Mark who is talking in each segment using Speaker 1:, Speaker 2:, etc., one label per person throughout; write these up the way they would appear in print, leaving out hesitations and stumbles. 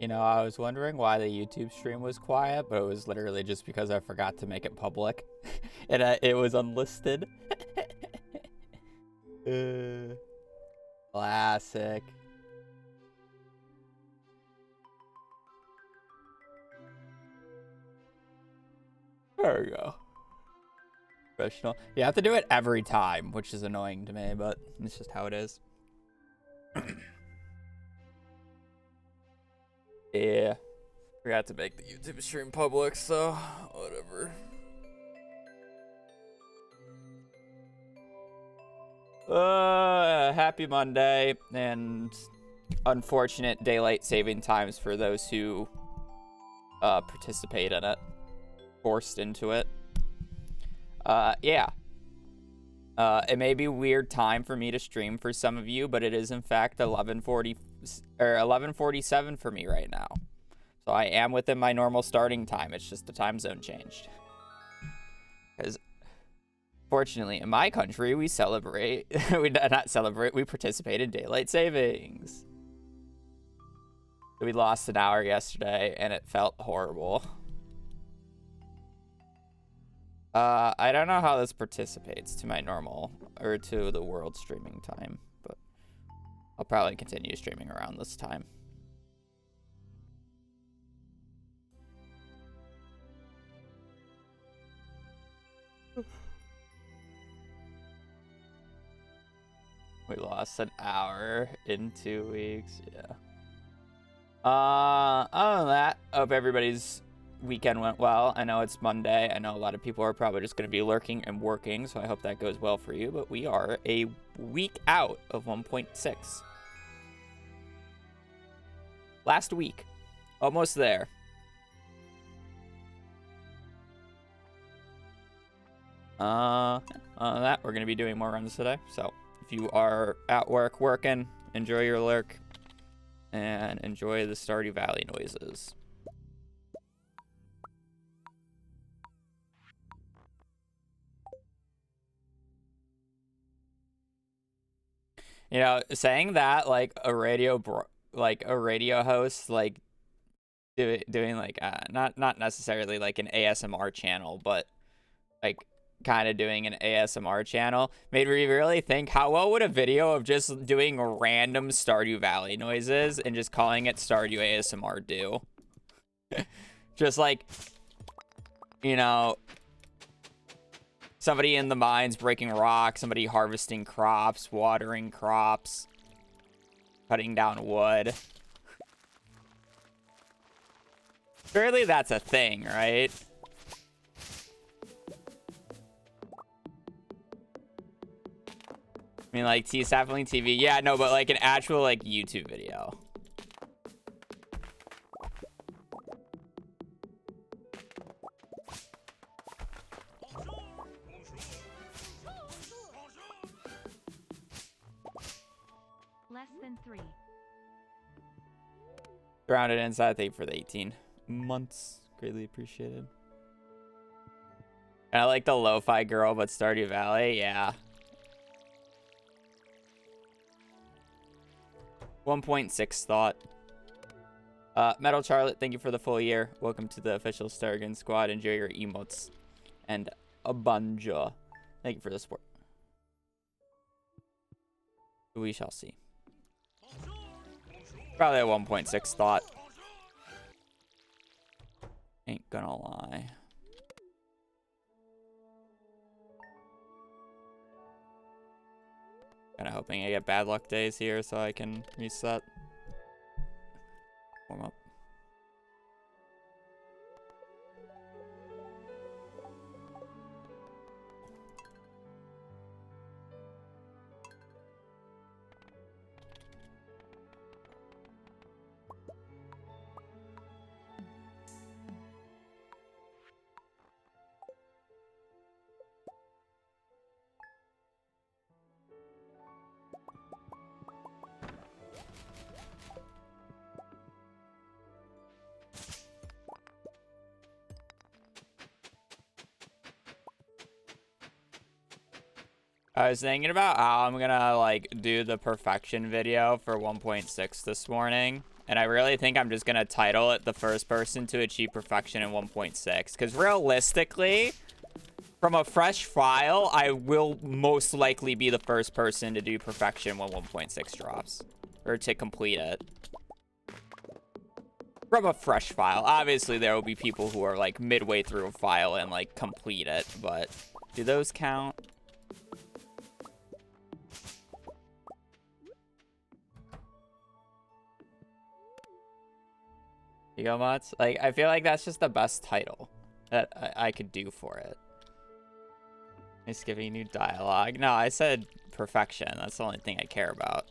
Speaker 1: You know, I was wondering why the YouTube stream was quiet, but it was literally just because I forgot to make it public. And it was unlisted. Classic. There we go. Professional. You have to do it every time, which is annoying to me, but it's just how it is. Yeah. Forgot to make the YouTube stream public, so whatever. Happy Monday, and unfortunate daylight saving times for those who participate in it. Forced into it. Yeah. It may be a weird time for me to stream for some of you, but it is in fact 11:40 or 11:47 for me right now. So I am within my normal starting time. It's just the time zone changed. Because fortunately, in my country, we celebrate, we participate in daylight savings. We lost an hour yesterday, and it felt horrible. I don't know how this participates to my normal, or to the world streaming time, but I'll probably continue streaming around this time. We lost an hour in 2 weeks, yeah. Other than that, hope everybody's weekend went well. I know it's Monday. I know a lot of people are probably just going to be lurking and working, so I hope that goes well for you. But we are a week out of 1.6. Last week. Almost there. That we're going to be doing more runs today. So if you are at work working, enjoy your lurk and enjoy the Stardew Valley noises. You know, saying that like a radio host like doing like not necessarily like an ASMR channel, but like kind of doing an ASMR channel made me really think how well would a video of just doing random Stardew Valley noises and just calling it Stardew ASMR do. Just like, you know, somebody in the mines breaking rocks, somebody harvesting crops, watering crops, cutting down wood. Surely that's a thing, right? I mean, like, Sapling TV. Yeah, no, but like an actual, like, YouTube video.
Speaker 2: Less than 3.
Speaker 1: Grounded inside, thank you for the 18 months. Greatly appreciated. And I like the lo-fi girl, but Stardew Valley, yeah. 1.6 thought. Metal Charlotte, thank you for the full year. Welcome to the official Stargun squad. Enjoy your emotes. And a bunja. Thank you for the support. We shall see. Probably a 1.6 thought. Ain't gonna lie. Kinda hoping I get bad luck days here so I can reset. Warm up. I was thinking about how I'm gonna like do the perfection video for 1.6 this morning, and I really think I'm just gonna title it the first person to achieve perfection in 1.6, because realistically, from a fresh file, I will most likely be the first person to do perfection when 1.6 drops, or to complete it. From a fresh file. Obviously, there will be people who are like midway through a file and like complete it, but do those count? You go, Mots? Like, I feel like that's just the best title that I could do for it. It's giving you dialogue. No, I said perfection. That's the only thing I care about.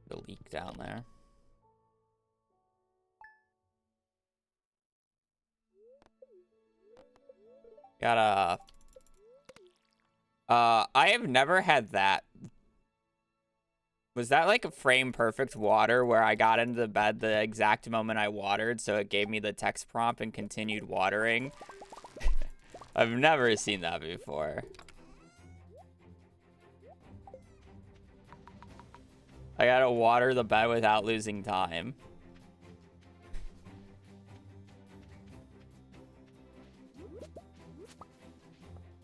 Speaker 1: The leak down there. I have never had that. Was that like a frame perfect water where I got into the bed the exact moment I watered, so it gave me the text prompt and continued watering? I've never seen that before. I gotta water the bed without losing time.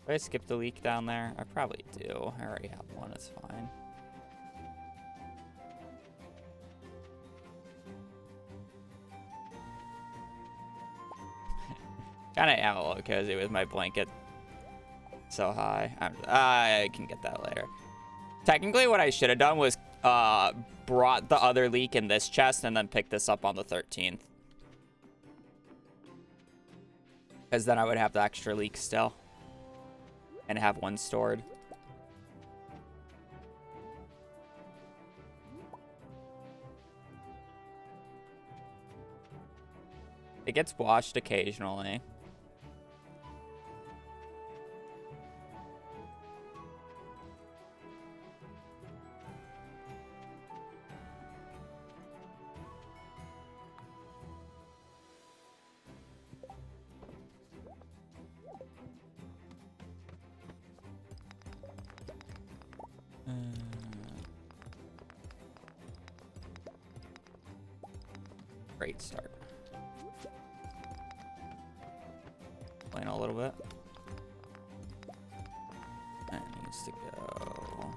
Speaker 1: Do I skip the leak down there? I probably do. I already have one, it's fine. Kinda am a little cozy with my blanket so high. I can get that later. Technically, what I should have done was brought the other leak in this chest and then picked this up on the 13th. Because then I would have the extra leak still. And have one stored. It gets washed occasionally. Great start. Playing a little bit. That needs to go.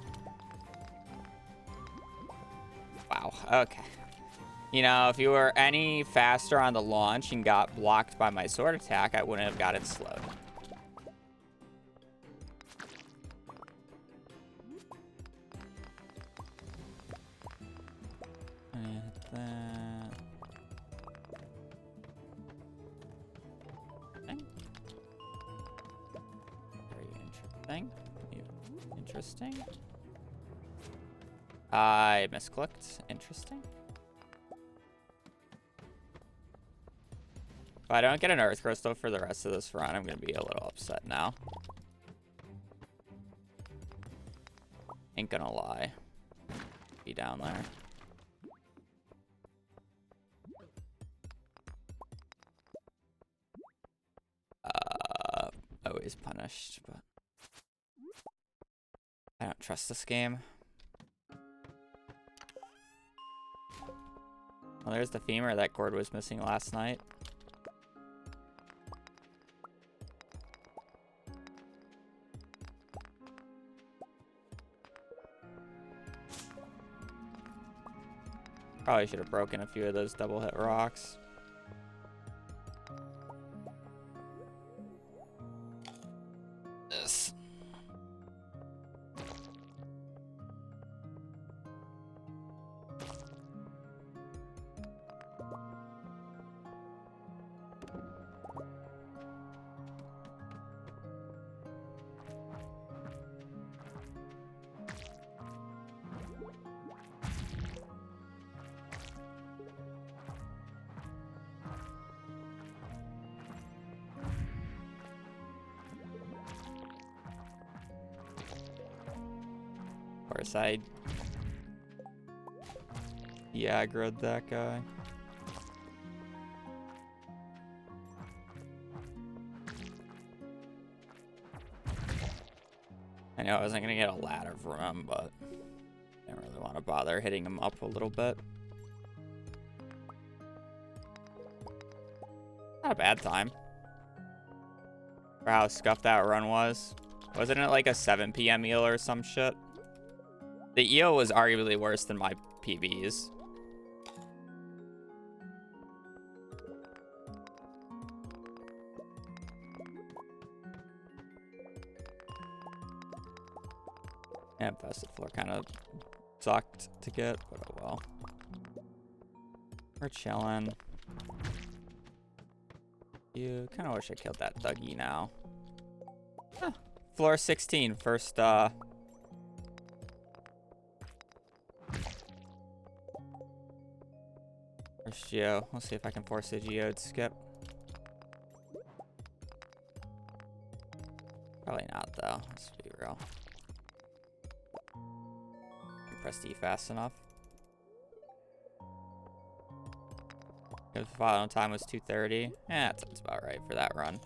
Speaker 1: Wow, okay. You know, if you were any faster on the launch and got blocked by my sword attack, I wouldn't have gotten slowed. Interesting. I misclicked. Interesting. If I don't get an earth crystal for the rest of this run, I'm going to be a little upset now. Ain't gonna lie. Be down there. Always punished, but I don't trust this game. Well, there's the femur that Gord was missing last night. Probably should have broken a few of those double hit rocks. This. Of course, I aggroed that guy. I know I wasn't gonna get a ladder from him, but I didn't really want to bother hitting him up a little bit. Not a bad time for how scuffed that run was. Wasn't it like a 7 PM eel or some shit? The eel was arguably worse than my PBs. Yeah, infested floor kind of sucked to get, but oh well. We're chilling. You kind of wish I killed that Dougie now. Huh. Floor 16, first Geo. We'll see if I can force a geode skip. Probably not, though. Let's be real. pressed E fast enough. If the final time was 2:30. That sounds about right for that run.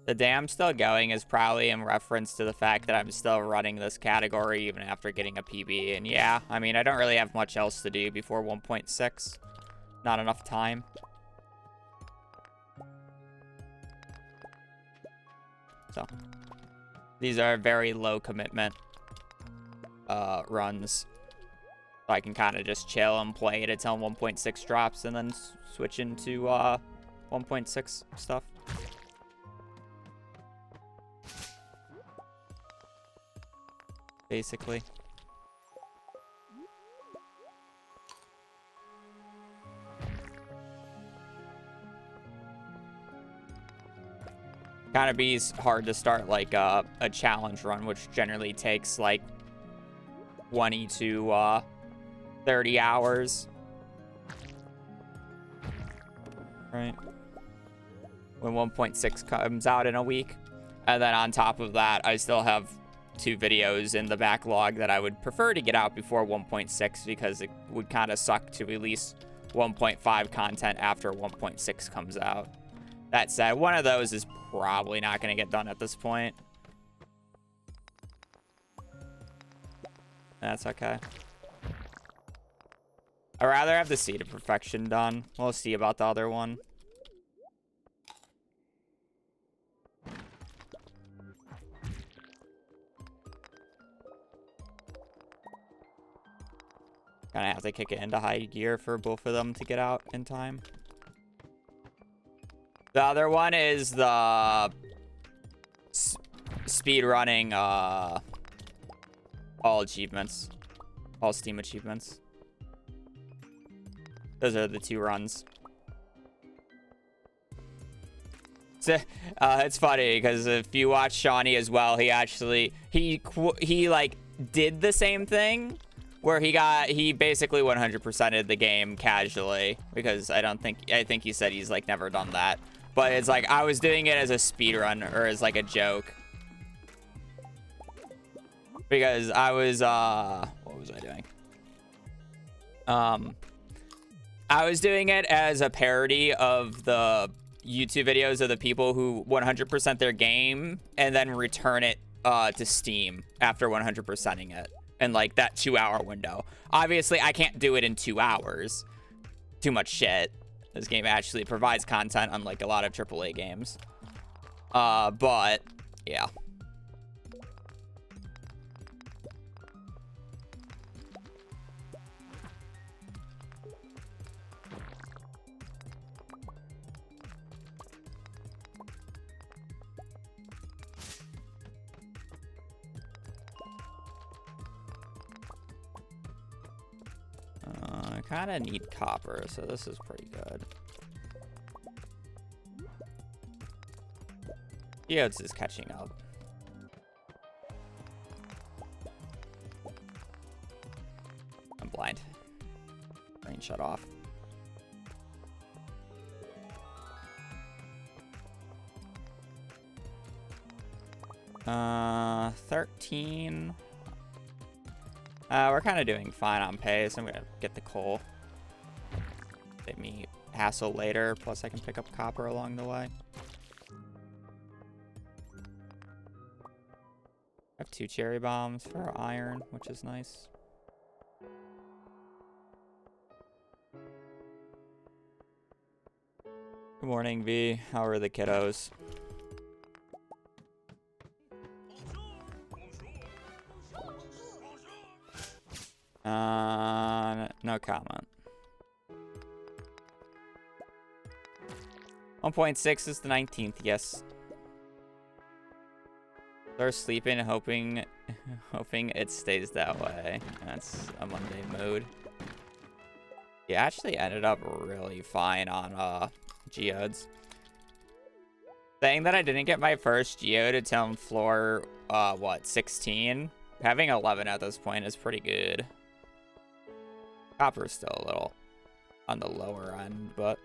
Speaker 1: The dam still going is probably in reference to the fact that I'm still running this category even after getting a PB. And yeah, I mean, I don't really have much else to do before 1.6. Not enough time. So, these are very low commitment runs. So I can kind of just chill and play it until 1.6 drops and then switch into 1.6 stuff. Basically. Kind of be hard to start like a challenge run, which generally takes like 20 to 30 hours. Right. When 1.6 comes out in a week. And then on top of that, I still have 2 videos in the backlog that I would prefer to get out before 1.6 because it would kind of suck to release 1.5 content after 1.6 comes out. That said, one of those is probably not going to get done at this point. That's okay. I'd rather have the Seed of Perfection done. We'll see about the other one. Kind of have to kick it into high gear for both of them to get out in time. The other one is the speed running all achievements, all Steam achievements. Those are the 2 runs. So, it's funny because if you watch Shawnee as well, he actually he like did the same thing. Where he basically 100%ed the game casually because I think he said he's like never done that. But it's like I was doing it as a speedrun or as like a joke. Because I was what was I doing? I was doing it as a parody of the YouTube videos of the people who 100% their game and then return it to Steam after 100%ing it. In like that 2-hour window. Obviously, I can't do it in 2 hours. Too much shit. This game actually provides content, unlike a lot of AAA games. But yeah. I kind of need copper, so this is pretty good. Geodes is catching up. I'm blind. Brain shut off. Uh, 13. We're kind of doing fine on pace. I'm gonna get the coal. Save me hassle later. Plus, I can pick up copper along the way. I have 2 cherry bombs for iron, which is nice. Good morning, V. How are the kiddos? No comment. 1.6 is the 19th, yes. They're sleeping, hoping it stays that way. That's a Monday mood. He actually ended up really fine on geodes. Saying that I didn't get my first geode until floor what, 16? Having 11 at this point is pretty good. Copper's still a little on the lower end, but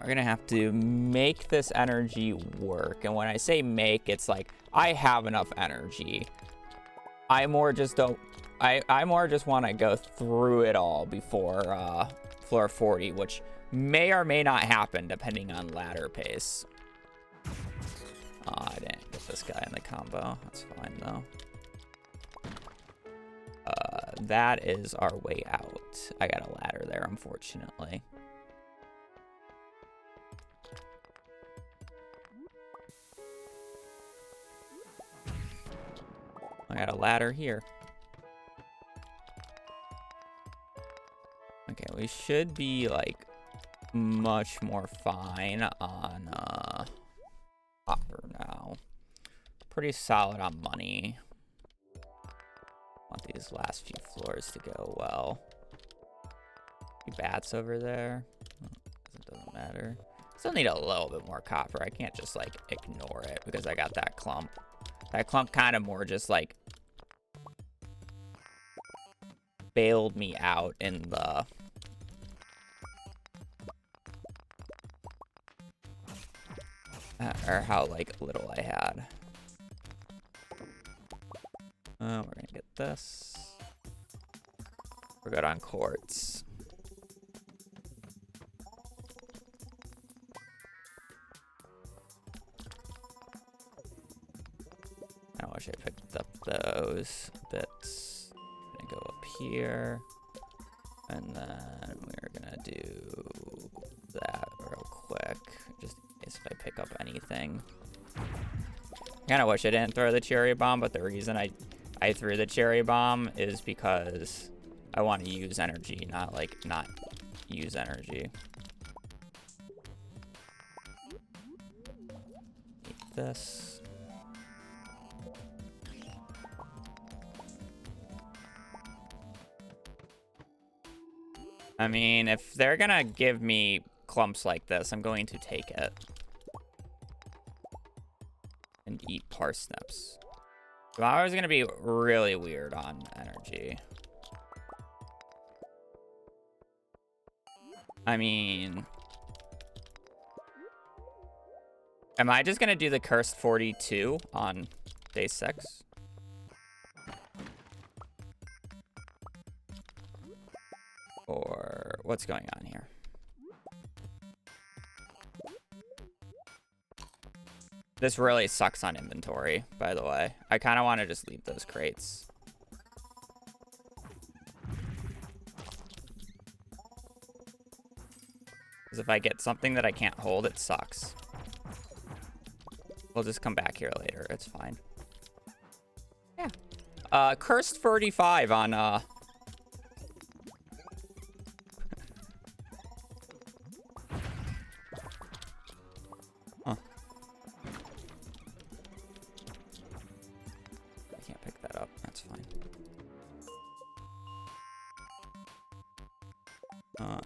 Speaker 1: we're gonna have to make this energy work. And when I say make, it's like I have enough energy. I more just don't. I more just want to go through it all before floor 40, which may or may not happen depending on ladder pace. I didn't get this guy in the combo. That's fine though. That is our way out. I got a ladder there, unfortunately. I got a ladder here. Okay, we should be like much more fine on copper now. Pretty solid on money. Want these last few floors to go well. Any bats over there? It doesn't matter. Still need a little bit more copper. I can't just like ignore it because I got that clump. That clump kind of more just like bailed me out in the or how like little I had. We're gonna get this. We're good on quartz. I wish I picked up those bits. I'm gonna go up here. And then we're gonna do that real quick. Just in case if I pick up anything. I kinda wish I didn't throw the cherry bomb, but the reason I threw the cherry bomb is because I want to use energy, not use energy. Eat this. I mean, if they're gonna give me clumps like this, I'm going to take it. And eat parsnips. Flour is gonna be really weird on energy. I mean, am I just gonna do the cursed 42 on day 6? Or what's going on here? This really sucks on inventory, by the way. I kind of want to just leave those crates. Because if I get something that I can't hold, it sucks. We'll just come back here later. It's fine. Yeah. Cursed 45 on, Huh. I can't pick that up. That's fine.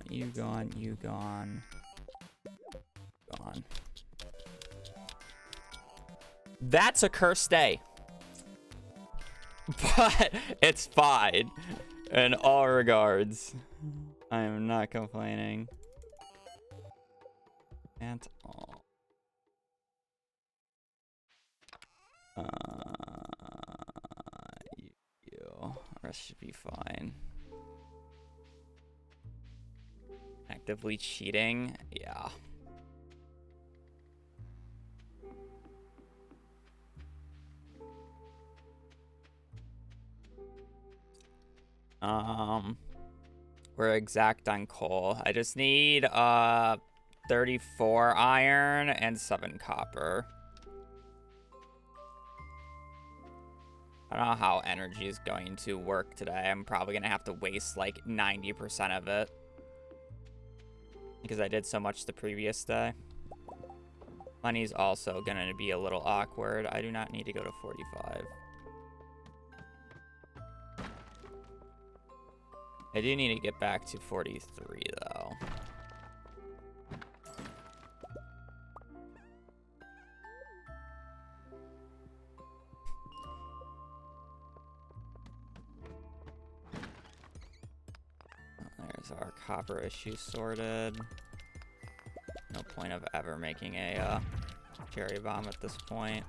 Speaker 1: You gone, you gone. Gone. That's a cursed day. But it's fine. In all regards. I am not complaining. At all. You. Rest should be fine. Actively cheating? Yeah. We're exact on coal. I just need 34 iron and 7 copper. I don't know how energy is going to work today. I'm probably gonna have to waste like 90% of it because I did so much the previous day. Money's also gonna be a little awkward. I do not need to go to 45. I do need to get back to 43 though. There's our copper issue sorted. No point of ever making a cherry bomb at this point.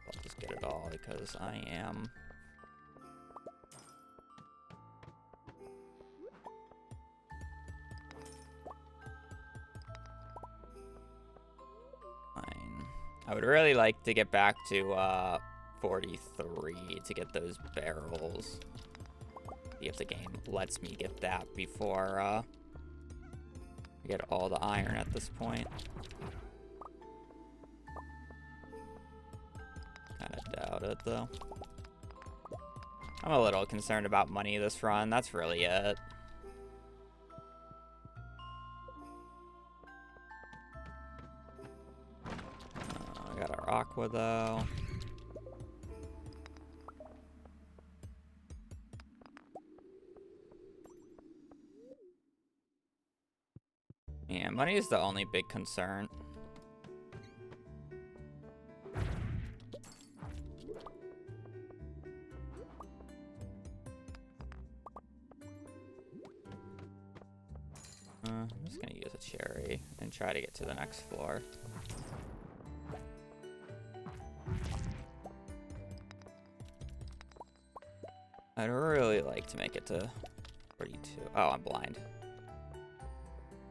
Speaker 1: I'll just get it all because I am... fine. I would really like to get back to 43 to get those barrels. See if the game lets me get that before I get all the iron at this point. Kind of doubt it though. I'm a little concerned about money this run. That's really it. I got our aqua though. Yeah, money is the only big concern. I'm just gonna use a cherry and try to get to the next floor. I'd really like to make it to 42. Oh, I'm blind.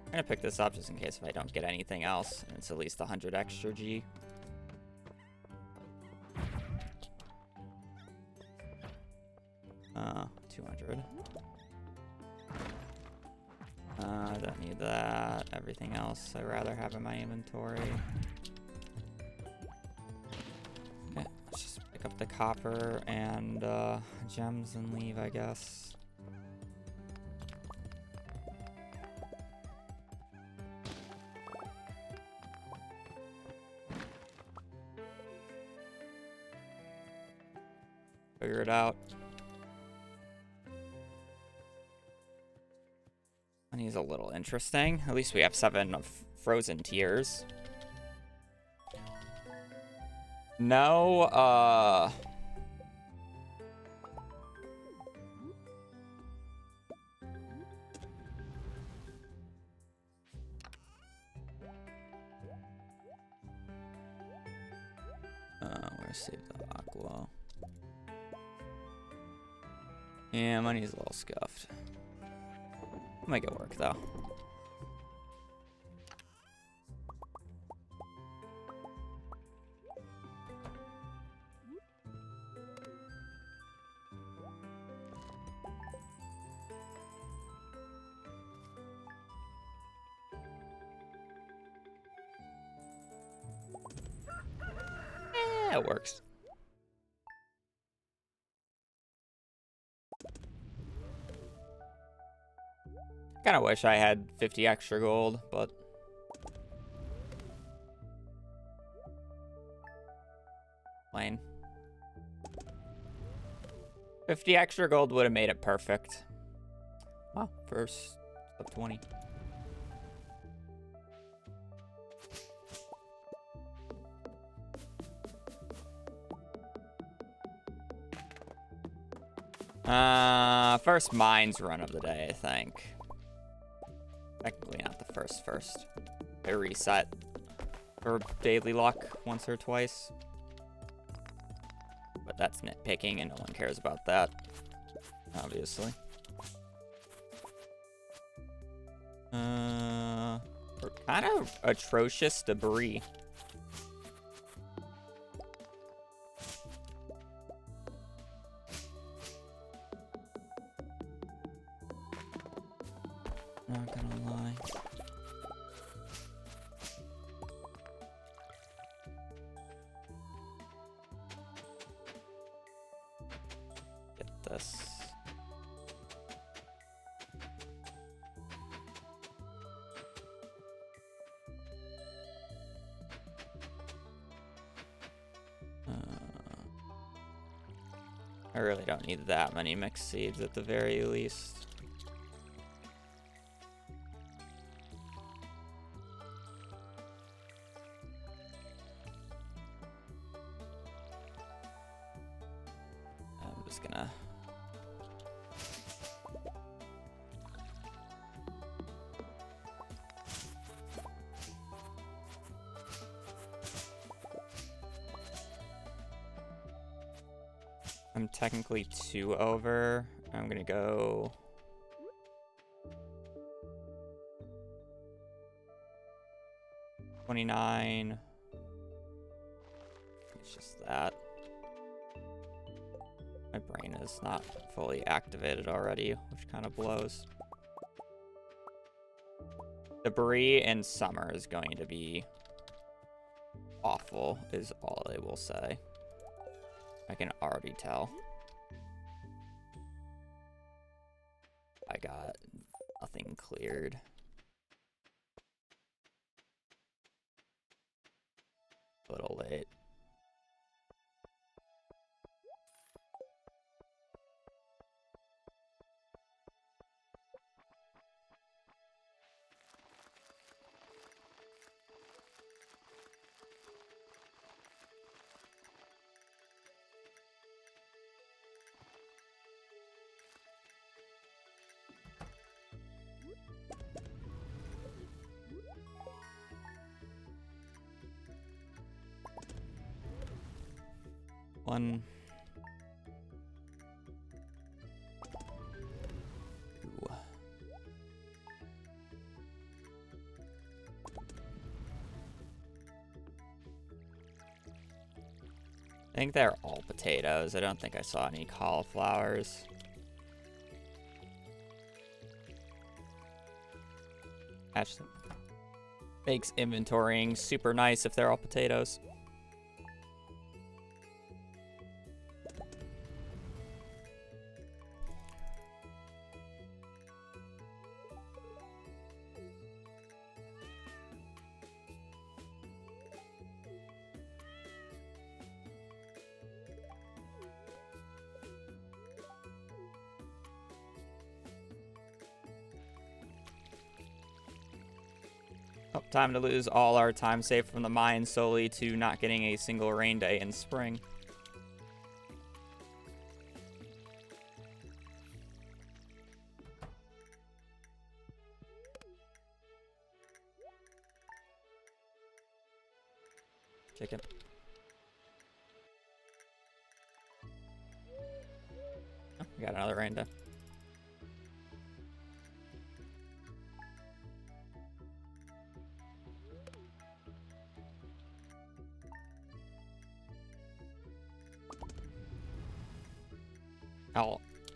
Speaker 1: I'm gonna pick this up just in case if I don't get anything else, and it's at least 100 extra G. Uh, 200. I don't need that. Everything else I'd rather have in my inventory. Okay, let's just pick up the copper and gems and leave, I guess. Figure it out. Money's a little interesting. At least we have 7 of frozen tiers. No, where's save the aqua? Yeah, money's a little scuffed. Make it work though. Yeah, it works. Kind of wish I had 50 extra gold, but plain. 50 extra gold would have made it perfect. Wow, first of 20. First mines run of the day, I think. Technically not the first. I reset for daily luck once or twice. But that's nitpicking and no one cares about that, obviously. Kind of atrocious debris. Not gonna lie. Get this. I really don't need that many mixed seeds at the very least. I'm just gonna I'm technically 2 over. I'm gonna go... $29. It's just that. My brain is not fully activated already, which kind of blows. Debris in summer is going to be awful, is all I will say. I can already tell. I got nothing cleared. A little late. One. Two. I think they're all potatoes. I don't think I saw any cauliflowers. Actually, makes inventorying super nice if they're all potatoes. Oh, time to lose all our time saved from the mine solely to not getting a single rain day in spring. Chicken. Oh, we got another rain day.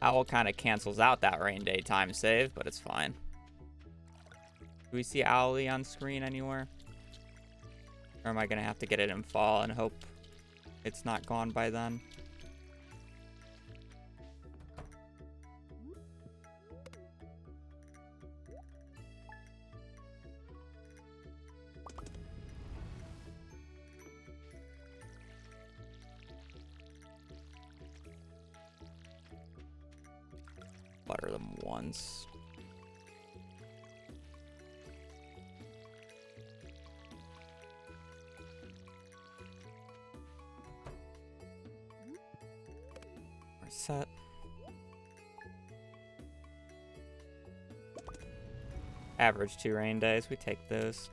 Speaker 1: Owl kind of cancels out that rain day time save, but it's fine. Do we see Allie on screen anywhere? Or am I going to have to get it in fall and hope it's not gone by then? Butter them once. We're set. Average 2 rain days, we take those.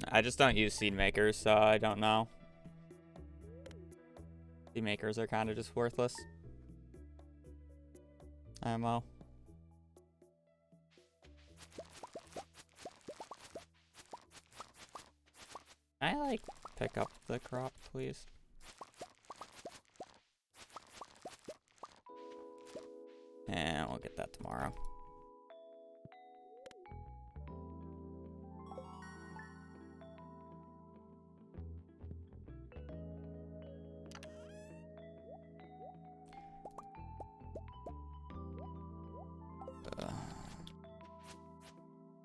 Speaker 1: I just don't use seed makers, so I don't know. Seed makers are kind of just worthless. IMO. Can I, like, pick up the crop, please? get that tomorrow.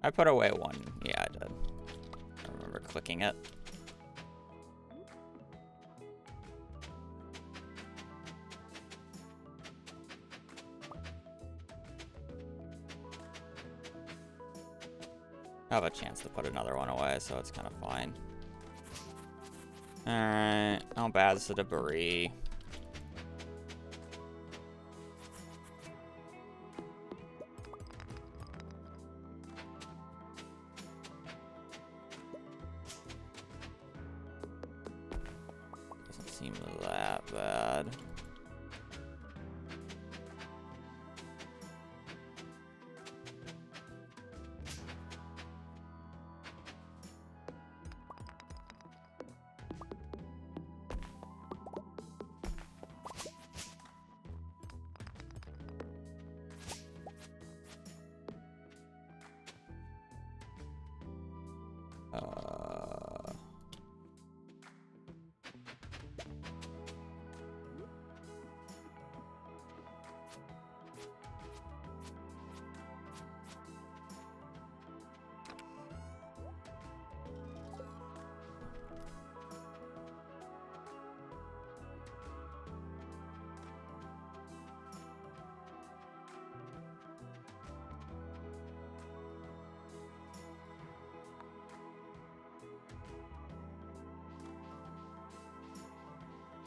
Speaker 1: I put away one. Yeah, I did. I remember clicking it. I have a chance to put another one away, so it's kind of fine. Alright. How bad is the debris? Doesn't seem that bad.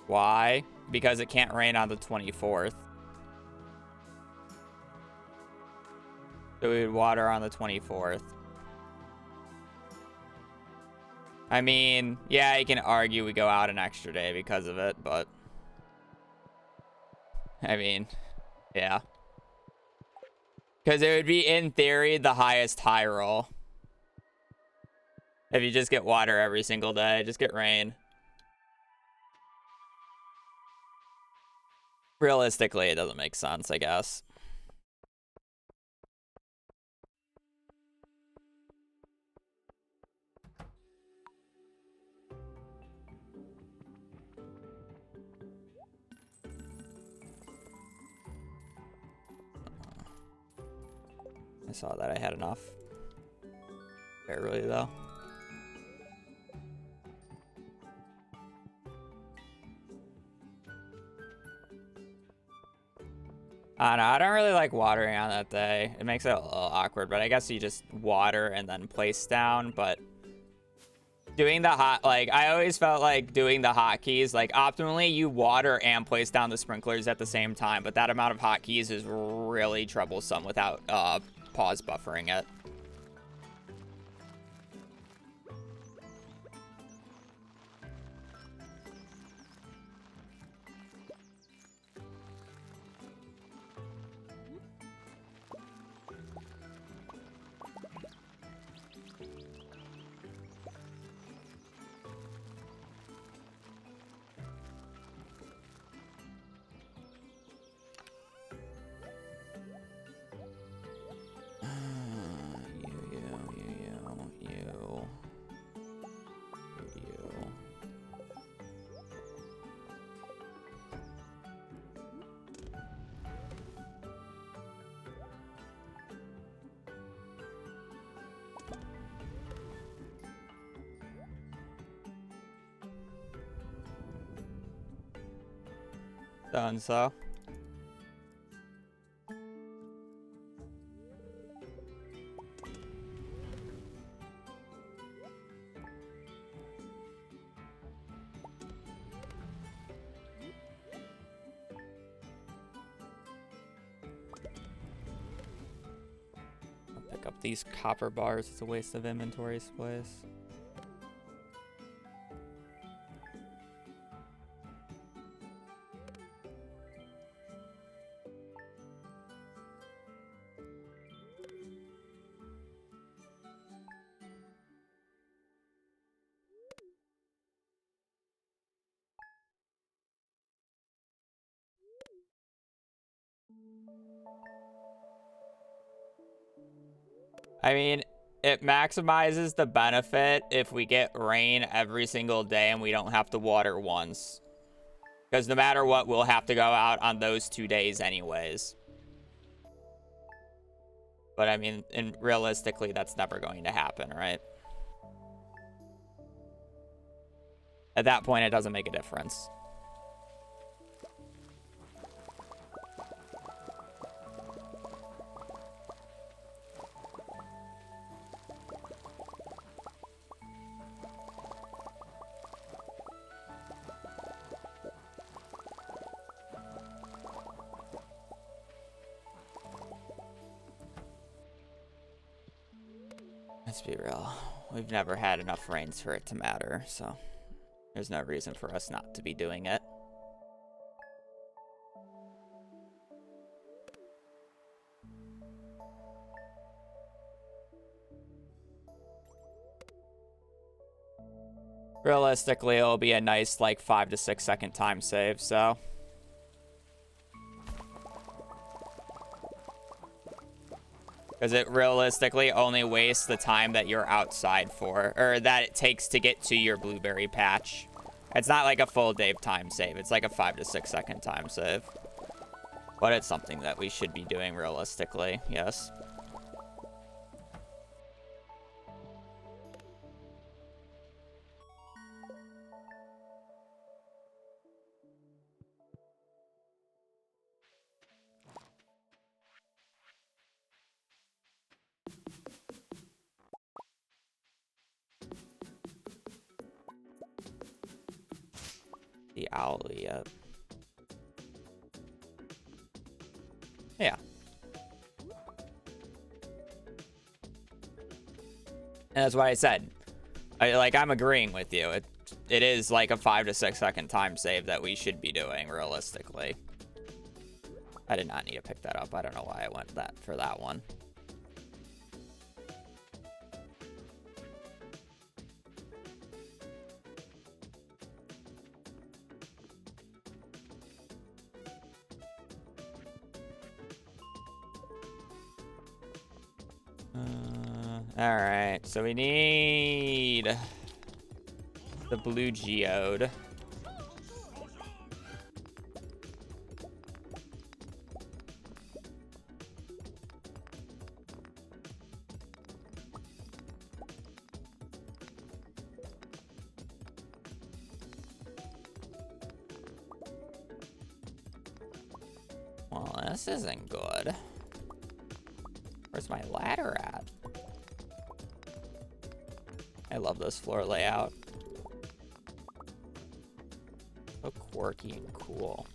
Speaker 1: Why? Because it can't rain on the 24th. So we would water on the 24th. I mean, yeah, you can argue we go out an extra day because of it, but... I mean, yeah. Because it would be, in theory, the highest high roll. If you just get water every single day, just get rain. Realistically, it doesn't make sense, I guess. I saw that I had enough. Barely, though. I don't know, I don't really like watering on that day. It makes it a little awkward, but I guess you just water and then place down, but doing the I always felt like doing the hotkeys, like optimally you water and place down the sprinklers at the same time, but that amount of hotkeys is really troublesome without pause buffering it. Done so. I'll pick up these copper bars. It's a waste of inventory space. I mean, it maximizes the benefit if we get rain every single day and we don't have to water once. Because no matter what, we'll have to go out on those 2 days anyways. But I mean, and realistically, that's never going to happen, right? At that point, it doesn't make a difference. Let's be real. We've never had enough rains for it to matter, so there's no reason for us not to be doing it. Realistically, it'll be a nice, like, 5 to 6 second time save, so. Because it realistically only wastes the time that you're outside for, or that it takes to get to your blueberry patch. It's not like a full day time save. It's like a 5 to 6 second time save. But it's something that we should be doing realistically, yes. The Allie, yeah. And that's what I said. I'm agreeing with you. It is like a 5 to 6 second time save that we should be doing realistically. I did not need to pick that up. I don't know why I went for that one. All right, so we need the blue geode. Well, this isn't good. Where's my ladder at? I love this floor layout. So quirky and cool.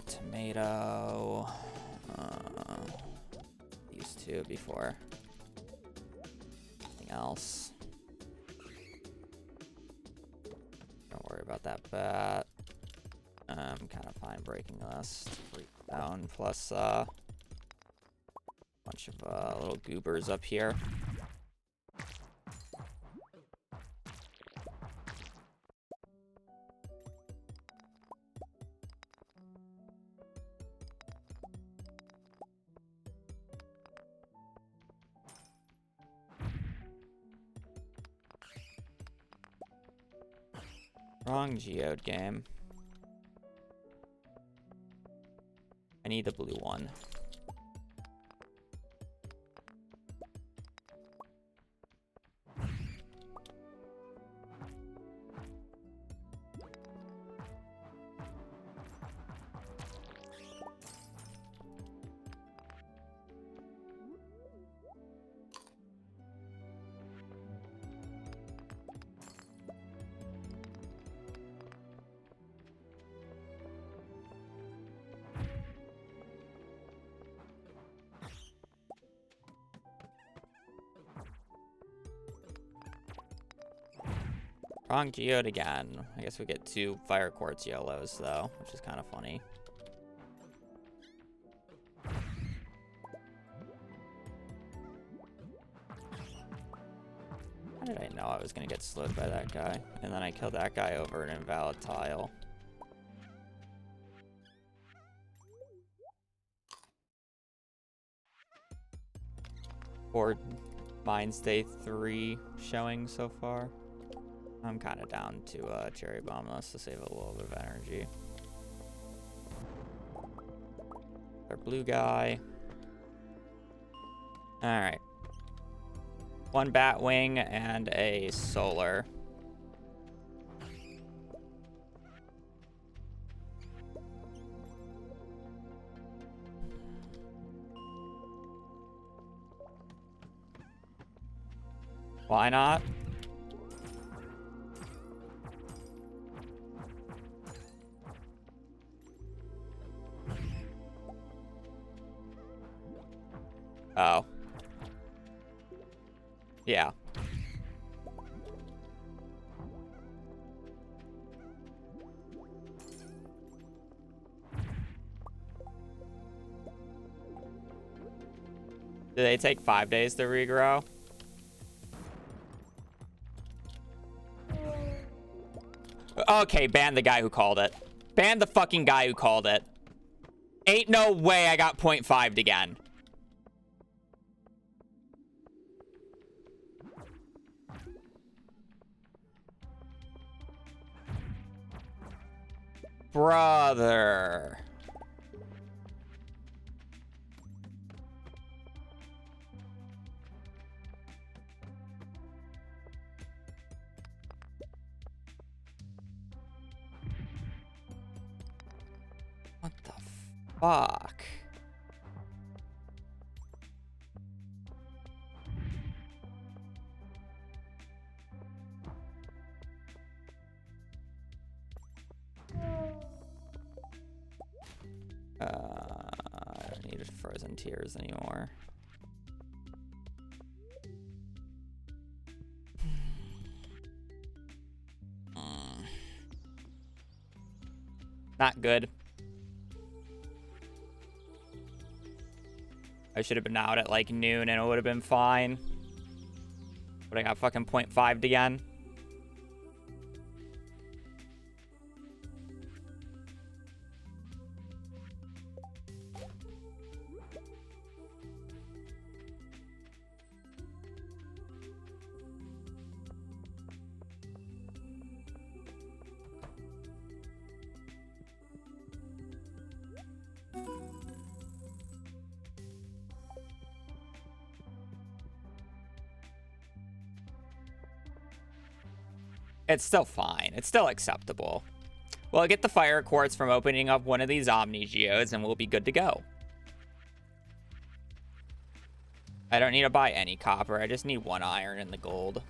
Speaker 1: Tomato. These two before anything else. Don't worry about that bat. I'm kind of fine breaking this. Freak down, plus a bunch of little goobers up here. Wrong geode game. I need the blue one. Wrong geode again. I guess we get 2 fire quartz yellows though, which is kind of funny. How did I know know I was gonna get slowed by that guy. And then I killed that guy over an invalid tile. Or Mines Day 3 showing so far. I'm kind of down to Cherry Bomb us to save a little bit of energy. Our blue guy. Alright. 1 Batwing and a solar. Why not? Oh. Yeah. Do they take 5 days to regrow? Okay, ban the guy who called it. Ban the fucking guy who called it. Ain't no way I got 0.5'd again. Brother. What the fuck? I don't need frozen tears anymore. Not good. I should have been out at like noon and it would have been fine. But I got fucking 0.5'd again. It's still fine. It's still acceptable. Well, I'll get the fire quartz from opening up one of these Omni Geodes and we'll be good to go. I don't need to buy any copper. I just need 1 iron and the gold.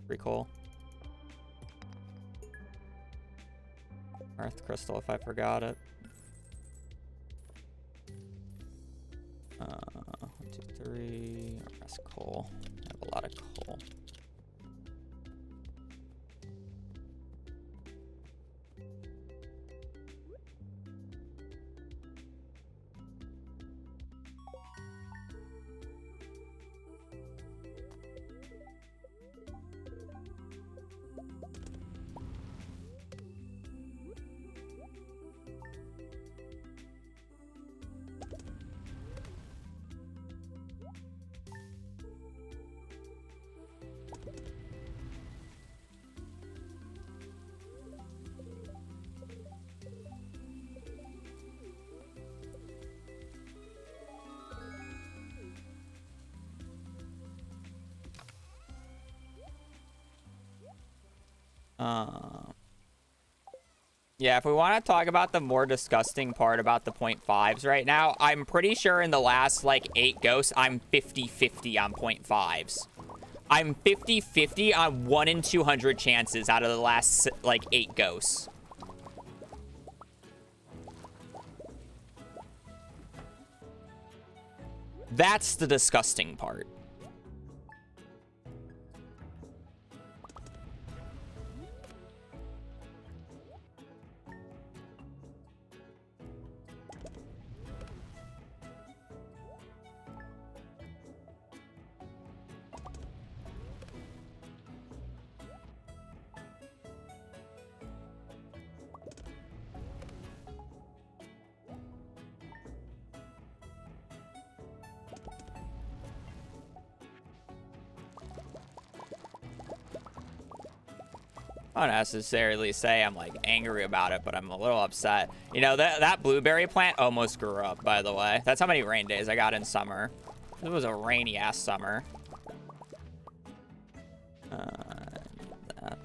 Speaker 1: Pretty cool. Earth crystal if I forgot it. 1, 2, 3. That's coal. I have a lot of coal. Yeah, if we want to talk about the more disgusting part about the 0.5s right now, I'm pretty sure in the last, like, 8 ghosts, I'm 50-50 on 0.5s. I'm 50-50 on 1 in 200 chances out of the last, like, 8 ghosts. That's the disgusting part. I don't necessarily say I'm like angry about it, but I'm a little upset. You know, that blueberry plant almost grew up, by the way. That's how many rain days I got in summer. It was a rainy ass summer. That.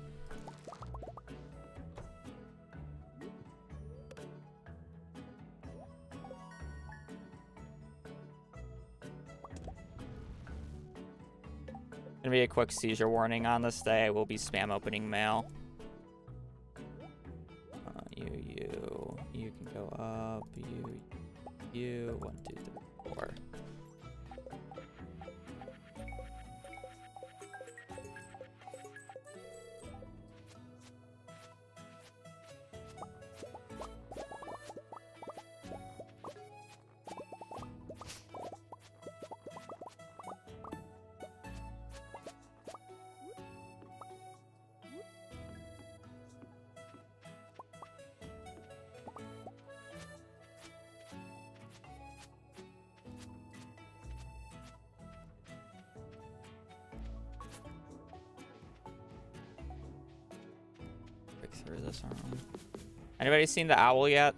Speaker 1: Gonna be a quick seizure warning on this day. I will be spam opening mail. You can go up. You. 1, 2, 3, 4. Through this one. Anybody seen the owl yet?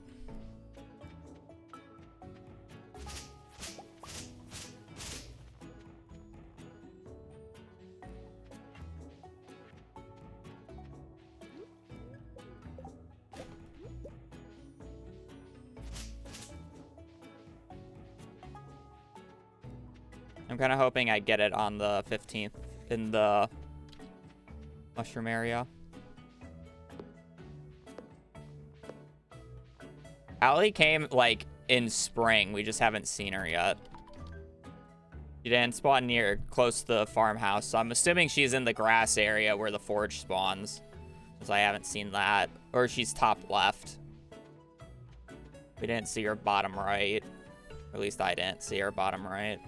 Speaker 1: I'm kind of hoping I get it on the 15th in the mushroom area. Allie came, like, in spring. We just haven't seen her yet. She didn't spawn close to the farmhouse, so I'm assuming she's in the grass area where the forge spawns, because I haven't seen that. Or she's top left. We didn't see her bottom right. Or at least I didn't see her bottom right.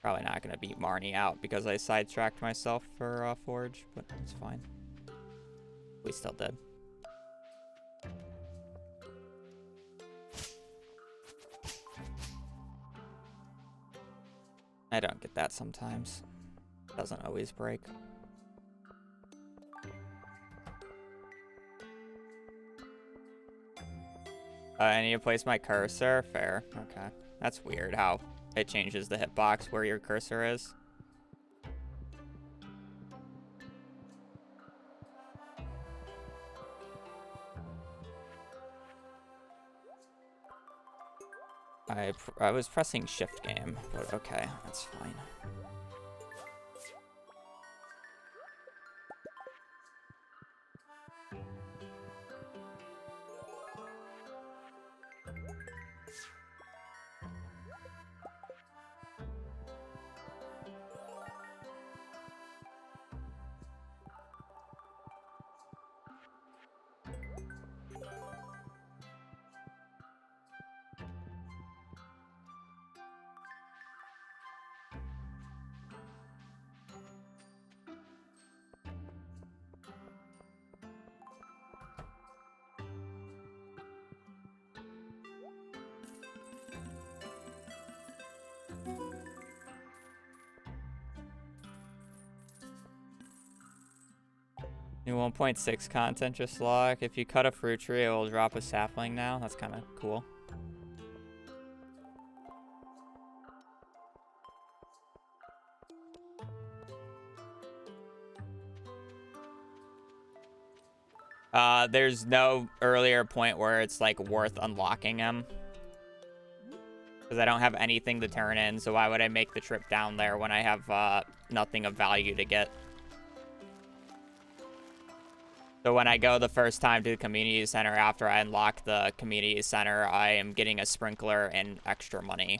Speaker 1: Probably not going to beat Marnie out because I sidetracked myself for Forge, but it's fine. We still did. I don't get that sometimes. Doesn't always break. I need to place my cursor. Fair. Okay. That's weird how it changes the hitbox where your cursor is. I was pressing shift game, but okay, that's fine. New 1.6 content just log. If you cut a fruit tree, it will drop a sapling now. That's kind of cool. There's no earlier point where it's like worth unlocking him. Because I don't have anything to turn in, so why would I make the trip down there when I have nothing of value to get? So when I go the first time to the community center after I unlock the community center, I am getting a sprinkler and extra money.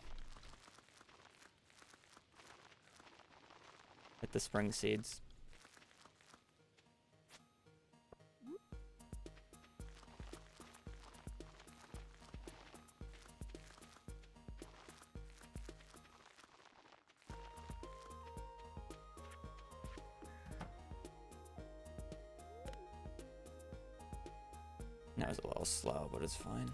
Speaker 1: With the spring seeds. That was a little slow, but it's fine.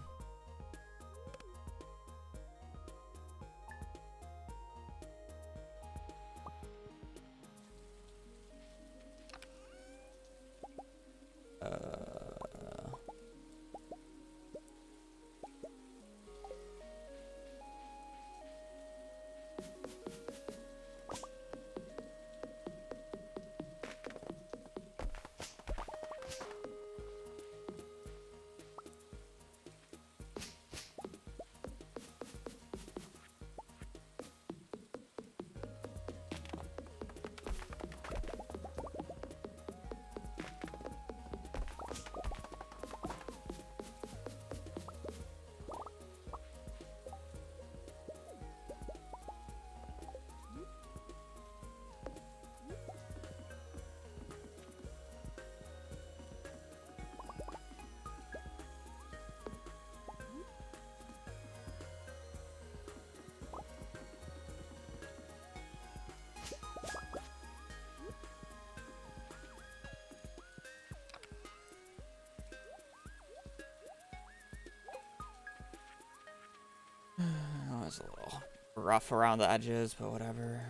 Speaker 1: That was a little rough around the edges, but whatever.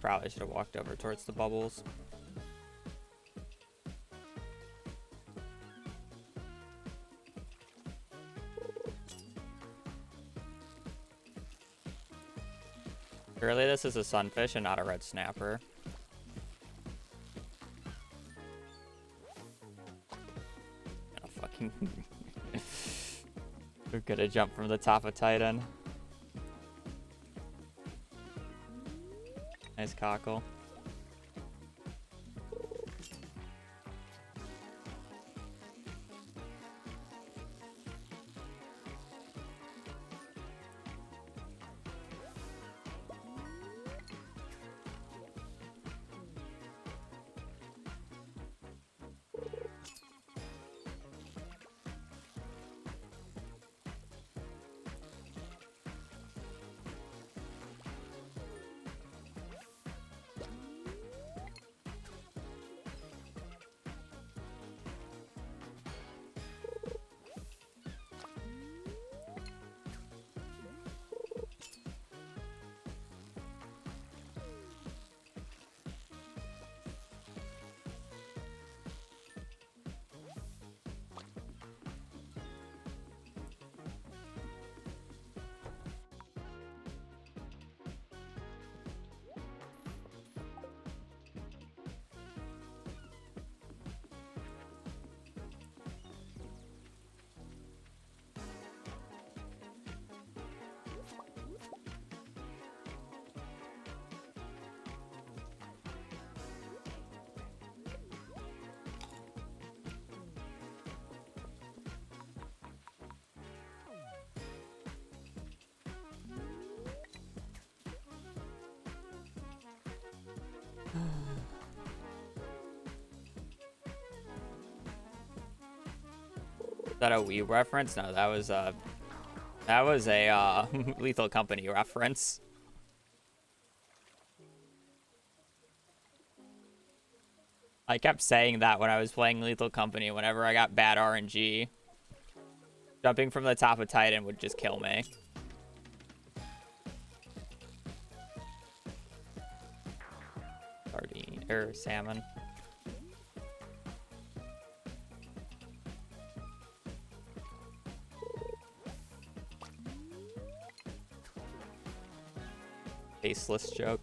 Speaker 1: Probably should have walked over towards the bubbles. Surely this is a sunfish and not a red snapper. Oh, fucking. We're gonna jump from the top of Titan. Nice cockle. Is that a Wii reference? No, that was a Lethal Company reference. I kept saying that when I was playing Lethal Company whenever I got bad RNG. Jumping from the top of Titan would just kill me. Sardine or salmon. Faceless joke.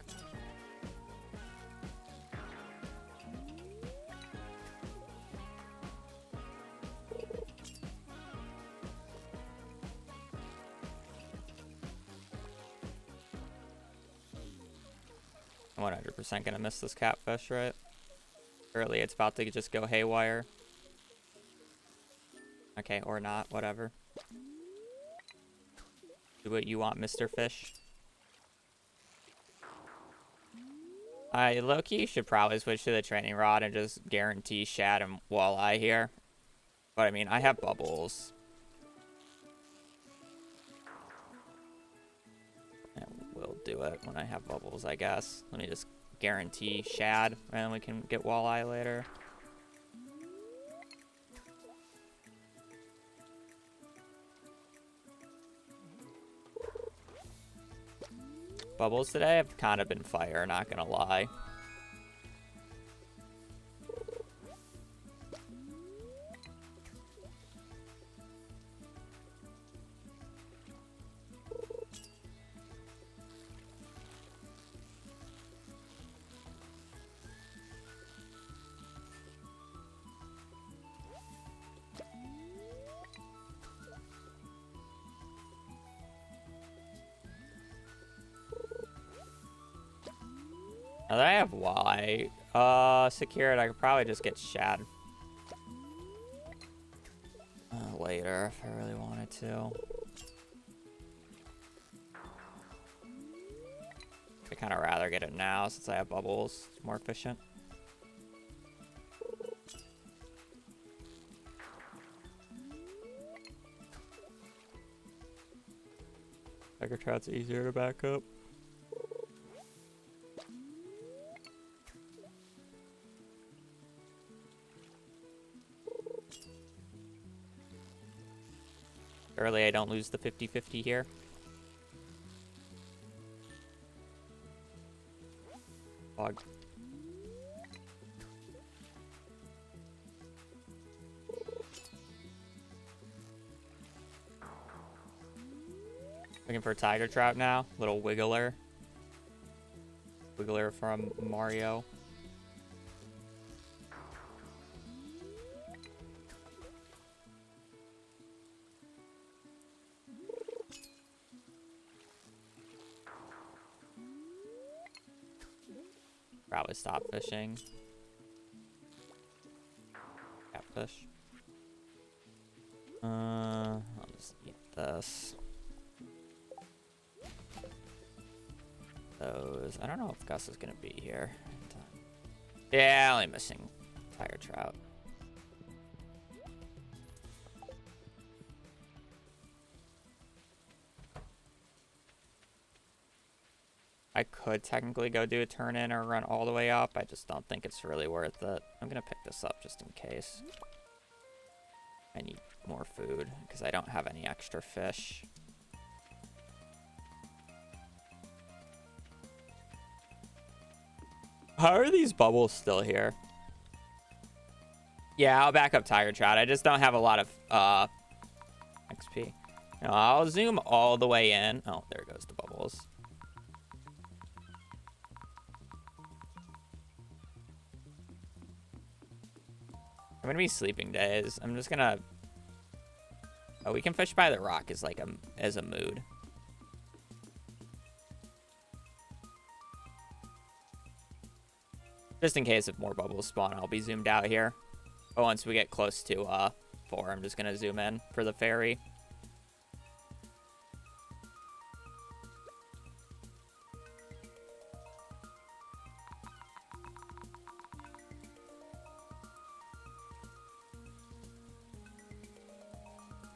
Speaker 1: I'm 100% gonna miss this catfish, right? Early, it's about to just go haywire. Okay, or not, whatever. Do what you want, Mr. Fish. Low-key should probably switch to the training rod and just guarantee shad and walleye here. But I mean, I have bubbles. And we'll do it when I have bubbles, I guess. Let me just guarantee shad, and we can get walleye later. Bubbles today have kind of been fire, not gonna lie. Now that I have walleye secured, I could probably just get shad later if I really wanted to. I kind of rather get it now since I have bubbles. It's more efficient. Tiger trout's easier to back up. Early, I don't lose the 50-50 here. Log. Looking for a tiger trout now. Little wiggler. Wiggler from Mario. Probably stop fishing. Catfish. I'll just eat this. Those. I don't know if Gus is gonna be here. Yeah, only missing tiger trout. I could technically go do a turn in or run all the way up. I just don't think it's really worth it. I'm gonna pick this up just in case. I need more food because I don't have any extra fish. How are these bubbles still here? Yeah, I'll back up tiger trout. I just don't have a lot of XP. No, I'll zoom all the way in. Oh, there goes the bubbles. I'm gonna be sleeping days. I'm just gonna. Oh, we can fish by the rock as like as a mood. Just in case if more bubbles spawn, I'll be zoomed out here. But once we get close to 4, I'm just gonna zoom in for the ferry.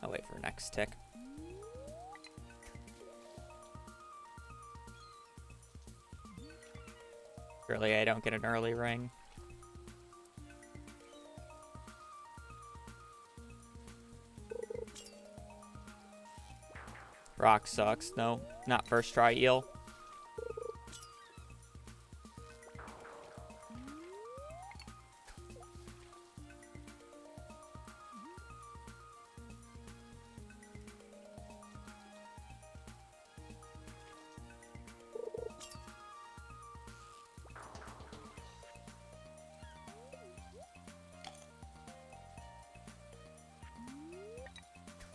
Speaker 1: I'll wait for next tick. Surely I don't get an early ring. Rock sucks. No, not first try eel.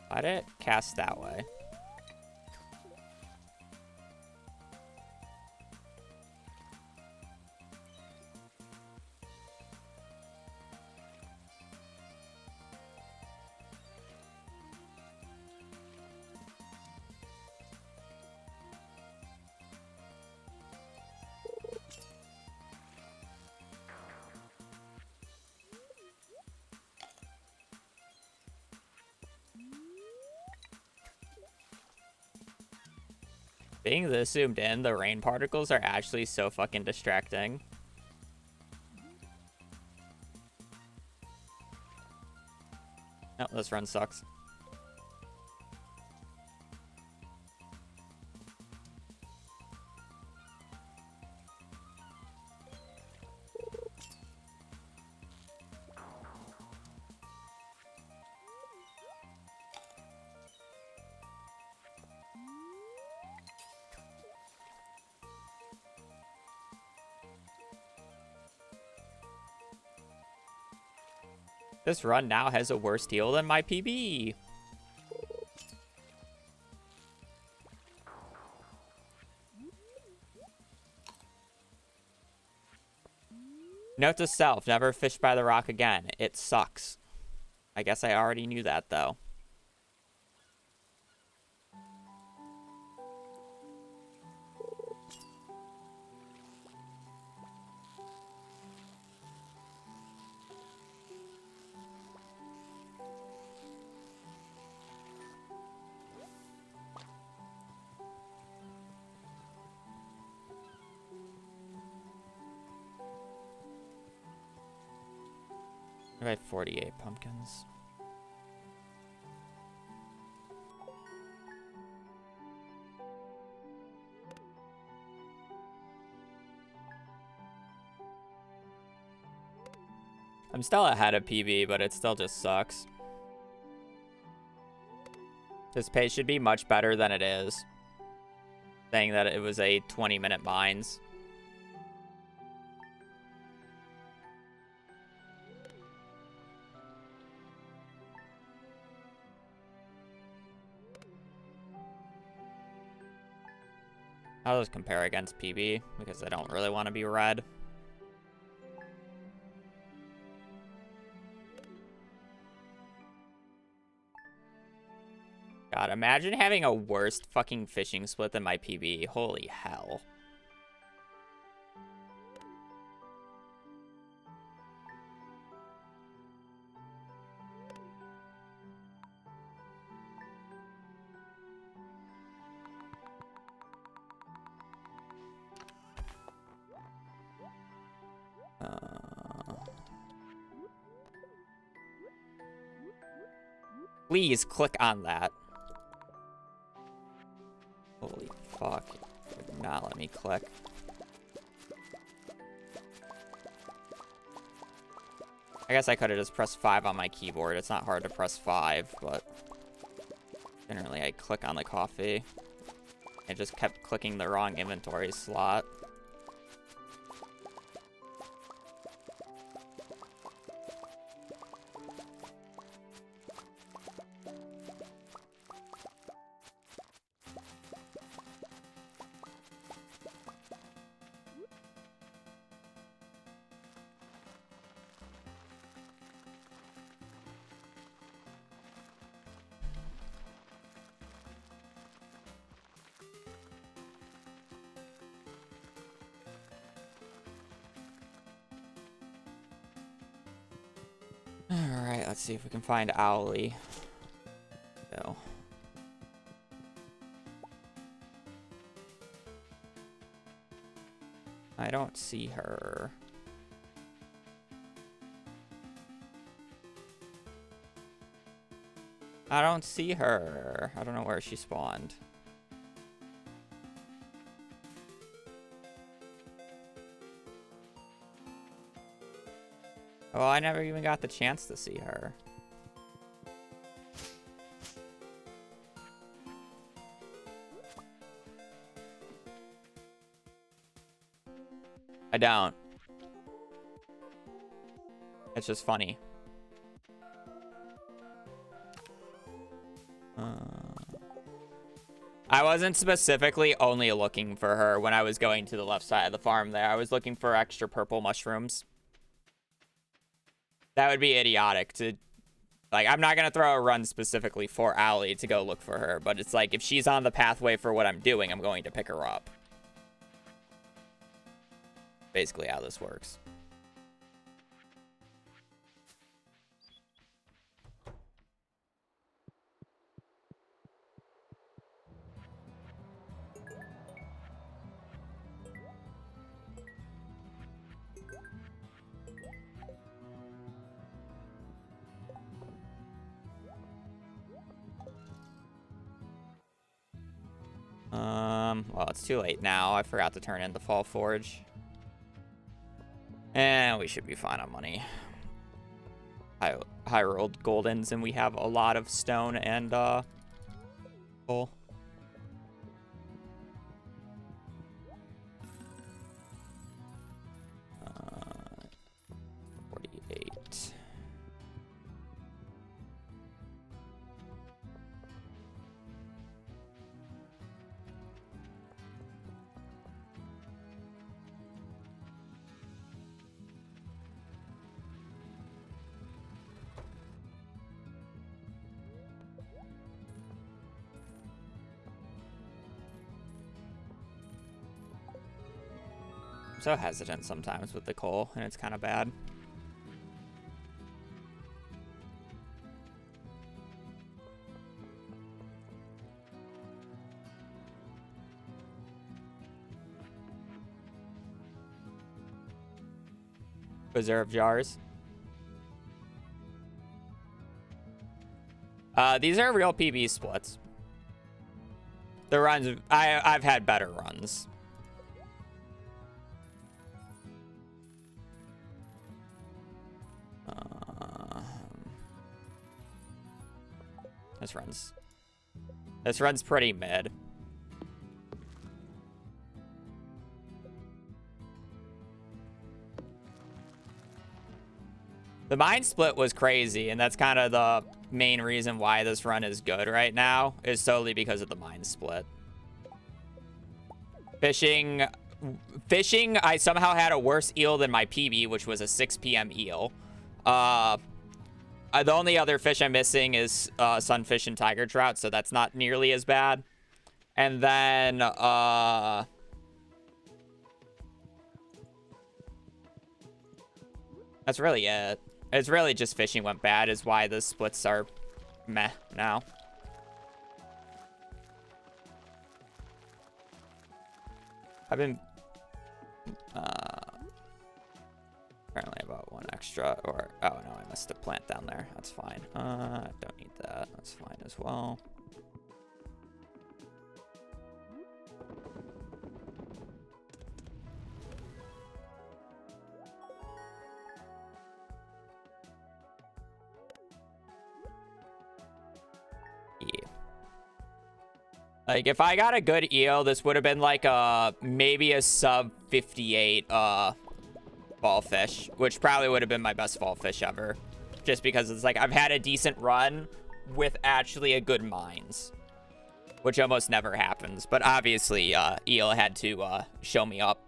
Speaker 1: Why did it cast that way? Being this zoomed in, the rain particles are actually so fucking distracting. Oh, this run sucks. This run now has a worse deal than my PB. Note to self, never fish by the rock again. It sucks. I guess I already knew that, though. I have 48 pumpkins. I'm still ahead of PB, but it still just sucks. This pace should be much better than it is. Saying that it was a 20-minute mines. I'll just compare against PB because I don't really want to be red. God, imagine having a worse fucking fishing split than my PB. Holy hell. Please click on that. Holy fuck. It would not let me click. I guess I could have just pressed 5 on my keyboard. It's not hard to press 5, but generally I click on the coffee. I just kept clicking the wrong inventory slot. Alright, let's see if we can find Allie. Go. I don't see her. I don't see her. I don't know where she spawned. Oh, I never even got the chance to see her. I don't. It's just funny. I wasn't specifically only looking for her when I was going to the left side of the farm there. I was looking for extra purple mushrooms. That would be idiotic to... Like, I'm not going to throw a run specifically for Allie to go look for her, but it's like, if she's on the pathway for what I'm doing, I'm going to pick her up. Basically how this works. Well, it's too late now. I forgot to turn in the Fall Forge. And we should be fine on money. High rolled goldens, and we have a lot of stone and coal. Uh, 48. So hesitant sometimes with the coal, and it's kind of bad. Preserve jars. These are real PB splits. The runs, I've had better runs. This runs pretty mid. The mine split was crazy, and that's kind of the main reason why this run is good right now, is solely because of the mine split. Fishing, I somehow had a worse eel than my PB, which was a 6 p.m. eel. The only other fish I'm missing is sunfish and tiger trout, so that's not nearly as bad. And then that's really it. It's really just fishing went bad is why the splits are meh now. I've been apparently about one extra, or oh no, I missed a plant down there. That's fine. Don't need that. That's fine as well. Yeah. Like if I got a good eel, this would have been like maybe a sub 58 fall fish, which probably would have been my best fall fish ever, just because it's like I've had a decent run with actually a good mines, which almost never happens. But obviously eel had to show me up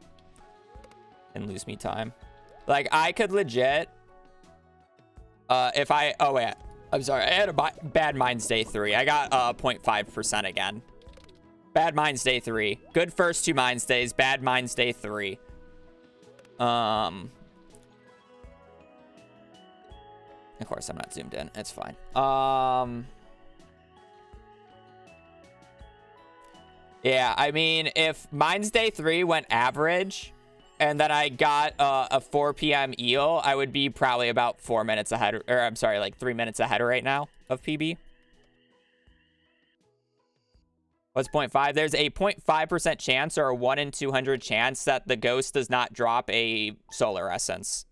Speaker 1: and lose me time. Like I could legit if I I'm sorry, I had a bad mines day 3. I got 0.5% again. Bad mines day 3, good first 2 mines days, bad mines day 3. Of course, I'm not zoomed in. It's fine. Yeah, I mean, if Mines Day 3 went average, and then I got a 4 p.m. eel, I would be probably about 4 minutes ahead, or I'm sorry, like 3 minutes ahead right now of PB. What's 0.5? There's a 0.5% chance or a 1 in 200 chance that the ghost does not drop a solar essence.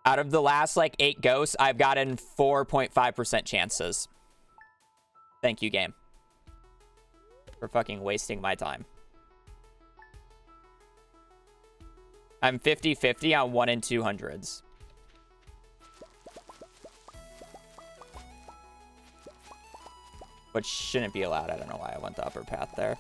Speaker 1: Out of the last like 8 ghosts, I've gotten 4.5% chances. Thank you, game, for fucking wasting my time. I'm 50-50 on 1 in 200s. Which shouldn't be allowed. I don't know why I went the upper path there.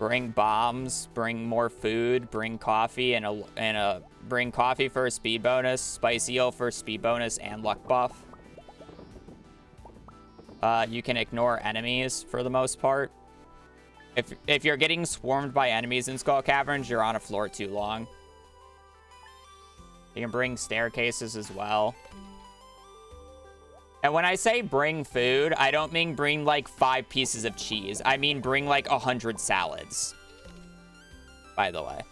Speaker 1: Bring bombs, bring more food, bring coffee, bring coffee for a speed bonus, spicy eel for speed bonus and luck buff. You can ignore enemies for the most part. If you're getting swarmed by enemies in Skull Caverns, you're on a floor too long. You can bring staircases as well. And when I say bring food, I don't mean bring like 5 pieces of cheese. I mean bring like 100 salads. By the way.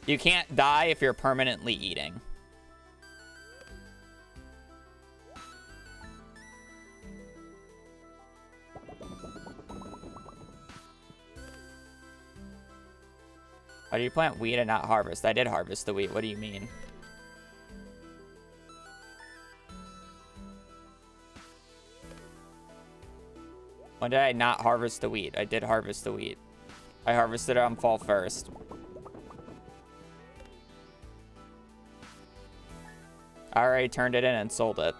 Speaker 1: You can't die if you're permanently eating. Why do you plant wheat and not harvest? I did harvest the wheat. What do you mean? When did I not harvest the wheat? I did harvest the wheat. I harvested it on fall 1st. I already turned it in and sold it.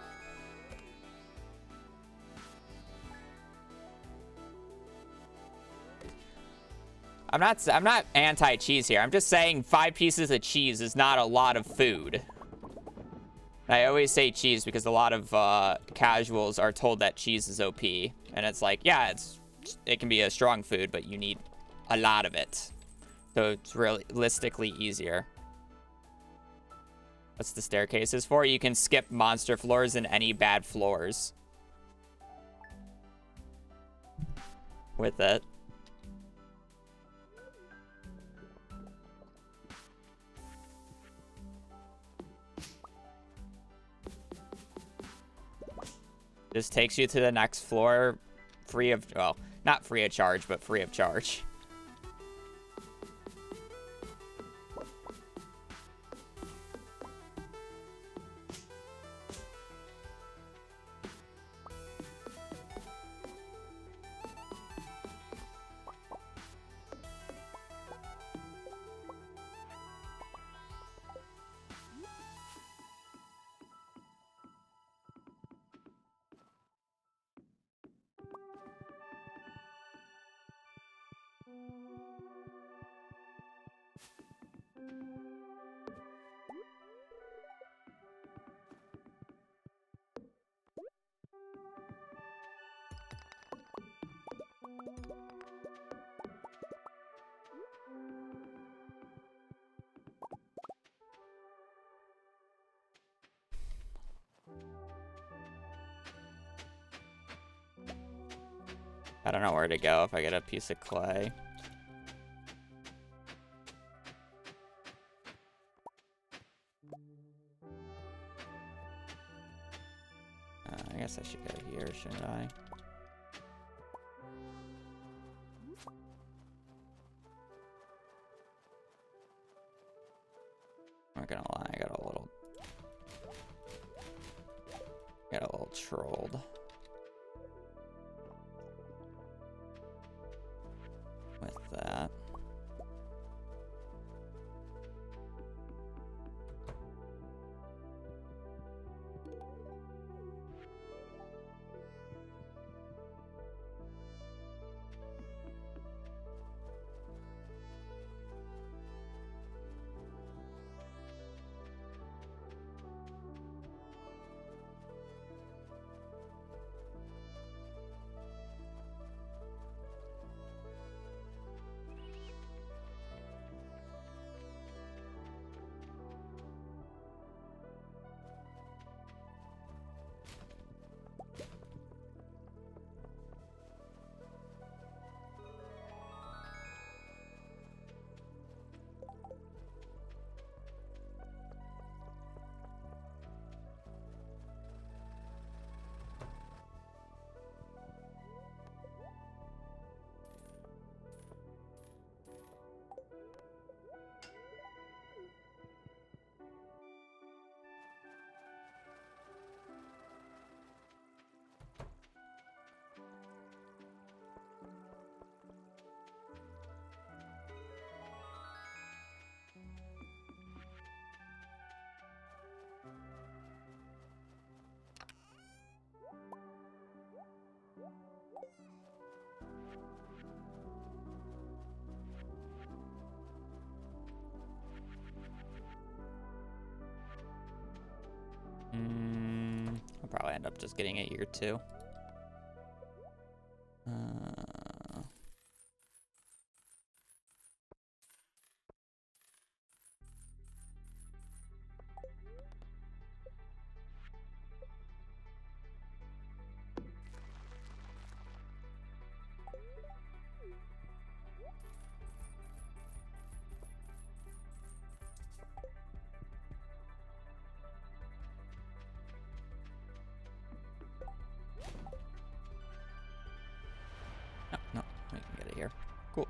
Speaker 1: I'm not anti-cheese here. I'm just saying 5 pieces of cheese is not a lot of food. I always say cheese because a lot of casuals are told that cheese is OP. And it's like, yeah, it can be a strong food, but you need a lot of it. So it's realistically easier. What's the staircases for? You can skip monster floors and any bad floors with it. This takes you to the next floor free of, well, not free of charge, but free of charge. I don't know where to go if I get a piece of clay. I guess I should go here, shouldn't I? I'm not gonna lie, I got a little trolled. With that. probably end up just getting a year 2. No, we can get it here. Cool.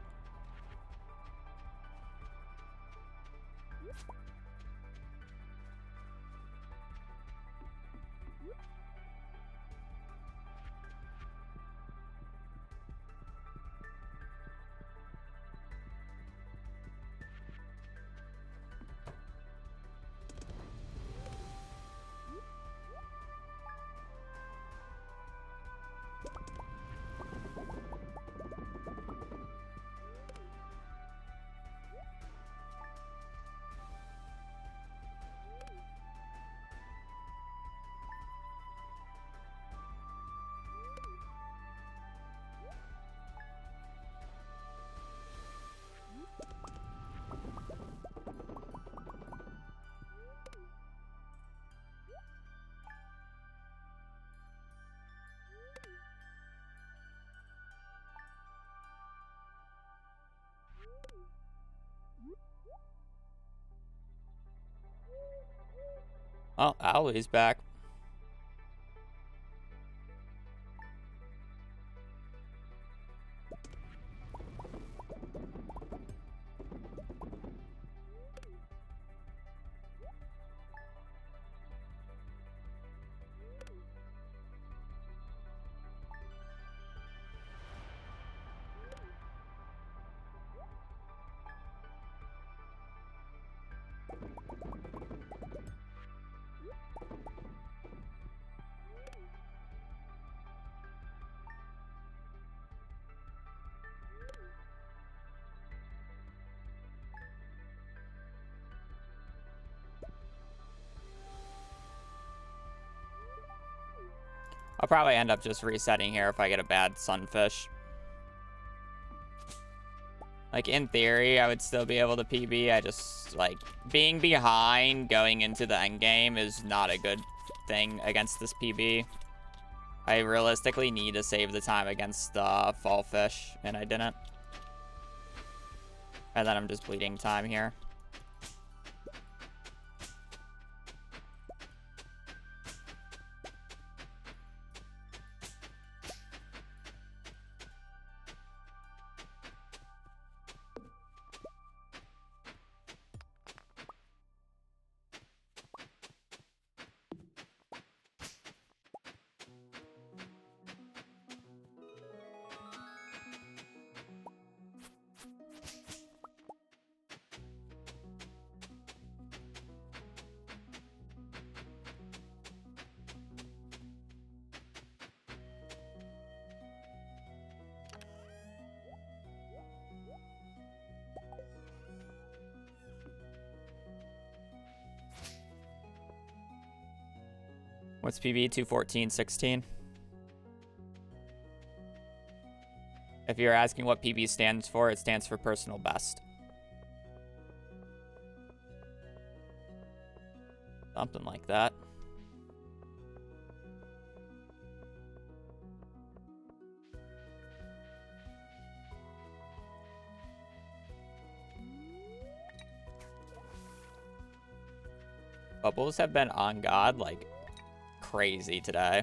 Speaker 1: Oh, Allie's back. I'll probably end up just resetting here if I get a bad sunfish. Like, in theory, I would still be able to PB. I just, like, being behind going into the end game is not a good thing against this PB. I realistically need to save the time against fall fish, and I didn't. And then I'm just bleeding time here. What's PB? 214.16. If you're asking what PB stands for, it stands for personal best. Something like that. Bubbles have been on God, like, crazy today.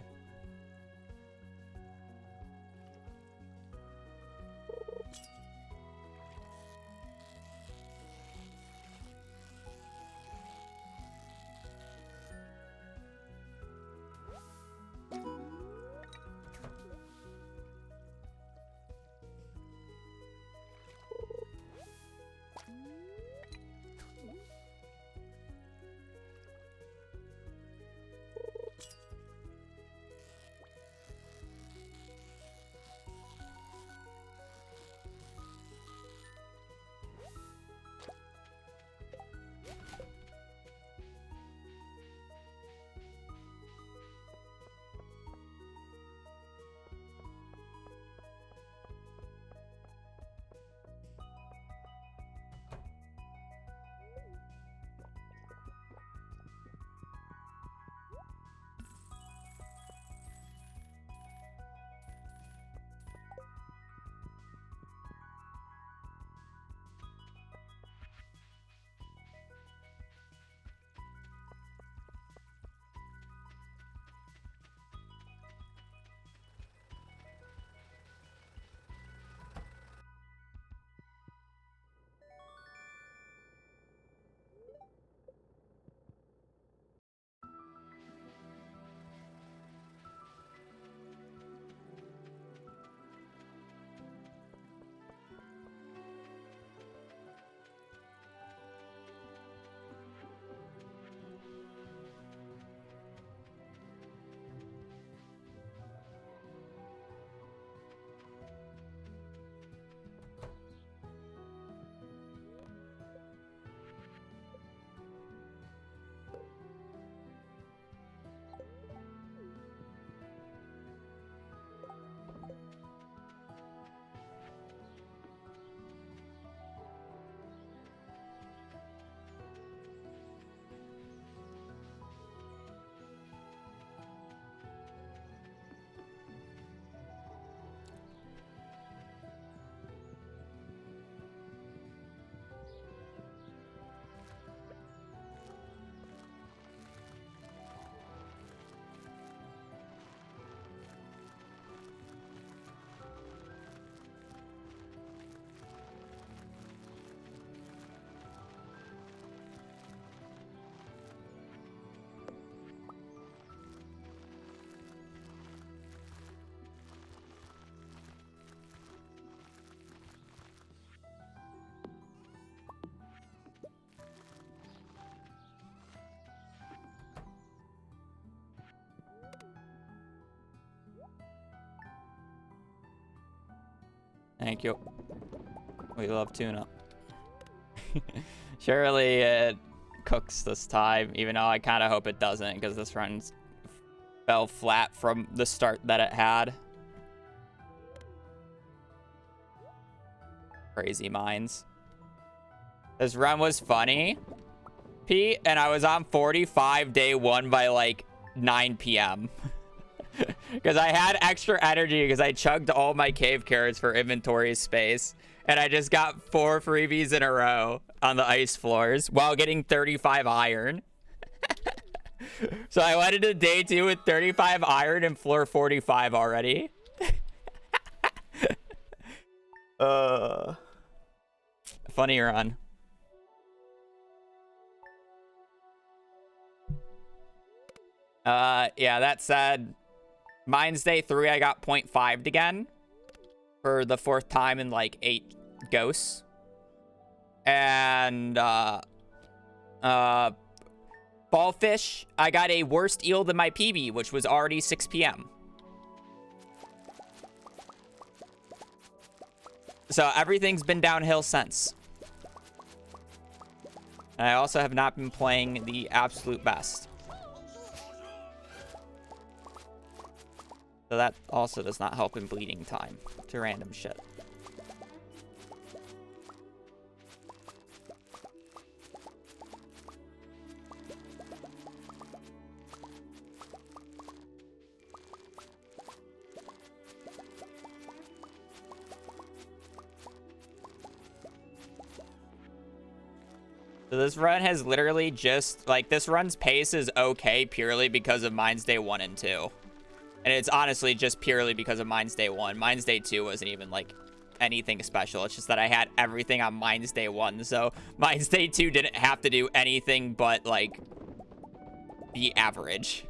Speaker 1: Thank you. We love tuna. Surely it cooks this time, even though I kind of hope it doesn't, because this run fell flat from the start that it had. Crazy minds. This run was funny, Pete, and I was on 45 day 1 by like 9 p.m. Because I had extra energy because I chugged all my cave carrots for inventory space. And I just got 4 freebies in a row on the ice floors while getting 35 iron. So I went into day 2 with 35 iron and floor 45 already. Funny run. Yeah, that said, Mines Day 3, I got 0.5'd again for the 4th time in like 8 ghosts. And, Ballfish, I got a worse eel than my PB, which was already 6 p.m. So everything's been downhill since. And I also have not been playing the absolute best. So that also does not help in bleeding time to random shit. So this run has literally just, like, this run's pace is okay purely because of Mines Day 1 and 2. And it's honestly just purely because of Mines Day 1. Mines Day 2 wasn't even, like, anything special. It's just that I had everything on Mines Day 1. So Mines Day 2 didn't have to do anything but, like, be average.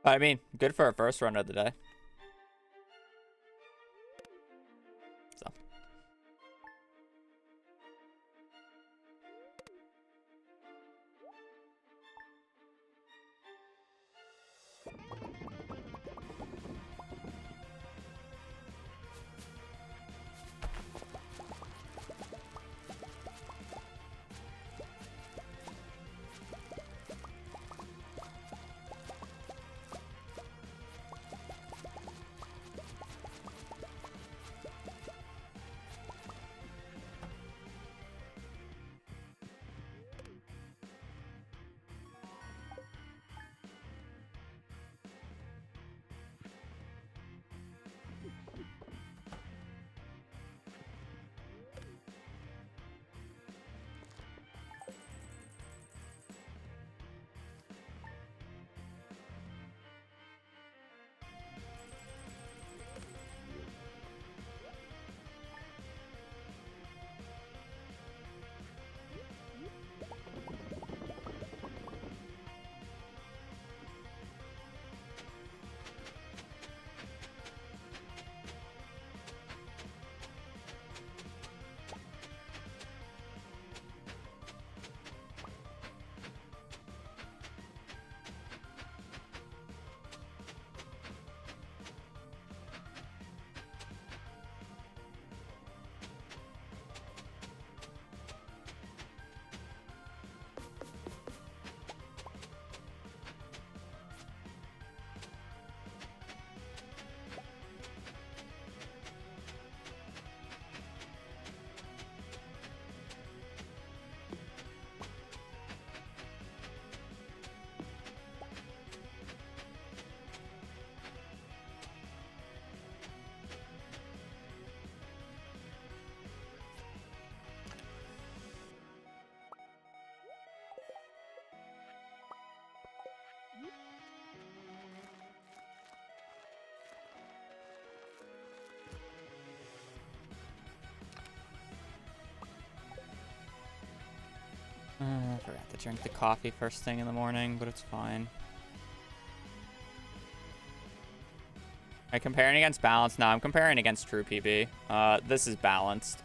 Speaker 1: I mean, good for our first run of the day. So. forgot to drink the coffee first thing in the morning, but it's fine. Am I comparing against balance? No, I'm comparing against true PB. This is balanced.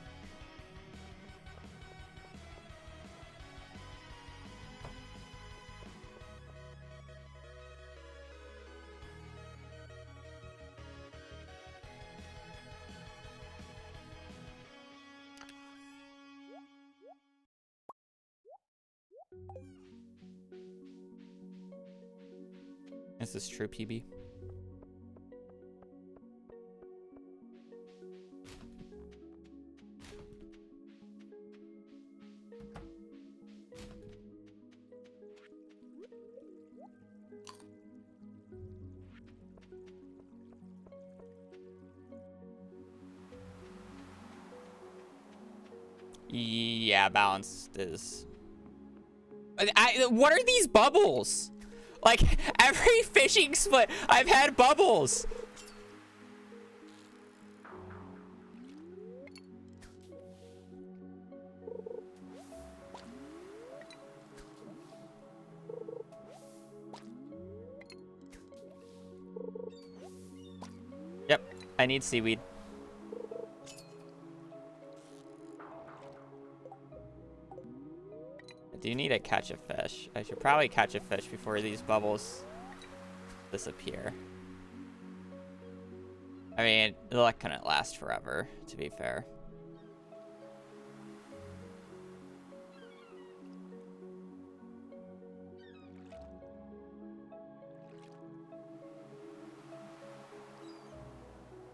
Speaker 1: Is this true PB? Yeah, balanced is... what are these bubbles? Like, every fishing split, I've had bubbles. Yep, I need seaweed. I do need to catch a fish. I should probably catch a fish before these bubbles disappear. I mean, the luck couldn't last forever, to be fair.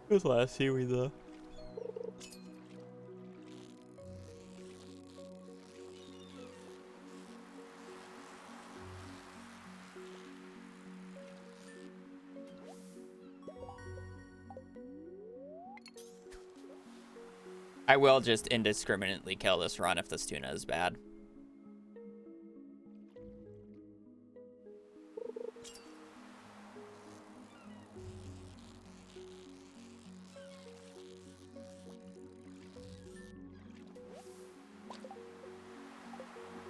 Speaker 1: Who's last seaweed though? I will just indiscriminately kill this run if this tuna is bad.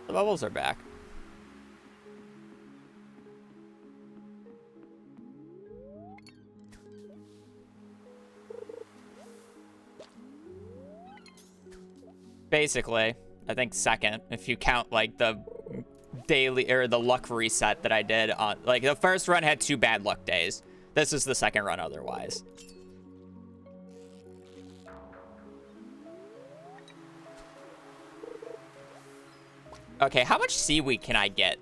Speaker 1: The bubbles are back. Basically, I think second, if you count like the daily or the luck reset that I did on, like the first run had 2 bad luck days. This is the second run otherwise. Okay, how much seaweed can I get?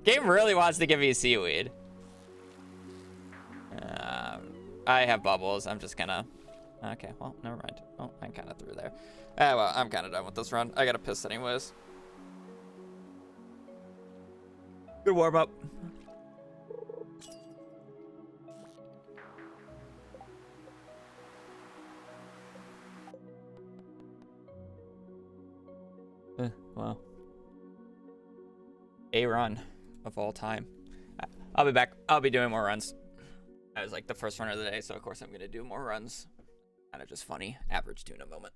Speaker 1: Game really wants to give me seaweed. I have bubbles. I'm just gonna... Okay, well, never mind. Oh, I'm kind of through there. Well, I'm kind of done with this run. I gotta piss anyways. Good warm up. Well. A run of all time. I'll be back. I'll be doing more runs. That was like the first run of the day, so of course I'm gonna do more runs. Kind of just funny. Average tuna moment.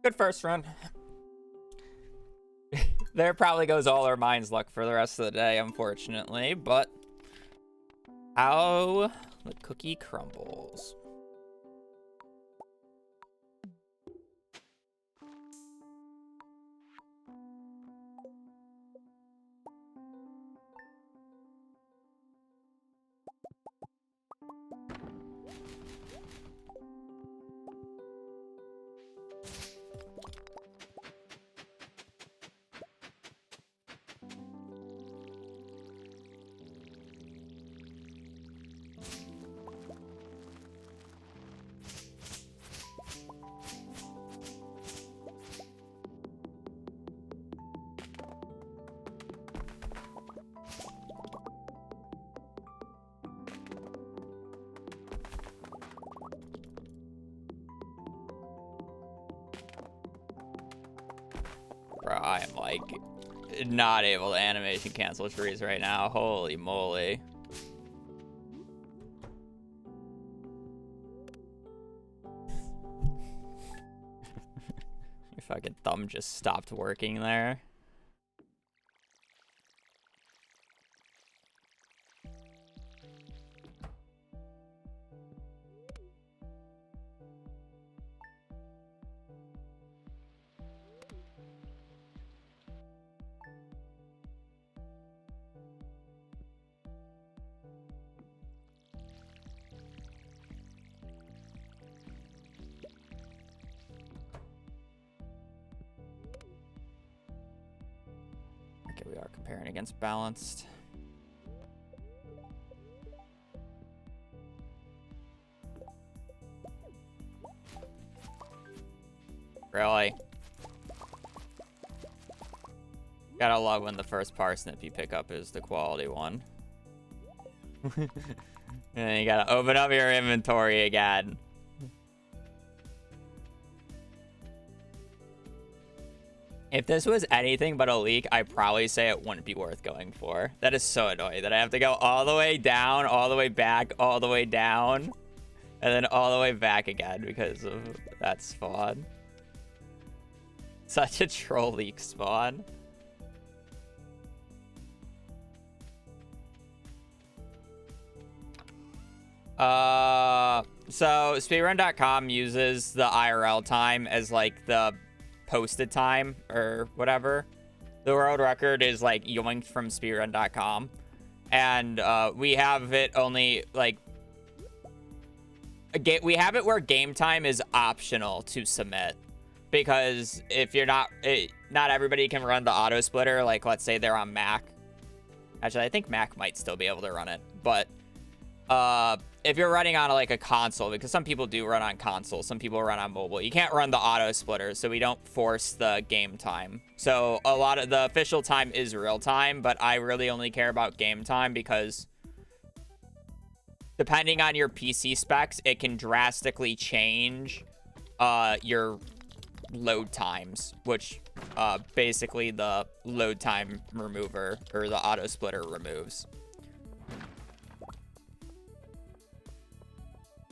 Speaker 1: Good first run. There probably goes all our minds' luck for the rest of the day, unfortunately, but how the cookie crumbles. Bro, I am like not able to animation cancel trees right now. Holy moly. Your fucking thumb just stopped working there. Okay, we are comparing against balanced. Really? Gotta love when the first parsnip you pick up is the quality one. And then you gotta open up your inventory again. If this was anything but a leak, I'd probably say it wouldn't be worth going for. That is so annoying that I have to go all the way down, all the way back, all the way down, and then all the way back again because of that spawn. Such a troll leak spawn. So speedrun.com uses the IRL time as like the posted time or whatever. The world record is like yoinked from speedrun.com, and we have it only like we have it where game time is optional to submit, because if you're not everybody can run the auto splitter. Like, let's say they're on Mac. Actually, I think Mac might still be able to run it, but if you're running on like a console, because some people do run on console, some people run on mobile, you can't run the auto splitter, so we don't force the game time. So a lot of the official time is real time, but I really only care about game time because depending on your PC specs, it can drastically change your load times, which basically the load time remover or the auto splitter removes.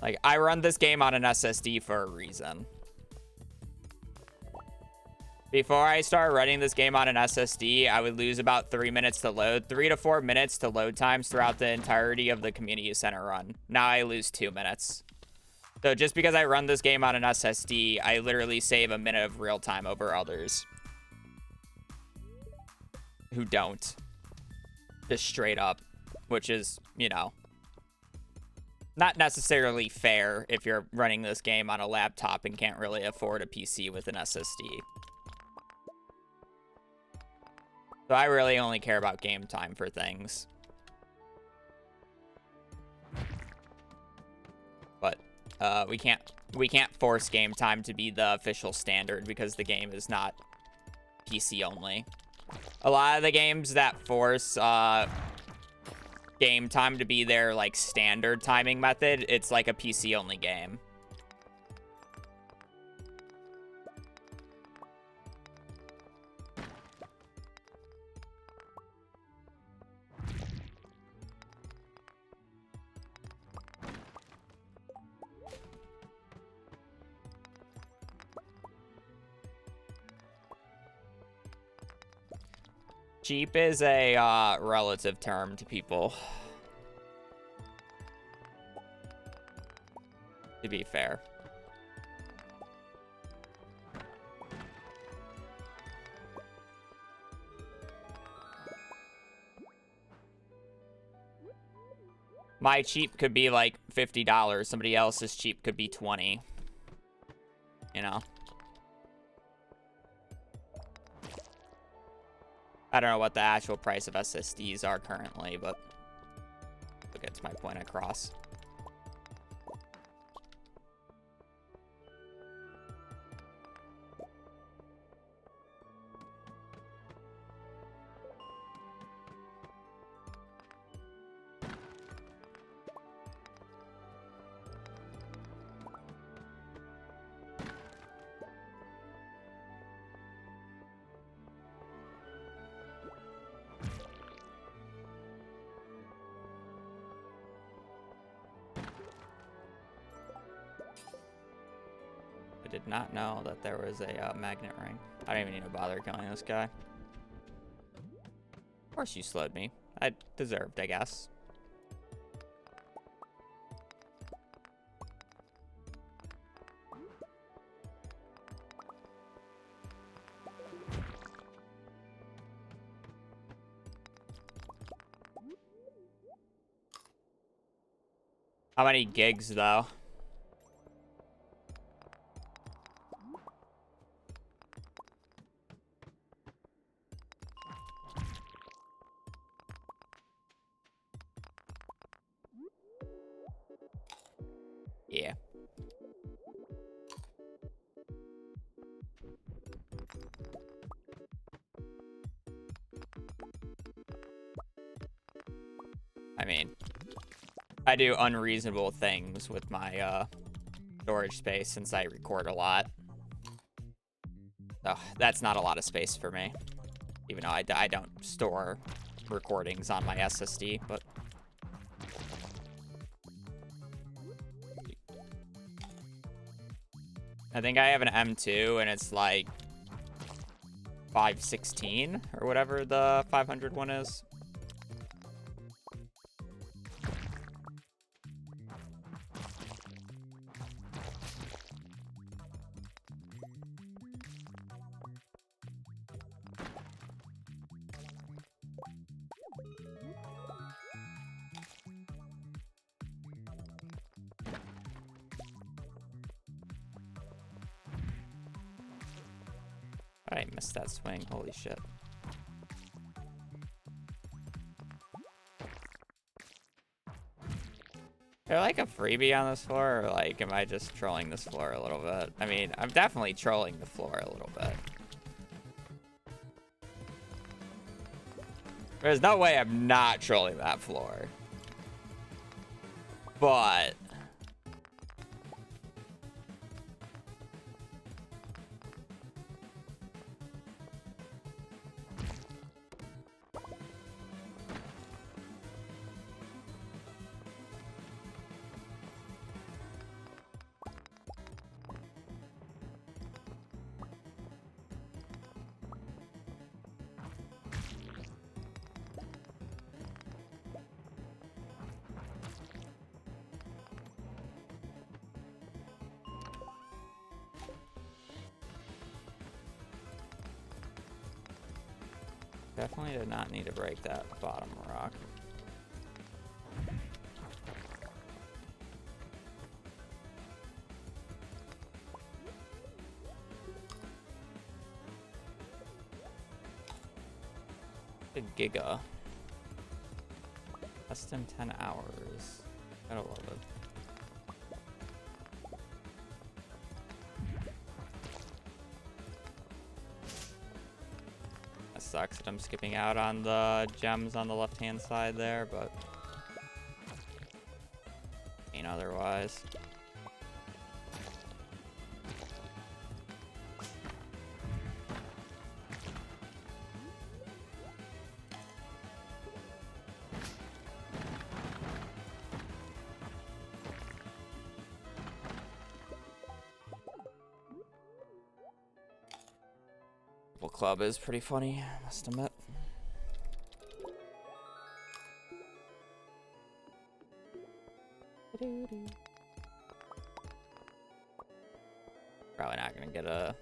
Speaker 1: Like, I run this game on an SSD for a reason. Before I started running this game on an SSD, I would lose about 3 minutes to load, 3 to 4 minutes to load times throughout the entirety of the community center run. Now I lose 2 minutes. So just because I run this game on an SSD, I literally save a minute of real time over others who don't. Just straight up, which is, you know, not necessarily fair if you're running this game on a laptop and can't really afford a PC with an SSD. So I really only care about game time for things. But we can't force game time to be the official standard because the game is not PC only. A lot of the games that force game time to be their like standard timing method, it's like a PC only game. Cheap is a relative term to people. To be fair. My cheap could be like $50. Somebody else's cheap could be 20. You know? I don't know what the actual price of SSDs are currently, but that gets my point across. I did not know that there was a magnet ring. I don't even need to bother killing this guy. Of course you slowed me. I deserved, I guess. How many gigs, though? Yeah. I mean, I do unreasonable things with my storage space since I record a lot. So that's not a lot of space for me. Even though I don't store recordings on my SSD, but... I think I have an M2 and it's like 516 or whatever the 500 one is. I missed that swing. Holy shit. Is there like a freebie on this floor, or like am I just trolling this floor a little bit? I mean, I'm definitely trolling the floor a little bit. There's no way I'm not trolling that floor. But... definitely did not need to break that bottom rock. A giga. Less than 10 hours. Gotta love it. Sucks that I'm skipping out on the gems on the left-hand side there, but ain't otherwise. Club is pretty funny, I must admit. Probably not gonna get a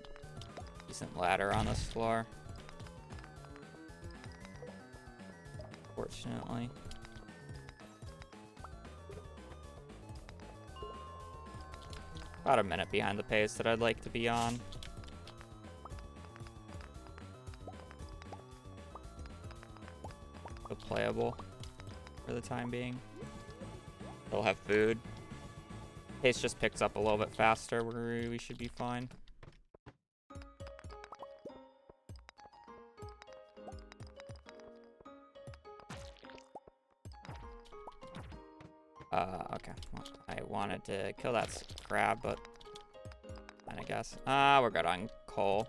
Speaker 1: decent ladder on this floor. Fortunately. About a minute behind the pace that I'd like to be on. So playable for the time being. They'll have food. Pace just picks up a little bit faster. We should be fine. Okay. Well, I wanted to kill that crab, but I guess. We're good on coal.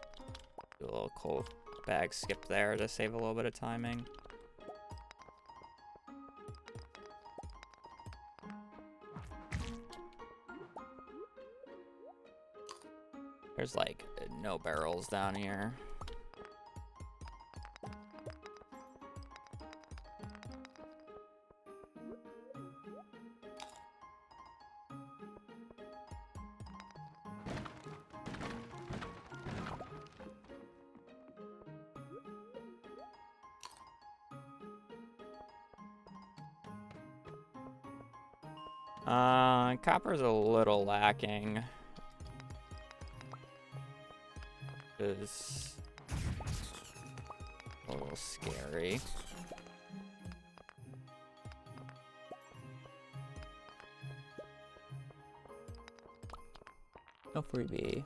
Speaker 1: Do a little coal bag skip there to save a little bit of timing. There's like no barrels down here. Copper's a little lacking. Is a little scary. No freebie.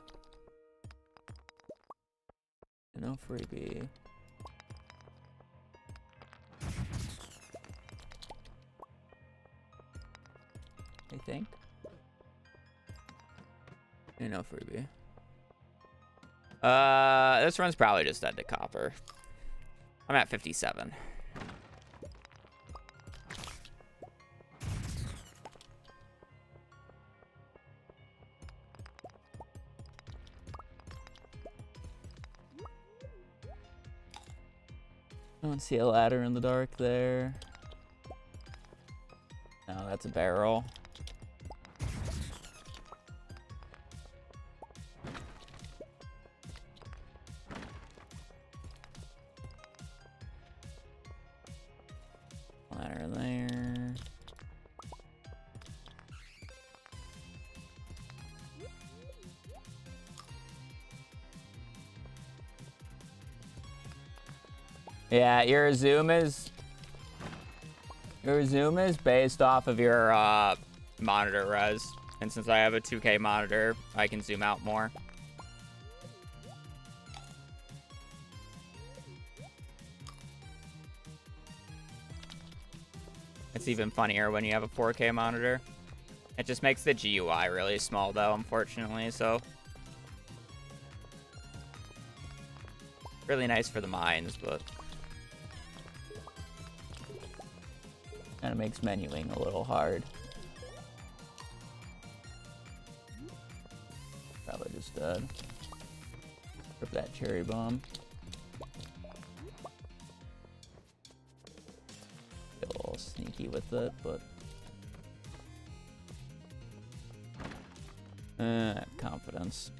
Speaker 1: No freebie. I think. No freebie. This run's probably just dead to copper. I'm at 57. I don't see a ladder in the dark there. No, that's a barrel. Ladder there. Yeah, your zoom is based off of your monitor res. And since I have a 2K monitor, I can zoom out more. It's even funnier when you have a 4K monitor. It just makes the GUI really small though, unfortunately, so. Really nice for the mines, but kind of makes menuing a little hard. Probably just dead. Rip that cherry bomb. Get a little sneaky with it, but confidence.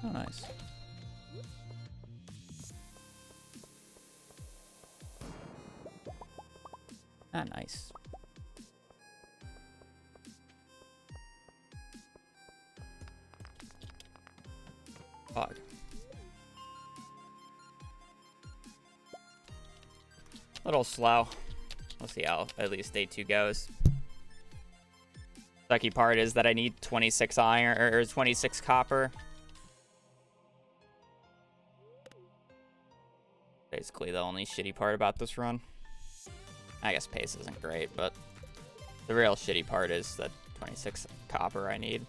Speaker 1: Oh, nice. Ah, nice. Fog. Little slow. We'll see how at least day 2 goes. Sucky part is that I need 26 iron or 26 copper. Basically the only shitty part about this run. I guess pace isn't great, but the real shitty part is that 26 copper I need.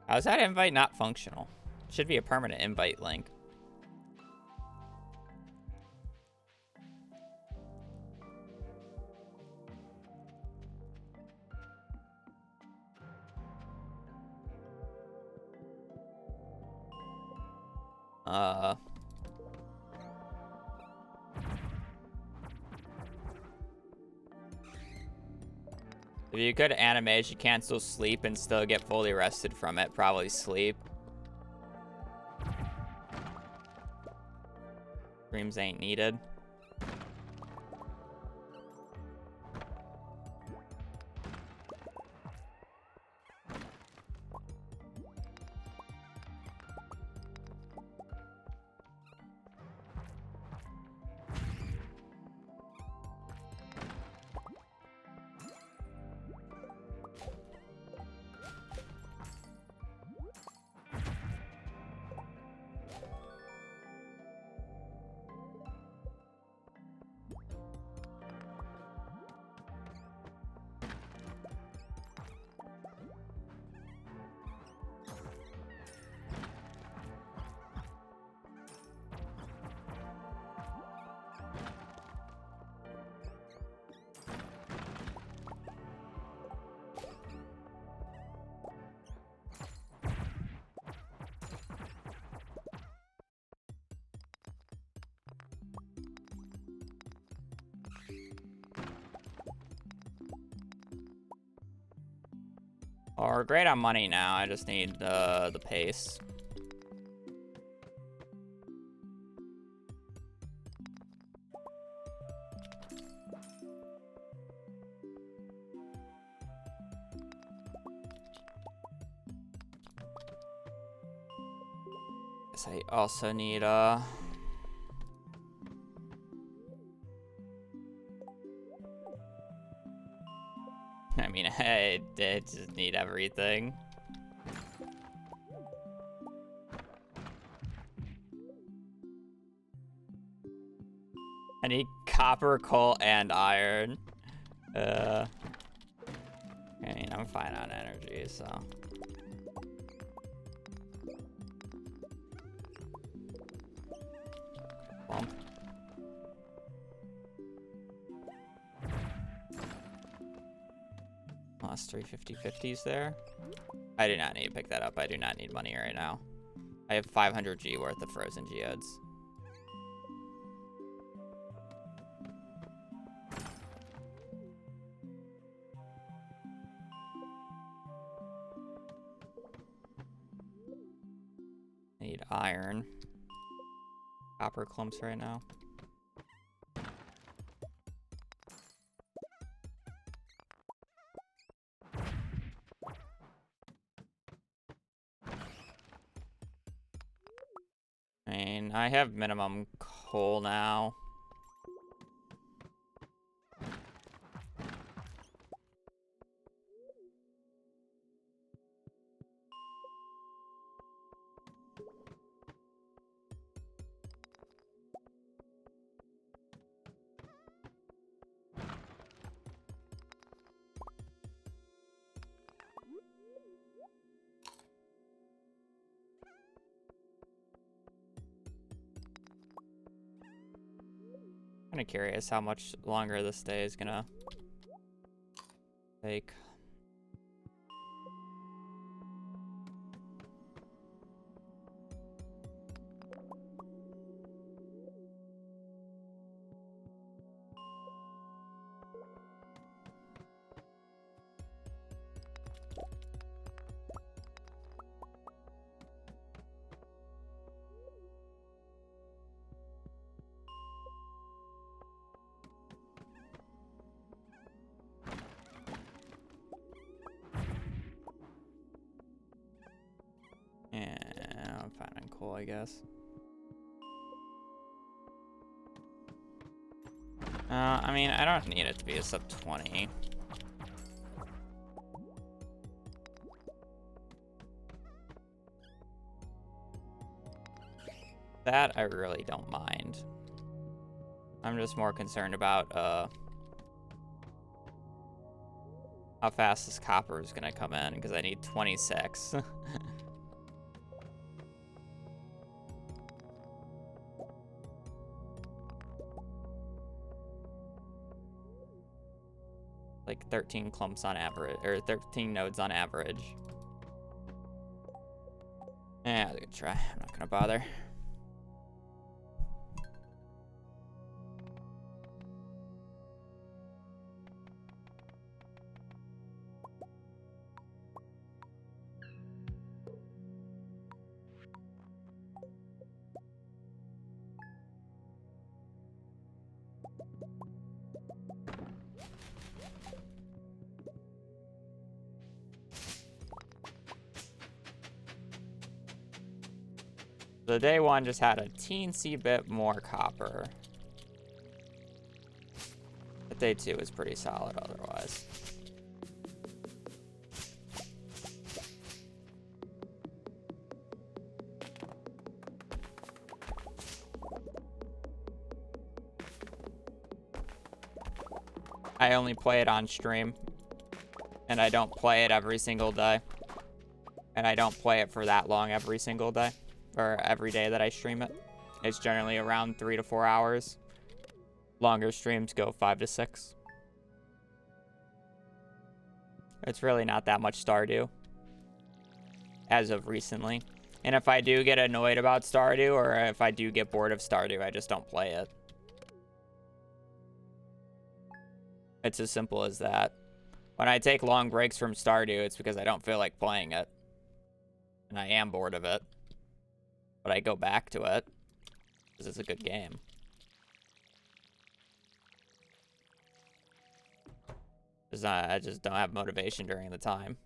Speaker 1: How is that invite not functional? Should be a permanent invite link. If you could animate, you cancel sleep and still get fully rested from it. Probably sleep. Dreams ain't needed. Oh, we're great on money now. I just need the pace. Guess I also need I mean, I just need everything. I need copper, coal, and iron. I mean, I'm fine on energy, so. Bump. Lost 350/50s there. I do not need to pick that up. I do not need money right now. I have 500 G worth of frozen geodes. Need iron. Copper clumps right now. I mean, I have minimum coal now. Kind of curious how much longer this day is gonna take. helpful, I guess. I mean, I don't need it to be a sub 20. That I really don't mind. I'm just more concerned about how fast this copper is gonna come in, because I need 26. Like 13 clumps on average, or 13 nodes on average. Yeah, that's a good try. I'm not gonna bother. The day one just had a teensy bit more copper. But day two is pretty solid otherwise. I only play it on stream. And I don't play it every single day. And I don't play it for that long every single day. Or every day that I stream it. It's generally around 3 to 4 hours. Longer streams go 5 to 6. It's really not that much Stardew. As of recently. And if I do get annoyed about Stardew, or if I do get bored of Stardew, I just don't play it. It's as simple as that. When I take long breaks from Stardew, it's because I don't feel like playing it. And I am bored of it. But I go back to it because it's a good game. I just don't have motivation during the time.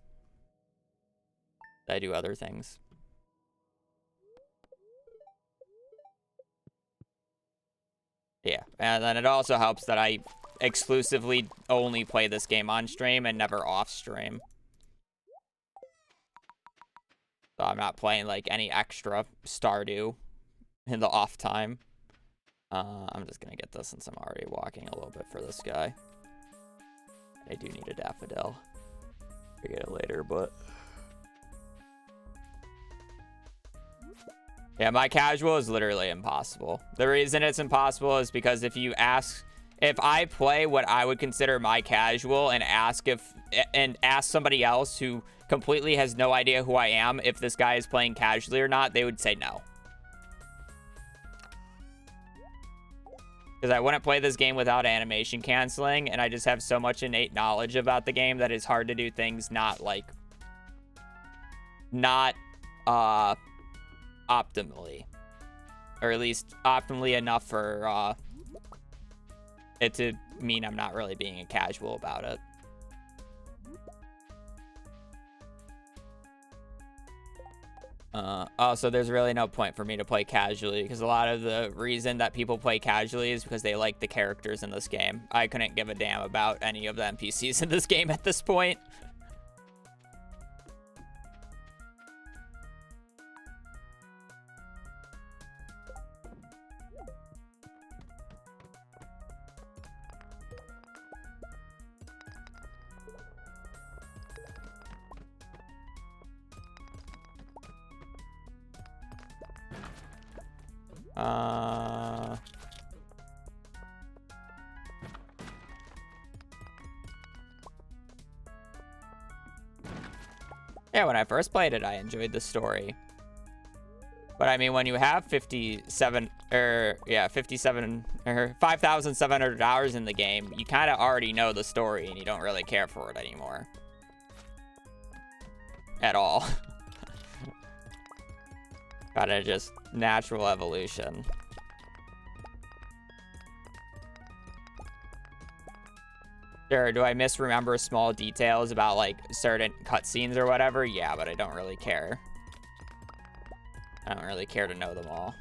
Speaker 1: I do other things. Yeah, and then it also helps that I exclusively only play this game on stream and never off stream. So I'm not playing like any extra Stardew in the off time. I'm just gonna get this since I'm already walking a little bit for this guy. I do need a daffodil. I'll get it later, but yeah, my casual is literally impossible. The reason it's impossible is because if I play what I would consider my casual and ask somebody else who completely has no idea who I am if this guy is playing casually or not, they would say no. Because I wouldn't play this game without animation canceling, and I just have so much innate knowledge about the game that it's hard to do things not optimally. Or at least optimally enough for it to mean I'm not really being a casual about it. Also, there's really no point for me to play casually, because a lot of the reason that people play casually is because they like the characters in this game. I couldn't give a damn about any of the NPCs in this game at this point. Yeah, when I first played it, I enjoyed the story. But I mean, when you have 5,700 hours in the game, you kind of already know the story and you don't really care for it anymore. At all. Gotta just natural evolution. Sure, do I misremember small details about, like, certain cutscenes or whatever? Yeah, but I don't really care. I don't really care to know them all.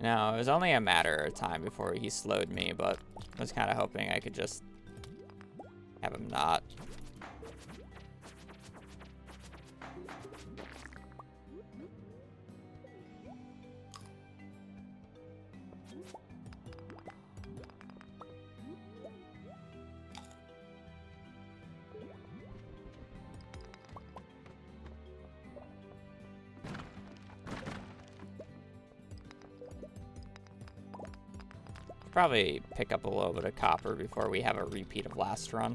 Speaker 1: No, it was only a matter of time before he slowed me, but I was kind of hoping I could just have him not. Probably pick up a little bit of copper before we have a repeat of last run.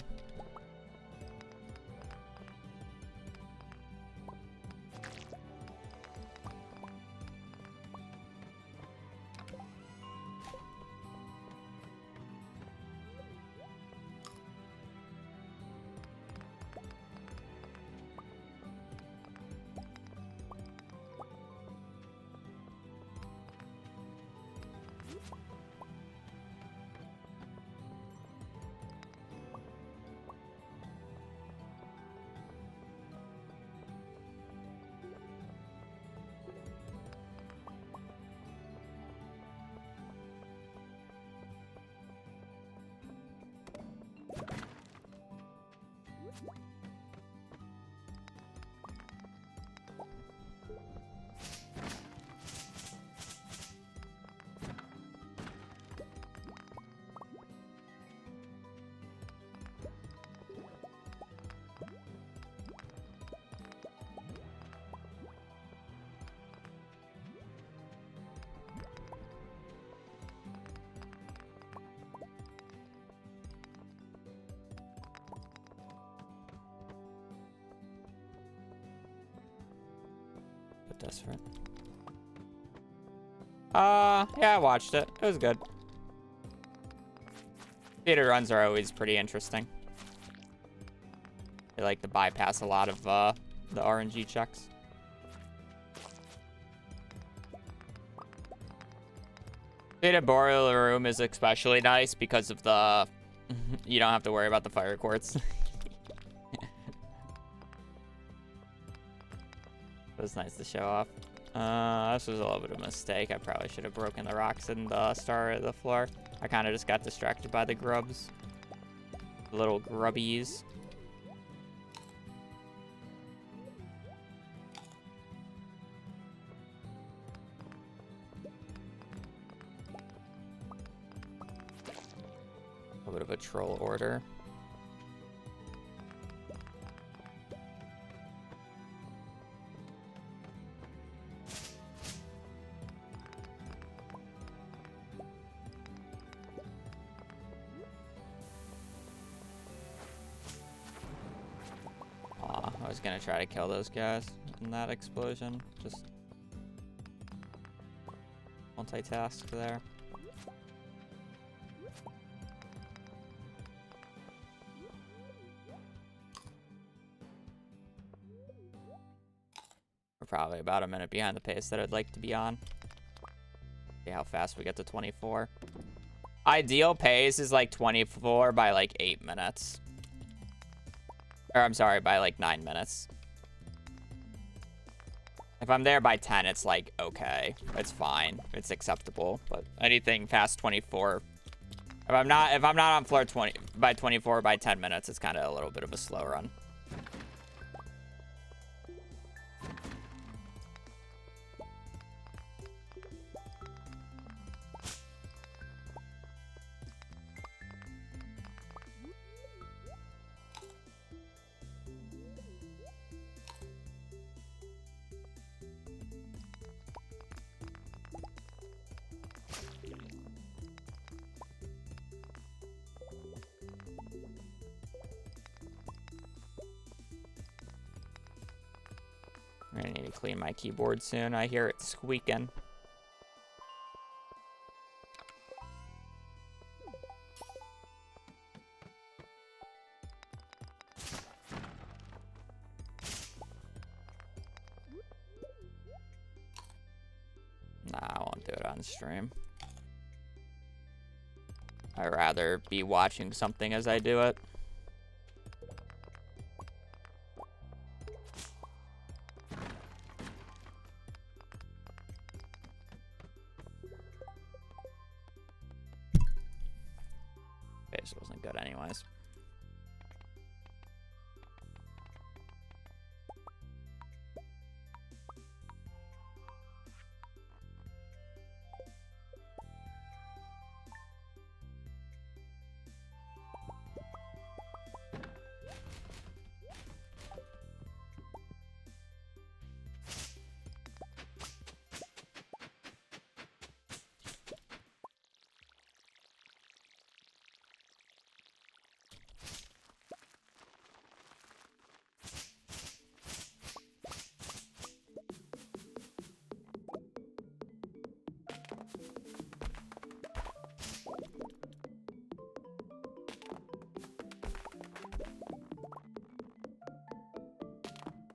Speaker 1: Desperate. Yeah, I watched it. It was good. Speedruns are always pretty interesting. They like to bypass a lot of the RNG checks. Data boiler room is especially nice because of the you don't have to worry about the fire quartz. It was nice to show off. This was a little bit of a mistake. I probably should have broken the rocks and the star of the floor. I kind of just got distracted by the grubs. The little grubbies. A little bit of a troll order. I was gonna try to kill those guys in that explosion. Just multitask there. We're probably about a minute behind the pace that I'd like to be on. See how fast we get to 24. Ideal pace is like 24 by like 8 minutes. Or I'm sorry, by like 9 minutes. If I'm there by 10, it's like, okay, it's fine. It's acceptable. But anything past 24, if I'm not on floor 20 by 24 by 10 minutes, it's kind of a little bit of a slow run. I'm gonna need to clean my keyboard soon. I hear it squeaking. Nah, I won't do it on stream. I'd rather be watching something as I do it. Base wasn't good anyways.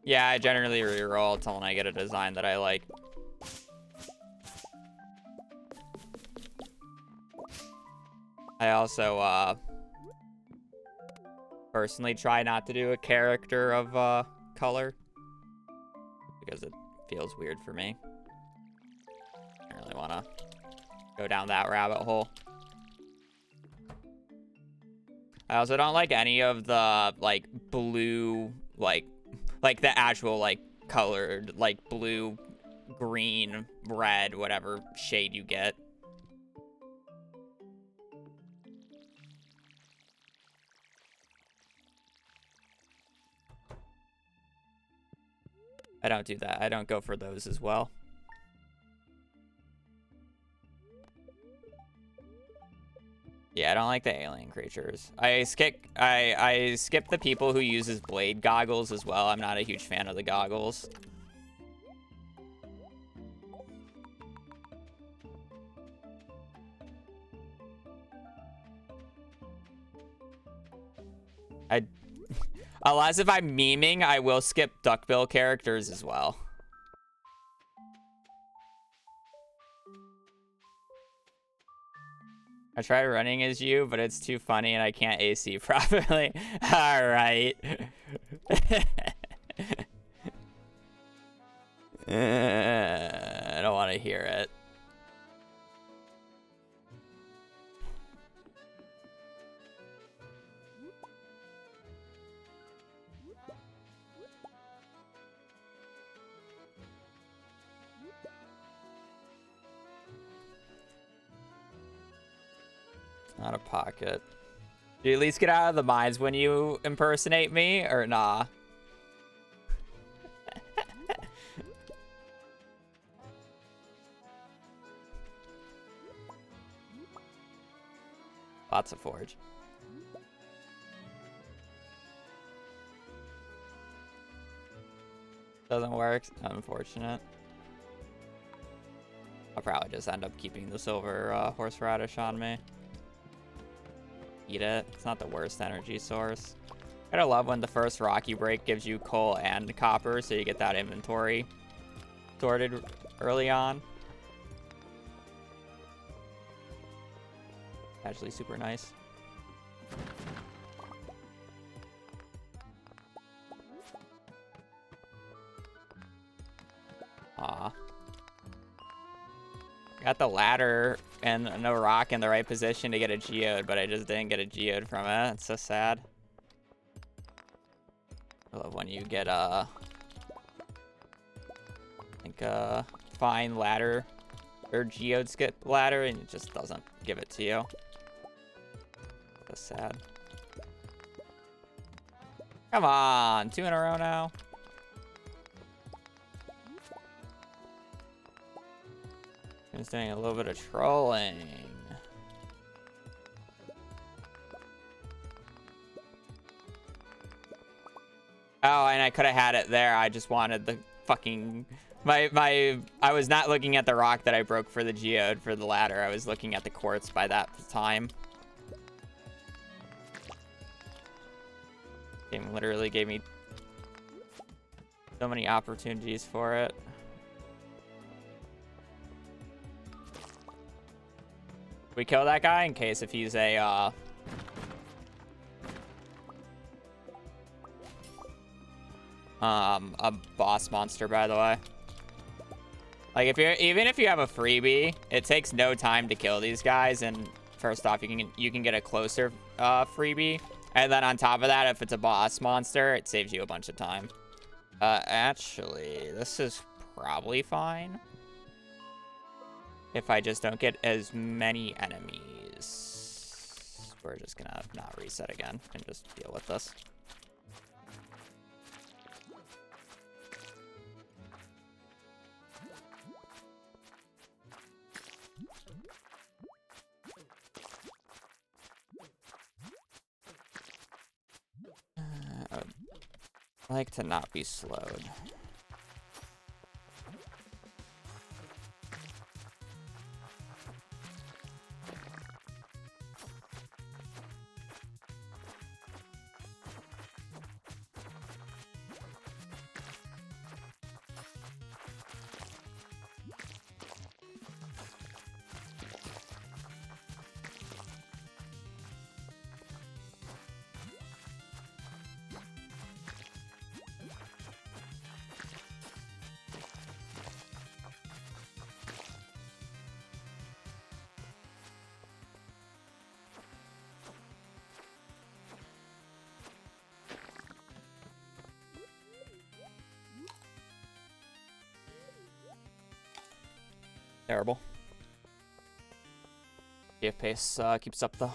Speaker 1: Yeah, I generally reroll until I get a design that I like. I also, personally try not to do a character of, color. Because it feels weird for me. I don't really want to go down that rabbit hole. I also don't like any of the, like, blue, like the actual, like, colored, like, blue, green, red, whatever shade you get. I don't do that. I don't go for those as well. Yeah, I don't like the alien creatures. I skip the people who uses blade goggles as well. I'm not a huge fan of the goggles. Unless if I'm memeing, I will skip duckbill characters as well. I tried running as you, but it's too funny and I can't AC properly. Alright. I don't want to hear it. Not a pocket. Do you at least get out of the mines when you impersonate me, or nah? Lots of forge. Doesn't work. Unfortunate. I'll probably just end up keeping the silver horseradish on me. Eat it. It's not the worst energy source. I gotta love when the first rocky break gives you coal and copper, so you get that inventory sorted early on. Actually super nice. Aw. Got the ladder and no rock in the right position to get a geode, but I just didn't get a geode from it. It's so sad. I love when you get I think a fine ladder or geode skip ladder and it just doesn't give it to you. That's sad. Come on, 2 in a row now. Just doing a little bit of trolling. Oh, and I could have had it there. I just wanted the fucking I was not looking at the rock that I broke for the geode for the ladder. I was looking at the quartz by that time. Game literally gave me so many opportunities for it. We kill that guy in case if he's a boss monster, by the way. Like even if you have a freebie, it takes no time to kill these guys, and first off you can get a closer freebie, and then on top of that, if it's a boss monster, it saves you a bunch of time. Actually, this is probably fine if I just don't get as many enemies. We're just gonna not reset again and just deal with this. I like to not be slowed. Terrible. DF pace keeps up though.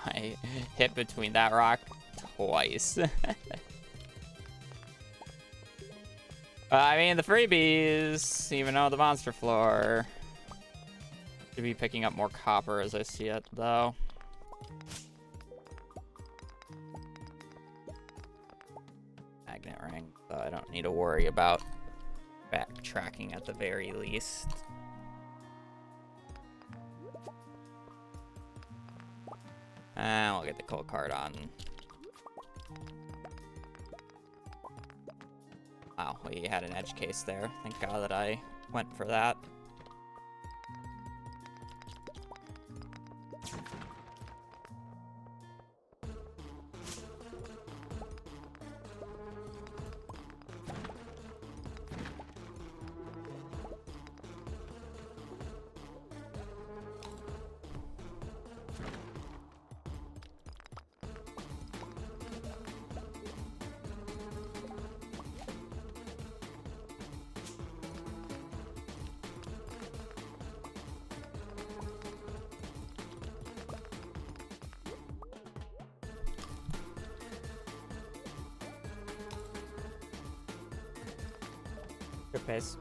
Speaker 1: I hit between that rock twice. I mean, the freebies, even though the monster floor, should be picking up more copper as I see it, though. Magnet ring, so I don't need to worry about backtracking at the very least. And we'll get the cold card on. Wow, we had an edge case there. Thank God that I went for that. Good pace.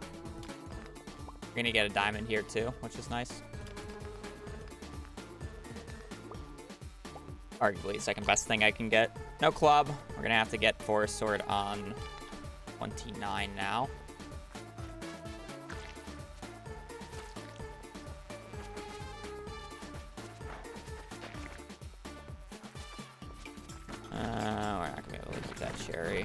Speaker 1: We're gonna get a diamond here too, which is nice. Arguably second best thing I can get. No club. We're gonna have to get forest sword on 29 now. We're not gonna be able to keep that cherry.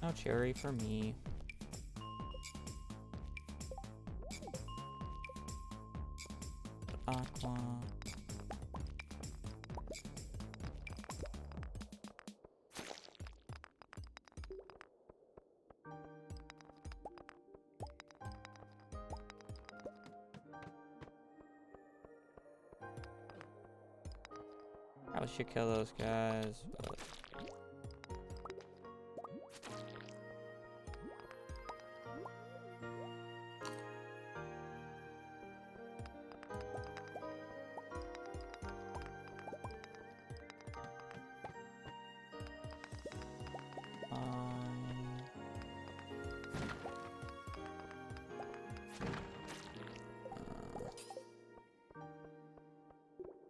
Speaker 1: No cherry for me. Aqua. Probably should kill those guys, but...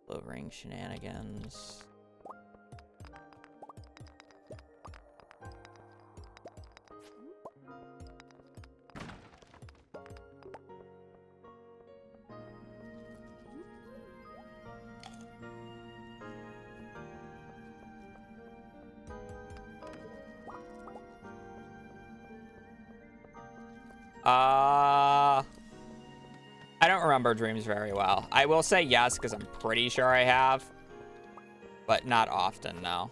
Speaker 1: Low ring shenanigans. I don't remember dreams very well. I will say yes, because I'm pretty sure I have. But not often, no.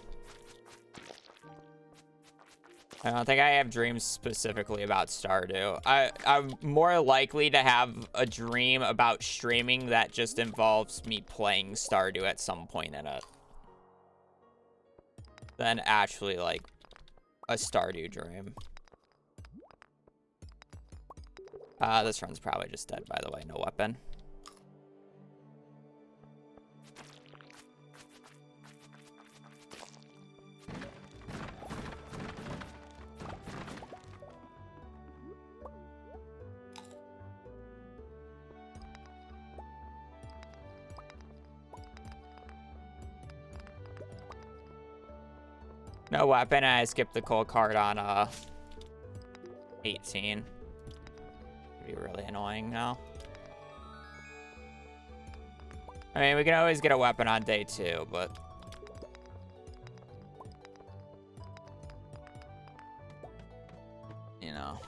Speaker 1: I don't think I have dreams specifically about Stardew. I'm more likely to have a dream about streaming that just involves me playing Stardew at some point in it. Than actually, like, a Stardew dream. This run's probably just dead, by the way. No weapon. No weapon, and I skipped the cold card on 18. Be really annoying now. I mean, we can always get a weapon on day 2, but you know,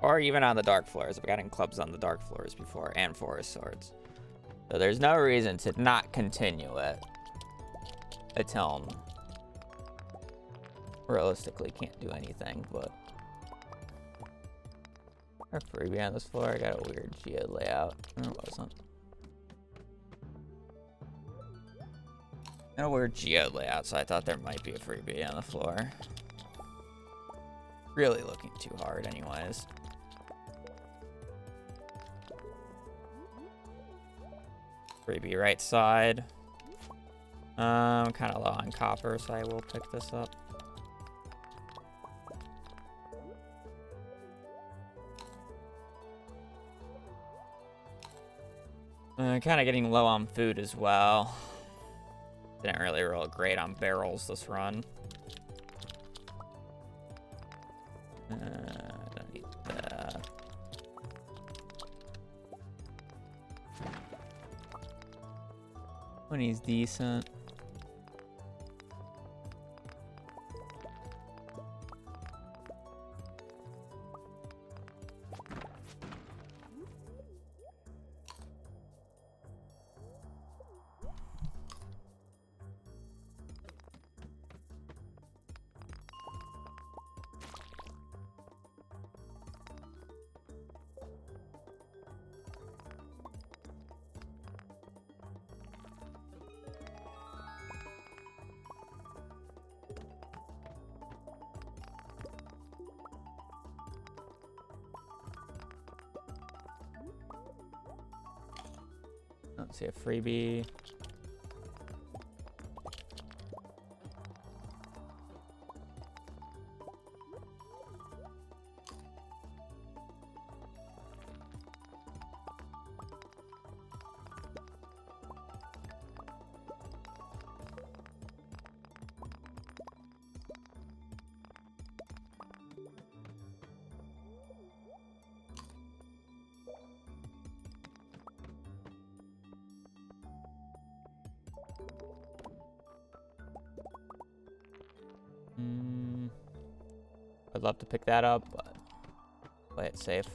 Speaker 1: or even on the dark floors. I've gotten clubs on the dark floors before and forest swords, so there's no reason to not continue it until realistically can't do anything. But or freebie on this floor. I got a weird geode layout. No, it wasn't. Got a weird geode layout, so I thought there might be a freebie on the floor. Really looking too hard, anyways. Freebie right side. I'm kind of low on copper, so I will pick this up. Kind of getting low on food as well. Didn't really roll great on barrels this run. Don't need that. Money's decent. Let's see a freebie. I'd love to pick that up, but play it safe.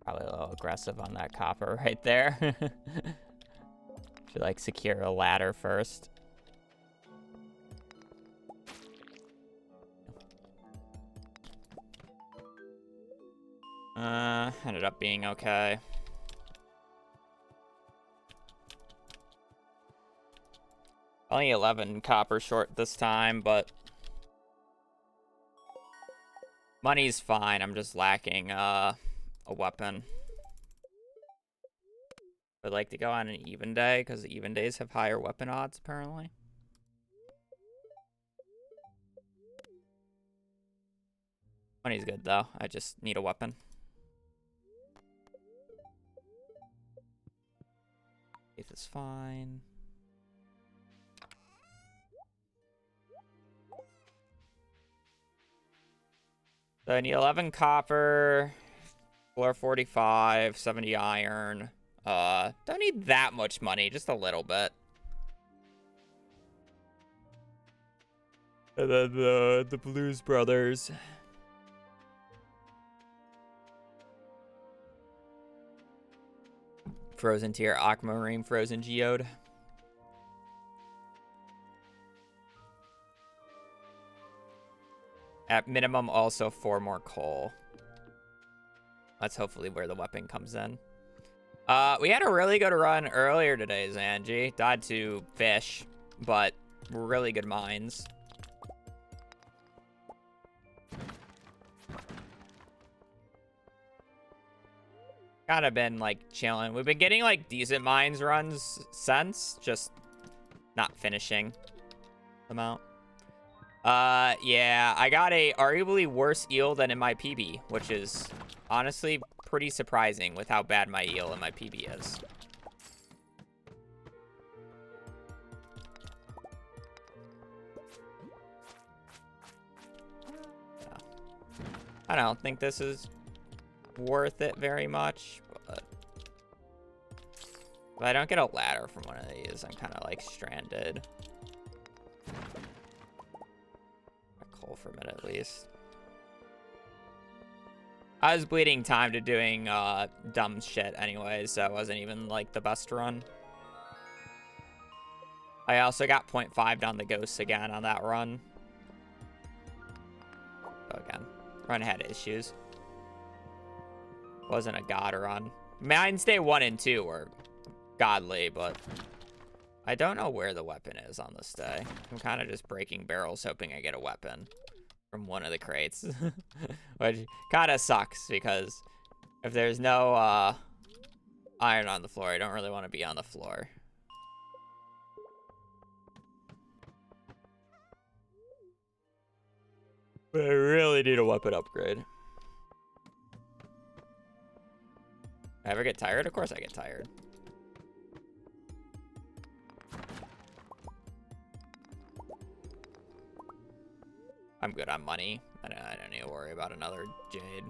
Speaker 1: Probably a little aggressive on that copper right there. Should like secure a ladder first. Ended up being okay. Only 11 copper short this time, but money's fine. I'm just lacking a weapon. I'd like to go on an even day because even days have higher weapon odds apparently. Money's good though. I just need a weapon. Faith is fine. So I need 11 copper, floor 45, 70 iron. Don't need that much money, just a little bit. And then the Blues Brothers. Frozen Tier, Aquamarine, Frozen Geode. At minimum, also 4 more coal. That's hopefully where the weapon comes in. We had a really good run earlier today, Zanji. Died to fish, but really good mines. Kind of been, like, chilling. We've been getting, like, decent mines runs since, just not finishing them out. Yeah, I got a arguably worse eel than in my PB, which is honestly pretty surprising with how bad my eel in my PB is. Yeah. I don't think this is worth it very much, but if I don't get a ladder from one of these, I'm kind of like stranded. Coal for a minute at least. I was bleeding time to doing dumb shit anyways, so it wasn't even like the best run. I also got 0.5 down the ghosts again on that run. So again, run had issues. Wasn't a god run. Mines day 1 and 2 were godly, but I don't know where the weapon is on this day. I'm kind of just breaking barrels hoping I get a weapon from one of the crates. Which kind of sucks because if there's no iron on the floor, I don't really want to be on the floor. But I really need a weapon upgrade. I ever get tired? Of course I get tired. I'm good on money. I don't need to worry about another jade.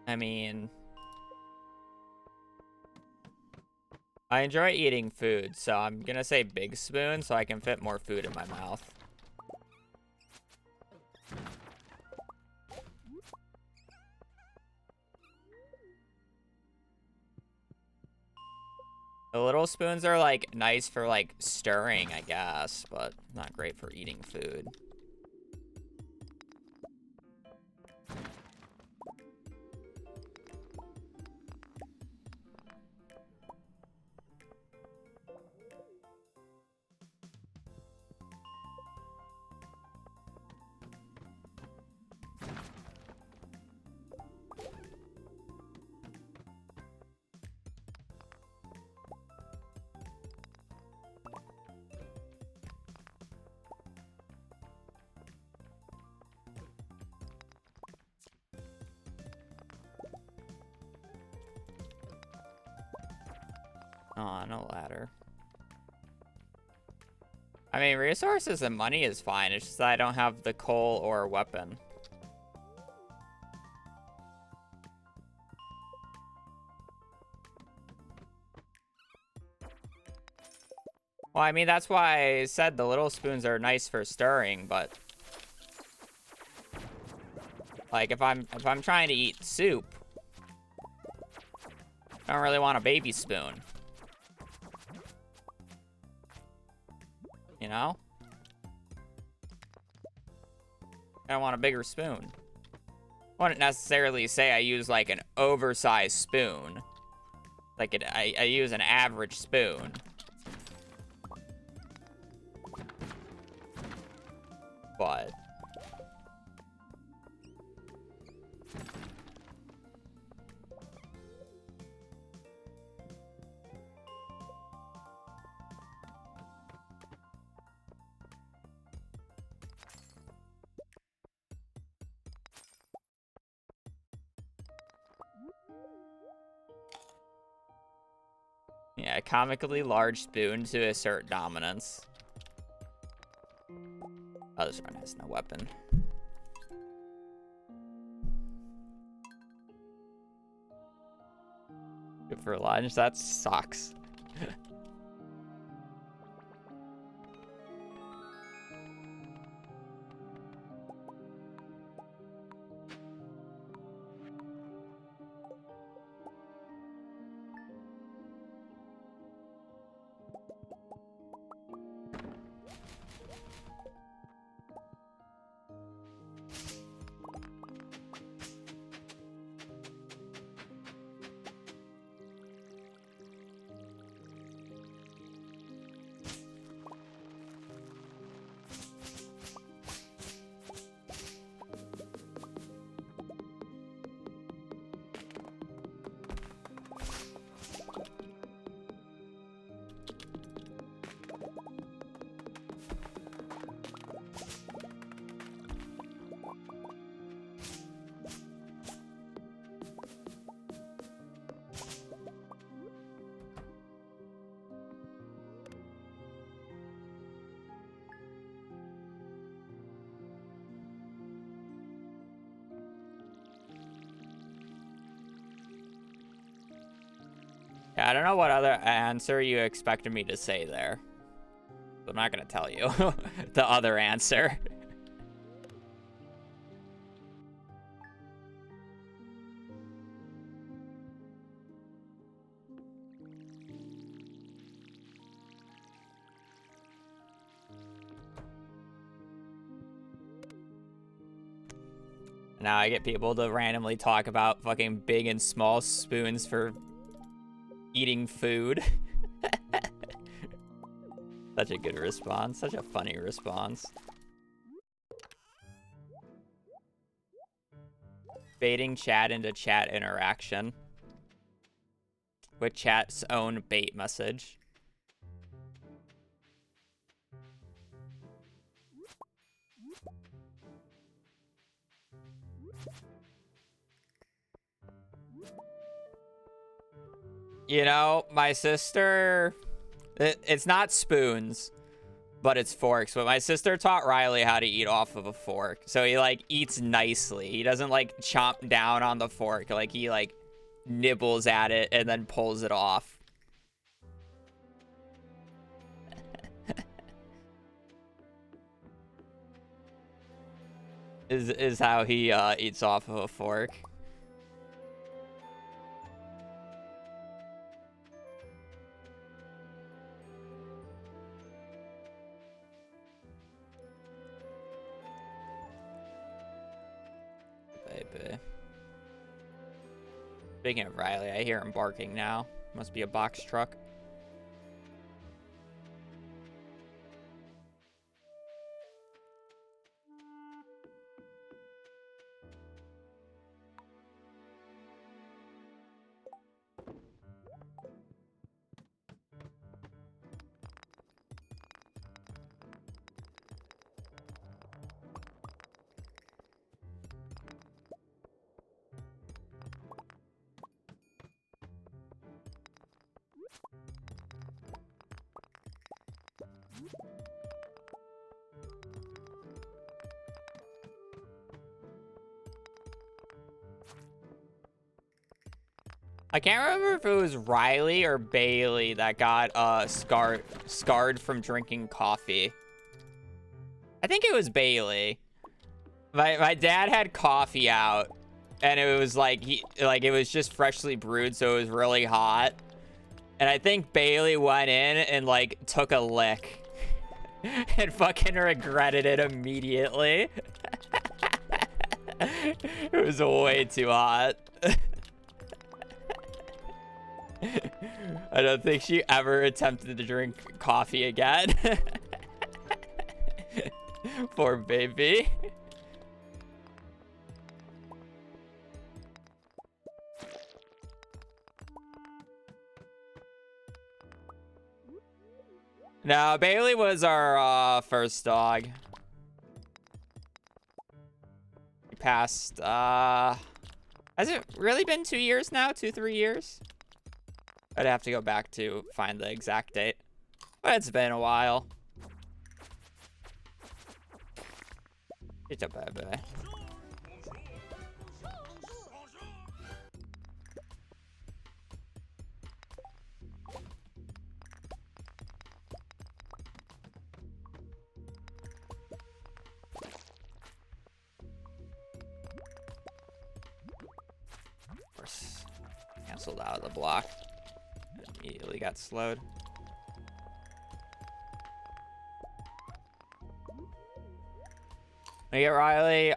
Speaker 1: I mean, I enjoy eating food, so I'm gonna say big spoon so I can fit more food in my mouth. The little spoons are like nice for like stirring, I guess, but not great for eating food. Oh, no ladder. I mean, resources and money is fine. It's just that I don't have the coal or a weapon. Well, I mean, that's why I said the little spoons are nice for stirring, but Like, if I'm trying to eat soup, I don't really want a baby spoon. You know? I want a bigger spoon. I wouldn't necessarily say I use, like, an oversized spoon. Like, I use an average spoon. But... yeah, comically large spoon to assert dominance. Oh, this one has no weapon. Good for lunch? That sucks. Yeah, I don't know what other answer you expected me to say there. I'm not gonna tell you the other answer. Now I get people to randomly talk about fucking big and small spoons for eating food. Such a good response. Such a funny response. Baiting chat into chat interaction. With chat's own bait message. You know, my sister... It's not spoons, but it's forks. But my sister taught Riley how to eat off of a fork. So he, like, eats nicely. He doesn't, like, chomp down on the fork. Like, he, like, nibbles at it and then pulls it off. is how he eats off of a fork. Baby. Speaking of Riley, I hear him barking now. Must be a box truck. I can't remember if it was Riley or Bailey that got scarred from drinking coffee. I think it was Bailey. My dad had coffee out, and it was like it was just freshly brewed, so it was really hot. And I think Bailey went in and like took a lick and fucking regretted it immediately. It was way too hot. I don't think she ever attempted to drink coffee again. Poor baby. No, Bailey was our first dog. He passed, has it really been 2 years now? 2-3 years? I'd have to go back to find the exact date. But it's been a while. It's a baby. Of course, canceled out of the block. Immediately got slowed. We get Riley.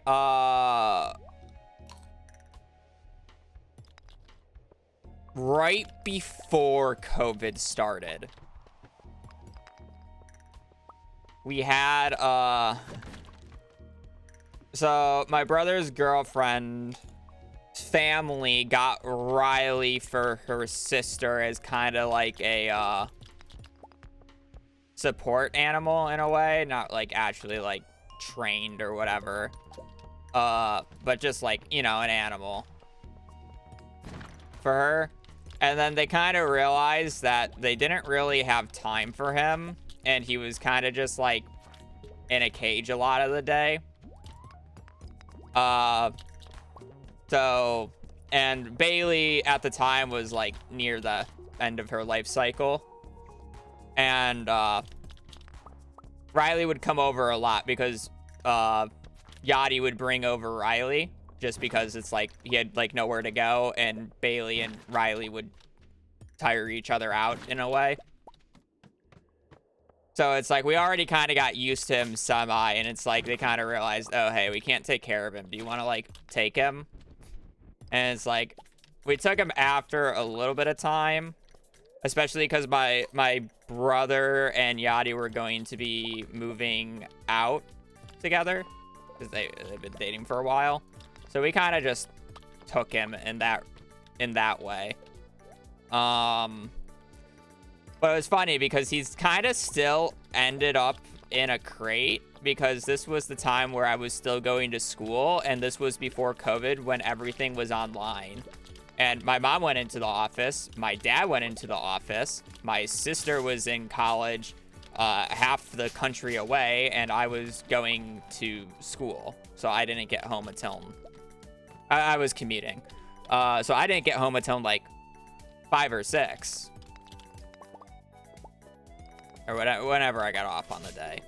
Speaker 1: Right before COVID started, we had so my brother's girlfriend family got Riley for her sister as kind of like a support animal in a way, not like actually like trained or whatever, but just like, you know, an animal for her. And then they kind of realized that they didn't really have time for him, and he was kind of just like in a cage a lot of the day. So, and Bailey at the time was like near the end of her life cycle, and Riley would come over a lot because Yachty would bring over Riley, just because it's like he had like nowhere to go, and Bailey and Riley would tire each other out in a way. So it's like we already kind of got used to him semi, and it's like they kind of realized, oh hey, we can't take care of him. Do you want to like take him? And it's like we took him after a little bit of time, especially because my brother and Yachty were going to be moving out together because they've been dating for a while. So we kind of just took him in that way. But it was funny because he's kind of still ended up in a crate, because this was the time where I was still going to school, and this was before COVID when everything was online. And my mom went into the office, my dad went into the office, my sister was in college half the country away, and I was going to school. So I didn't get home until I was commuting. So I didn't get home until like 5 or 6. Or whenever I got off on the day.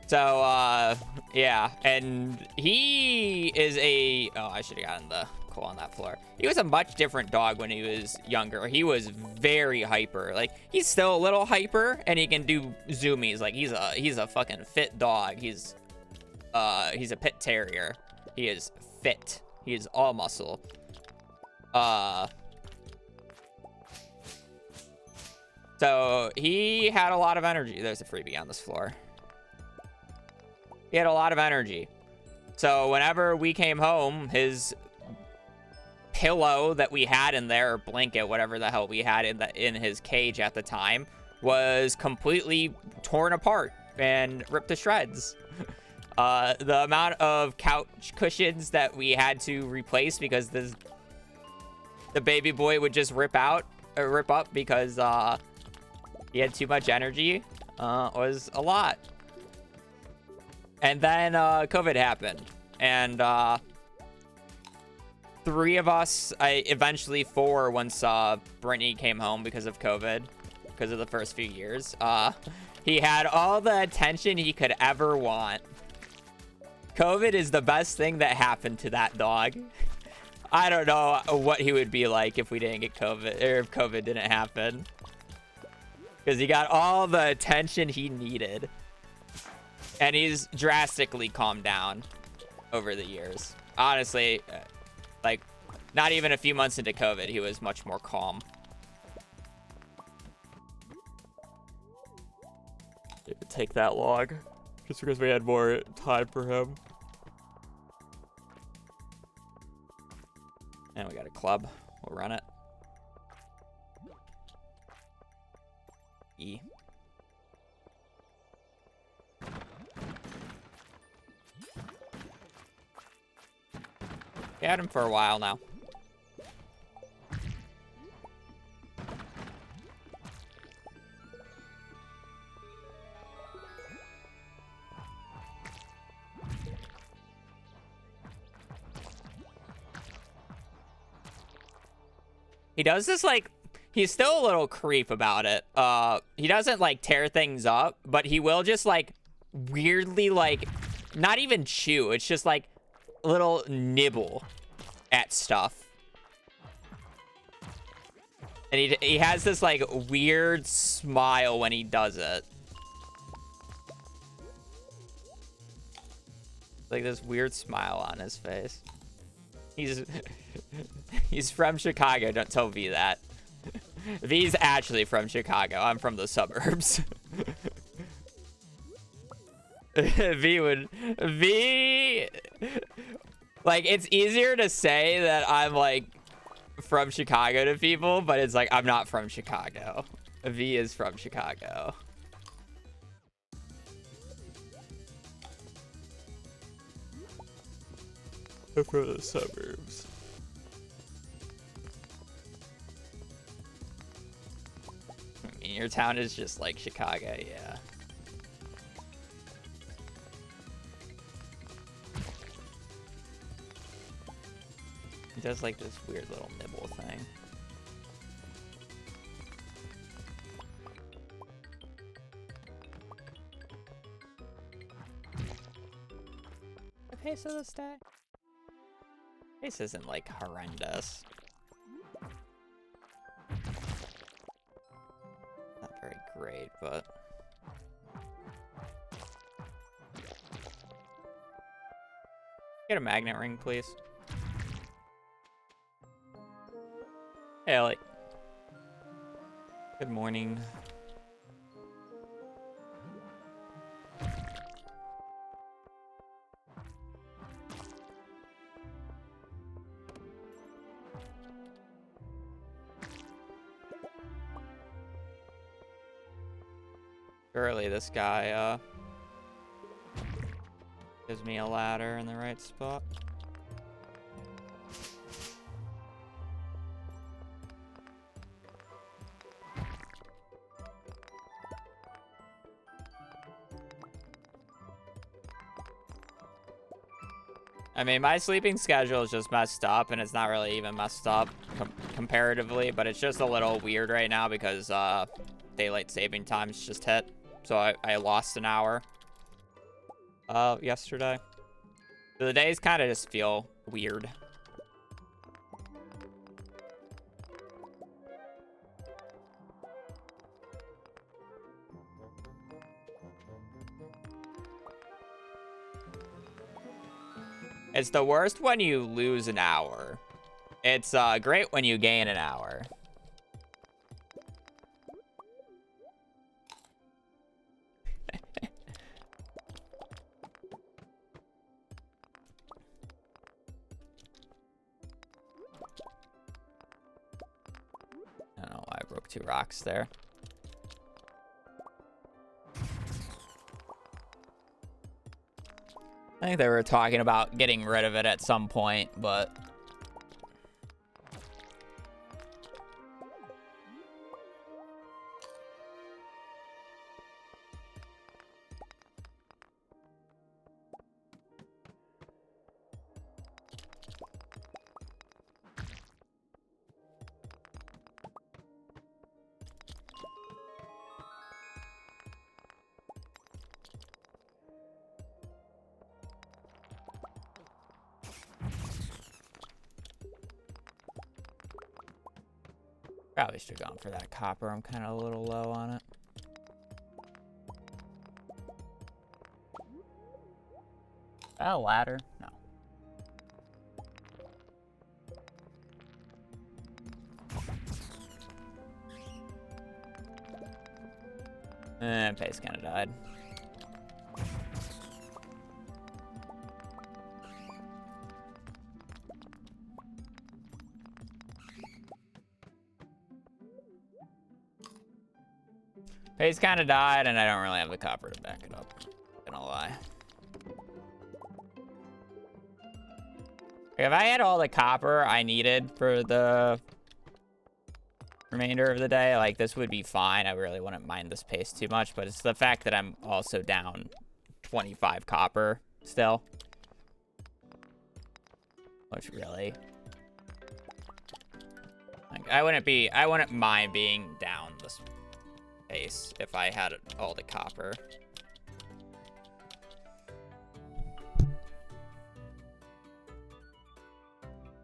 Speaker 1: So, yeah. And he is a... Oh, I should have gotten the coal on that floor. He was a much different dog when he was younger. He was very hyper. Like, he's still a little hyper, and he can do zoomies. Like, he's a fucking fit dog. He's a pit terrier. He is fit. He is all muscle. So he had a lot of energy. There's a freebie on this floor. He had a lot of energy. So whenever we came home, his pillow that we had in there, or blanket, whatever the hell we had in his cage at the time, was completely torn apart and ripped to shreds. The amount of couch cushions that we had to replace because the baby boy would just rip up because he had too much energy was a lot. And then COVID happened, and 3 of us, eventually 4 once Brittany came home because of COVID, because of the first few years. He had all the attention he could ever want. COVID is the best thing that happened to that dog. I don't know what he would be like if we didn't get COVID, or if COVID didn't happen. Because he got all the attention he needed. And he's drastically calmed down over the years. Honestly, like, not even a few months into COVID, he was much more calm. It would take that long. Just because we had more time for him. And we got a club. We'll run it. E. We had him for a while now. He does this, like, he's still a little creep about it. He doesn't, like, tear things up, but he will just, like, weirdly, like, not even chew. It's just, like, a little nibble at stuff. And he has this, like, weird smile when he does it. Like, this weird smile on his face. He's from Chicago. Don't tell V that. V's actually from Chicago. I'm from the suburbs. V, like, it's easier to say that I'm, like, from Chicago to people, but it's like, I'm not from Chicago. V is from Chicago. I'm from the suburbs. I mean, your town is just like Chicago, yeah. He does like this weird little nibble thing. The pace of this day? Pace isn't like horrendous. Not very great, but get a magnet ring, please. Hey, Allie. Good morning. Surely this guy gives me a ladder in the right spot. I mean, my sleeping schedule is just messed up, and it's not really even messed up comparatively, but it's just a little weird right now because daylight saving time's just hit. So I lost an hour yesterday. So the days kind of just feel weird. It's the worst when you lose an hour. It's great when you gain an hour. I don't know why I broke 2 rocks there. I think they were talking about getting rid of it at some point, but Probably should have gone for that copper. I'm kind of a little low on it. A ladder? No. And pace kind of died. Pace kind of died, and I don't really have the copper to back it up. Gonna lie. If I had all the copper I needed for the remainder of the day, like, this would be fine. I really wouldn't mind this pace too much, but it's the fact that I'm also down 25 copper still. Which really... like, I wouldn't mind being down this pace if I had all the copper.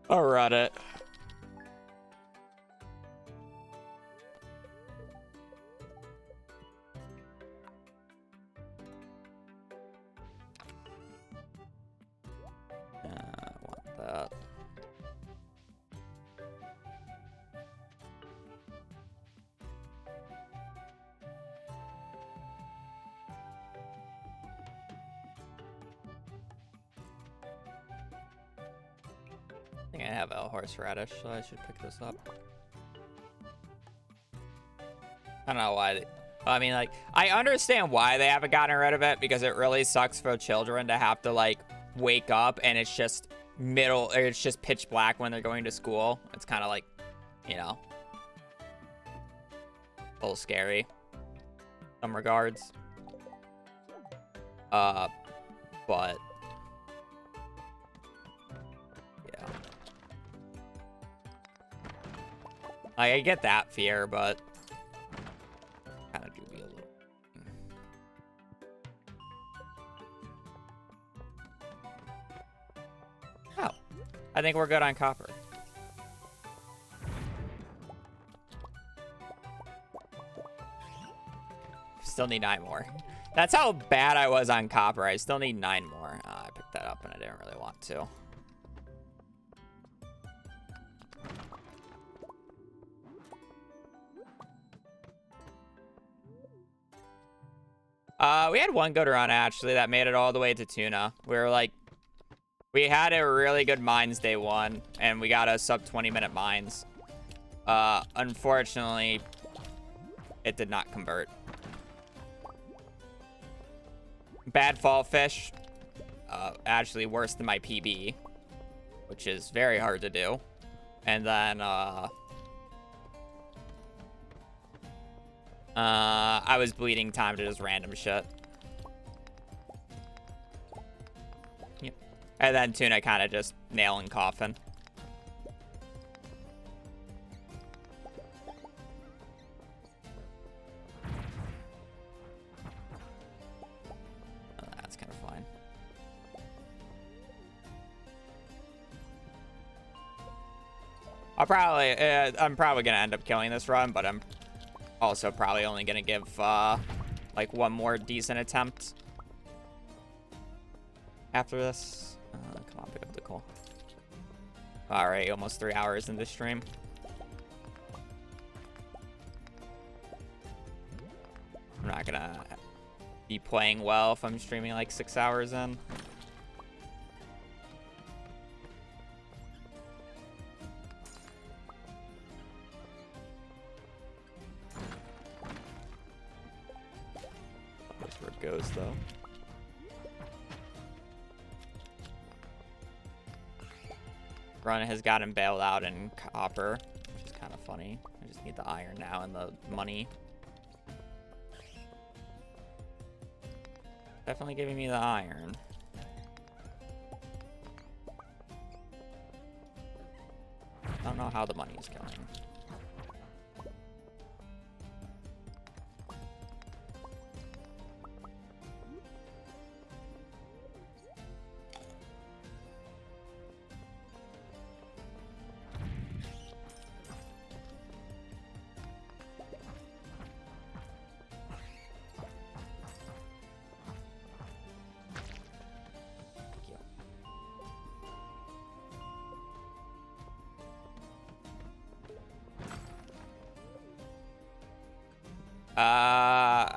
Speaker 1: I'll run it. I want that. I think I have a horseradish, so I should pick this up. I don't know why. I mean, like, I understand why they haven't gotten rid of it, because it really sucks for children to have to, like, wake up and it's just it's just pitch black when they're going to school. It's kind of like, you know, a little scary in some regards. But yeah, I get that fear, but kind of do be a little. Oh, I think we're good on copper. Still need 9 more. That's how bad I was on copper. I still need 9 more. I picked that up and I didn't really want to. We had one good run, actually, that made it all the way to Tuna. We had a really good mines day 1, and we got a sub 20-minute mines. Unfortunately, it did not convert. Bad fall fish, actually worse than my PB, which is very hard to do. And then, I was bleeding time to just random shit. Yep. And then Tuna kind of just nailing coffin. Oh, that's kind of fine. I'm probably gonna end up killing this run, but I'm also probably only gonna give like one more decent attempt after this. Come on, pick up the coal. All right, almost 3 hours into stream. I'm not gonna be playing well if I'm streaming like 6 hours in. That's where it goes, though. Run has gotten bailed out in copper, which is kind of funny. I just need the iron now and the money. Definitely giving me the iron. I don't know how the money is going.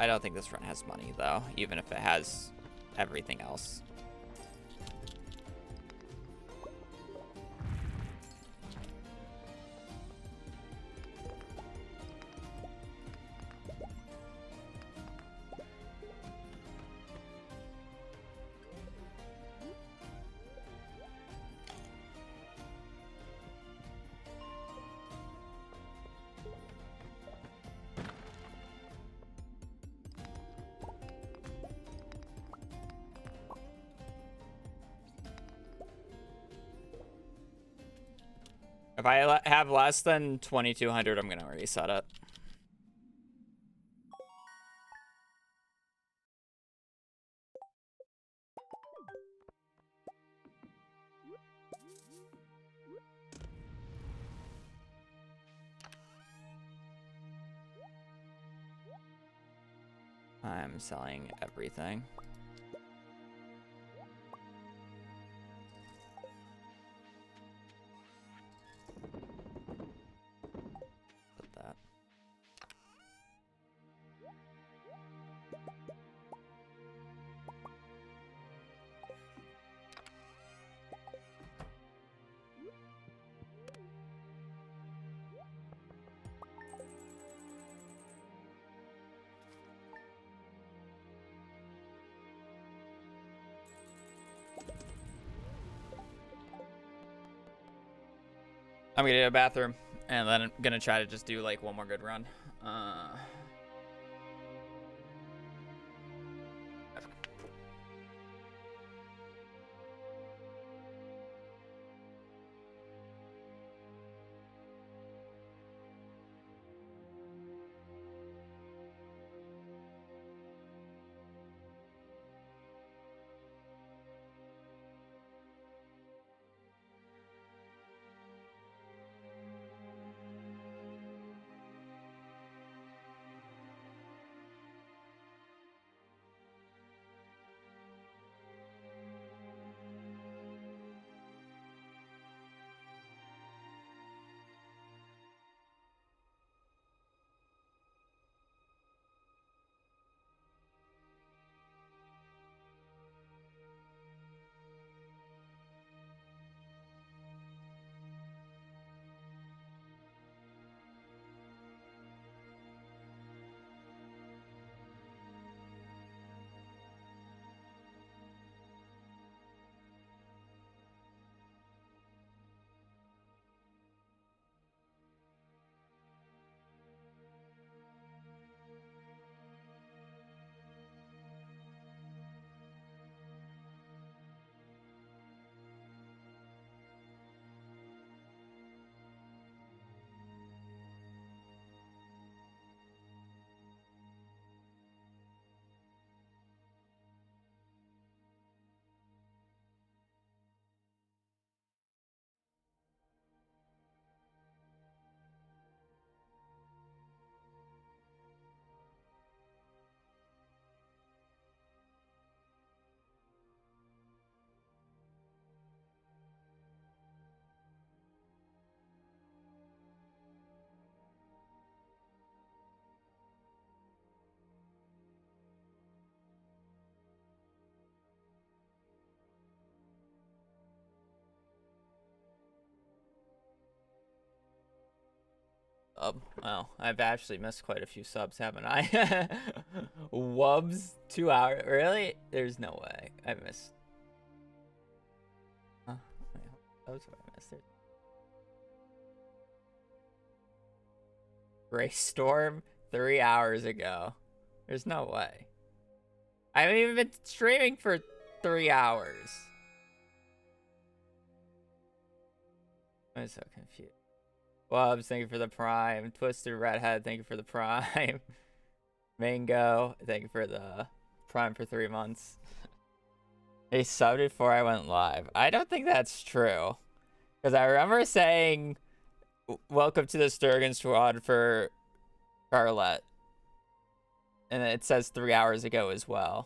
Speaker 1: I don't think this run has money, though, even if it has everything else. If I have less than 2,200, I'm going to reset it. I'm selling everything. Put that. I'm gonna do a bathroom, and then I'm gonna try to just do like one more good run. Wow, I've actually missed quite a few subs, haven't I? Wubs, 2 hours. Really? There's no way. I missed. Those have I missed. Gray Storm, 3 hours ago. There's no way. I haven't even been streaming for 3 hours. I'm so confused. Wubs, thank you for the prime. Twisted Redhead, thank you for the prime. Mango, thank you for the prime for 3 months. They subbed before I went live. I don't think that's true. Because I remember saying, welcome to the Sturgeon Squad for Scarlett. And it says 3 hours ago as well.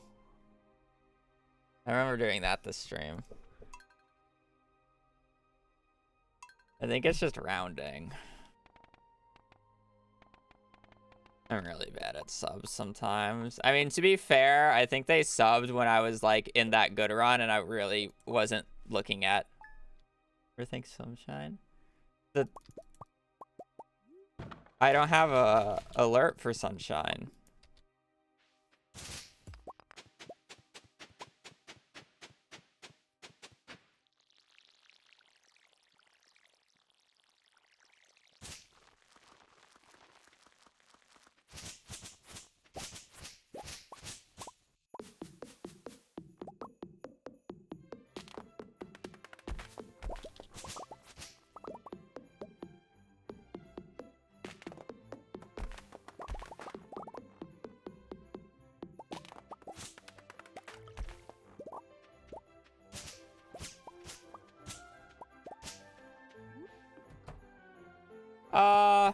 Speaker 1: I remember doing that this stream. I think it's just rounding. I'm really bad at subs sometimes. I mean, to be fair, I think they subbed when I was like in that good run and I really wasn't looking at. Everything sunshine. I don't have a alert for sunshine.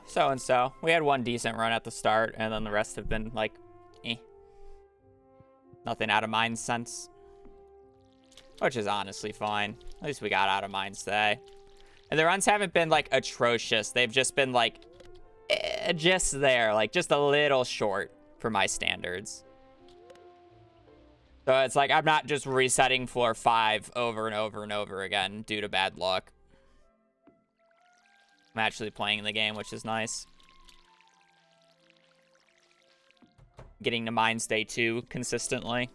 Speaker 1: So and so. We had one decent run at the start, and then the rest have been like, nothing out of mind sense. Which is honestly fine. At least we got out of minds today. And the runs haven't been like atrocious. They've just been like, just there, like just a little short for my standards. So it's like I'm not just resetting floor 5 over and over and over again due to bad luck. I'm actually playing the game, which is nice. Getting to Mind Stay 2 consistently.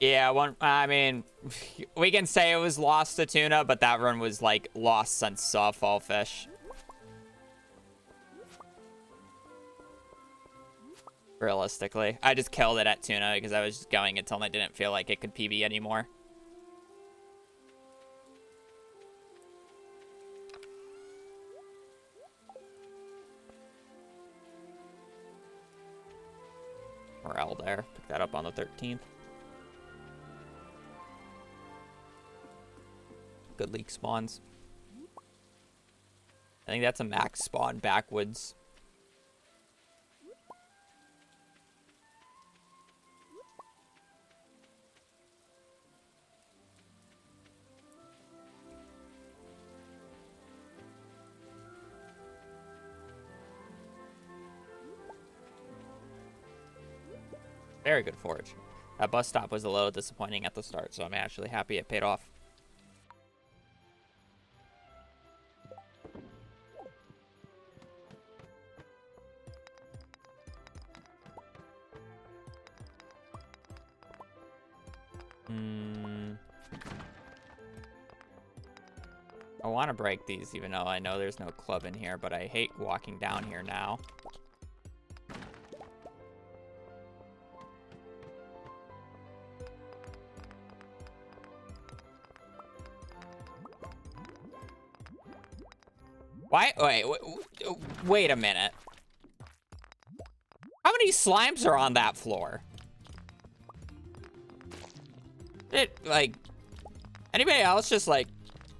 Speaker 1: Yeah, I mean, we can say it was lost to tuna, but that run was like lost since softball fish. Realistically, I just killed it at tuna because I was just going until I didn't feel like it could PB anymore. Morale there. Pick that up on the 13th. Good leak spawns. I think that's a max spawn backwoods. Very good forage. That bus stop was a little disappointing at the start, so I'm actually happy it paid off. I want to break these, even though I know there's no club in here, but I hate walking down here now. Why? Wait a minute. How many slimes are on that floor? Like, anybody else just, like,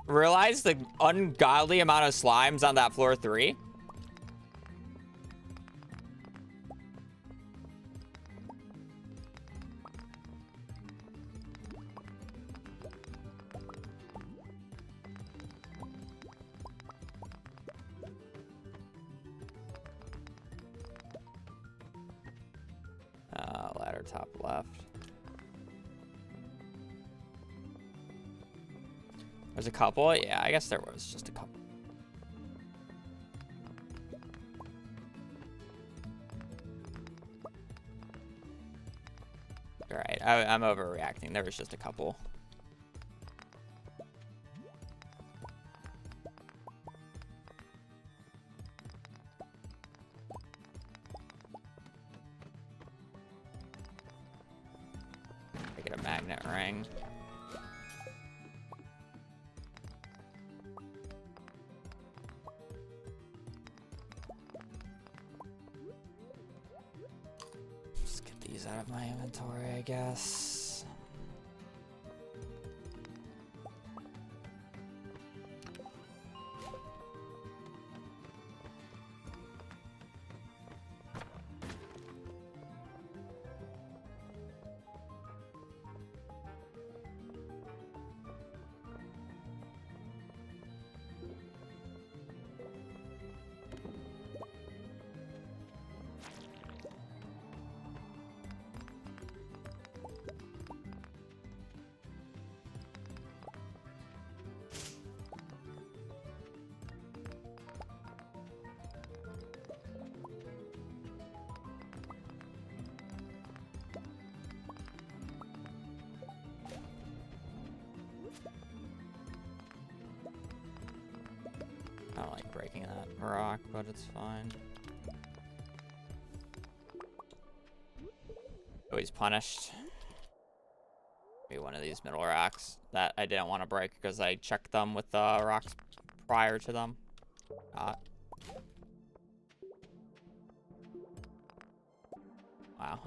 Speaker 1: realize the ungodly amount of slimes on that floor 3? Ladder top left. There's a couple? Yeah, I guess there was just a couple. Alright, I'm overreacting. There was just a couple. I get a magnet ring. Just get these out of my inventory, I guess. I don't like breaking that rock, but it's fine. Oh, he's punished. Maybe one of these middle rocks that I didn't want to break because I checked them with the rocks prior to them. Wow,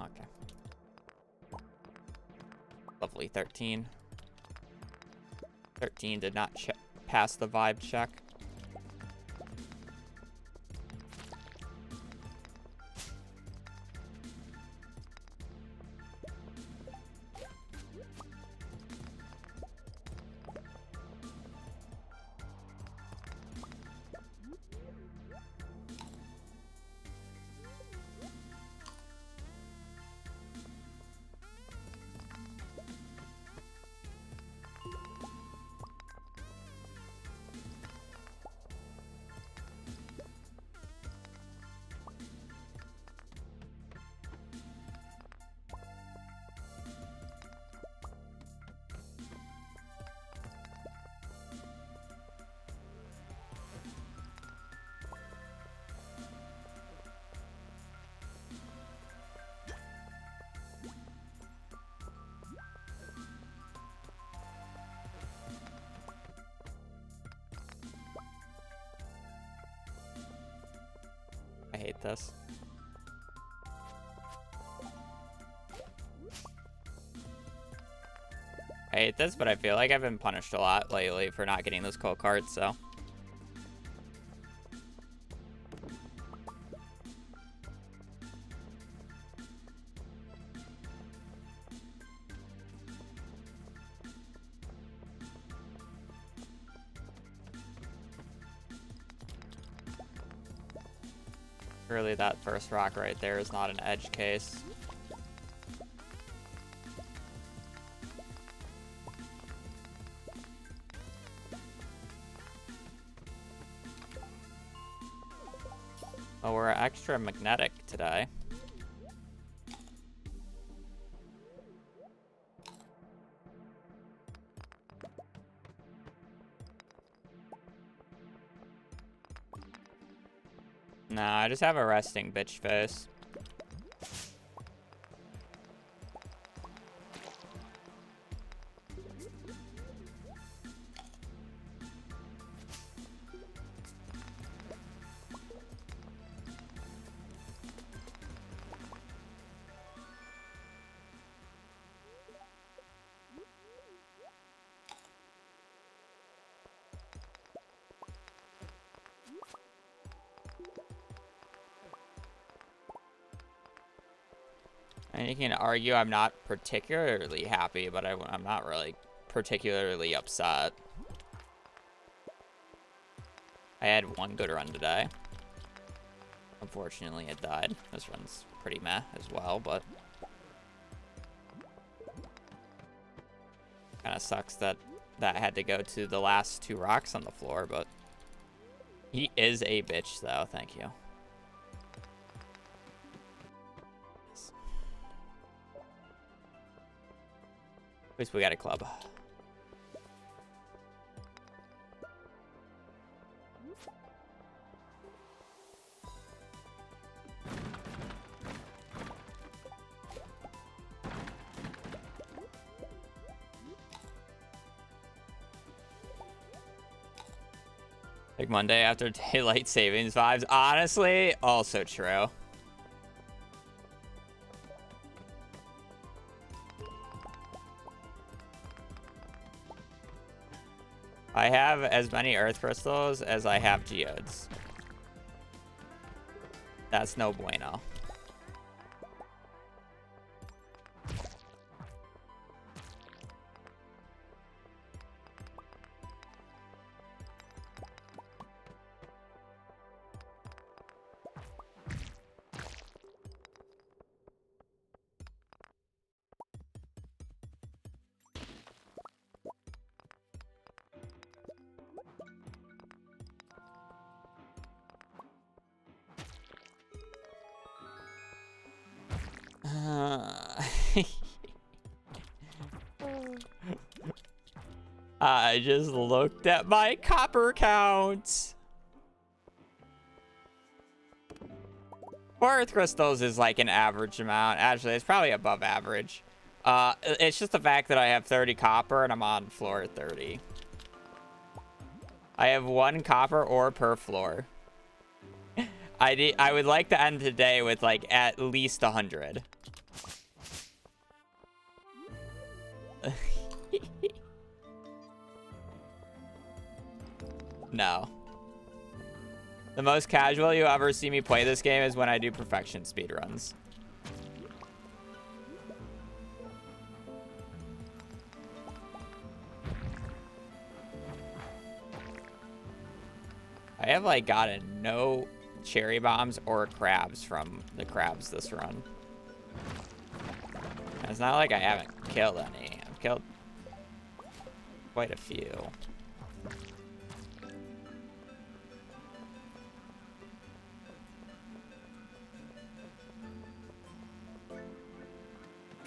Speaker 1: okay. Lovely, 13. 13 did not pass the vibe check. I hate this. I hate this, but I feel like I've been punished a lot lately for not getting those coal carts, so. Really, that first rock right there is not an edge case. Oh, we're extra magnetic today. No, I just have a resting bitch face. And you can argue I'm not particularly happy, but I'm not really particularly upset. I had one good run today. Unfortunately, it died. This run's pretty meh as well, but kind of sucks that that had to go to the last two rocks on the floor, but he is a bitch, though. Thank you. At least we got a club. Like Monday after daylight savings vibes. Honestly, also true. I have as many earth crystals as I have geodes. That's no bueno. I just looked at my copper count. 4 earth crystals is like an average amount. Actually, it's probably above average. It's just the fact that I have 30 copper and I'm on floor 30. I have 1 copper ore per floor. I would like to end today with like at least 100. No. The most casual you ever see me play this game is when I do perfection speedruns. I have like gotten no cherry bombs or crabs from the crabs this run. And it's not like I haven't killed any. I've killed quite a few.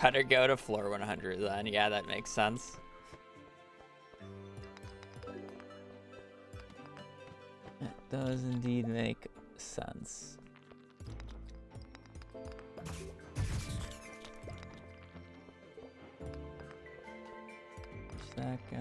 Speaker 1: Better go to floor 100 then. Yeah, that makes sense. That does indeed make sense. That guy.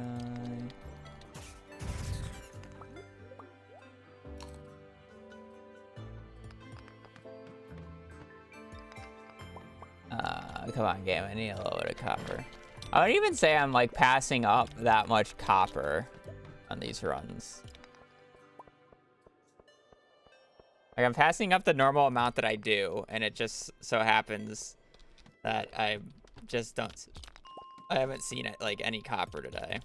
Speaker 1: Come on, game. I need a little bit of copper. I wouldn't even say I'm like passing up that much copper on these runs. Like, I'm passing up the normal amount that I do, and it just so happens that I just don't... I haven't seen it, like, any copper today.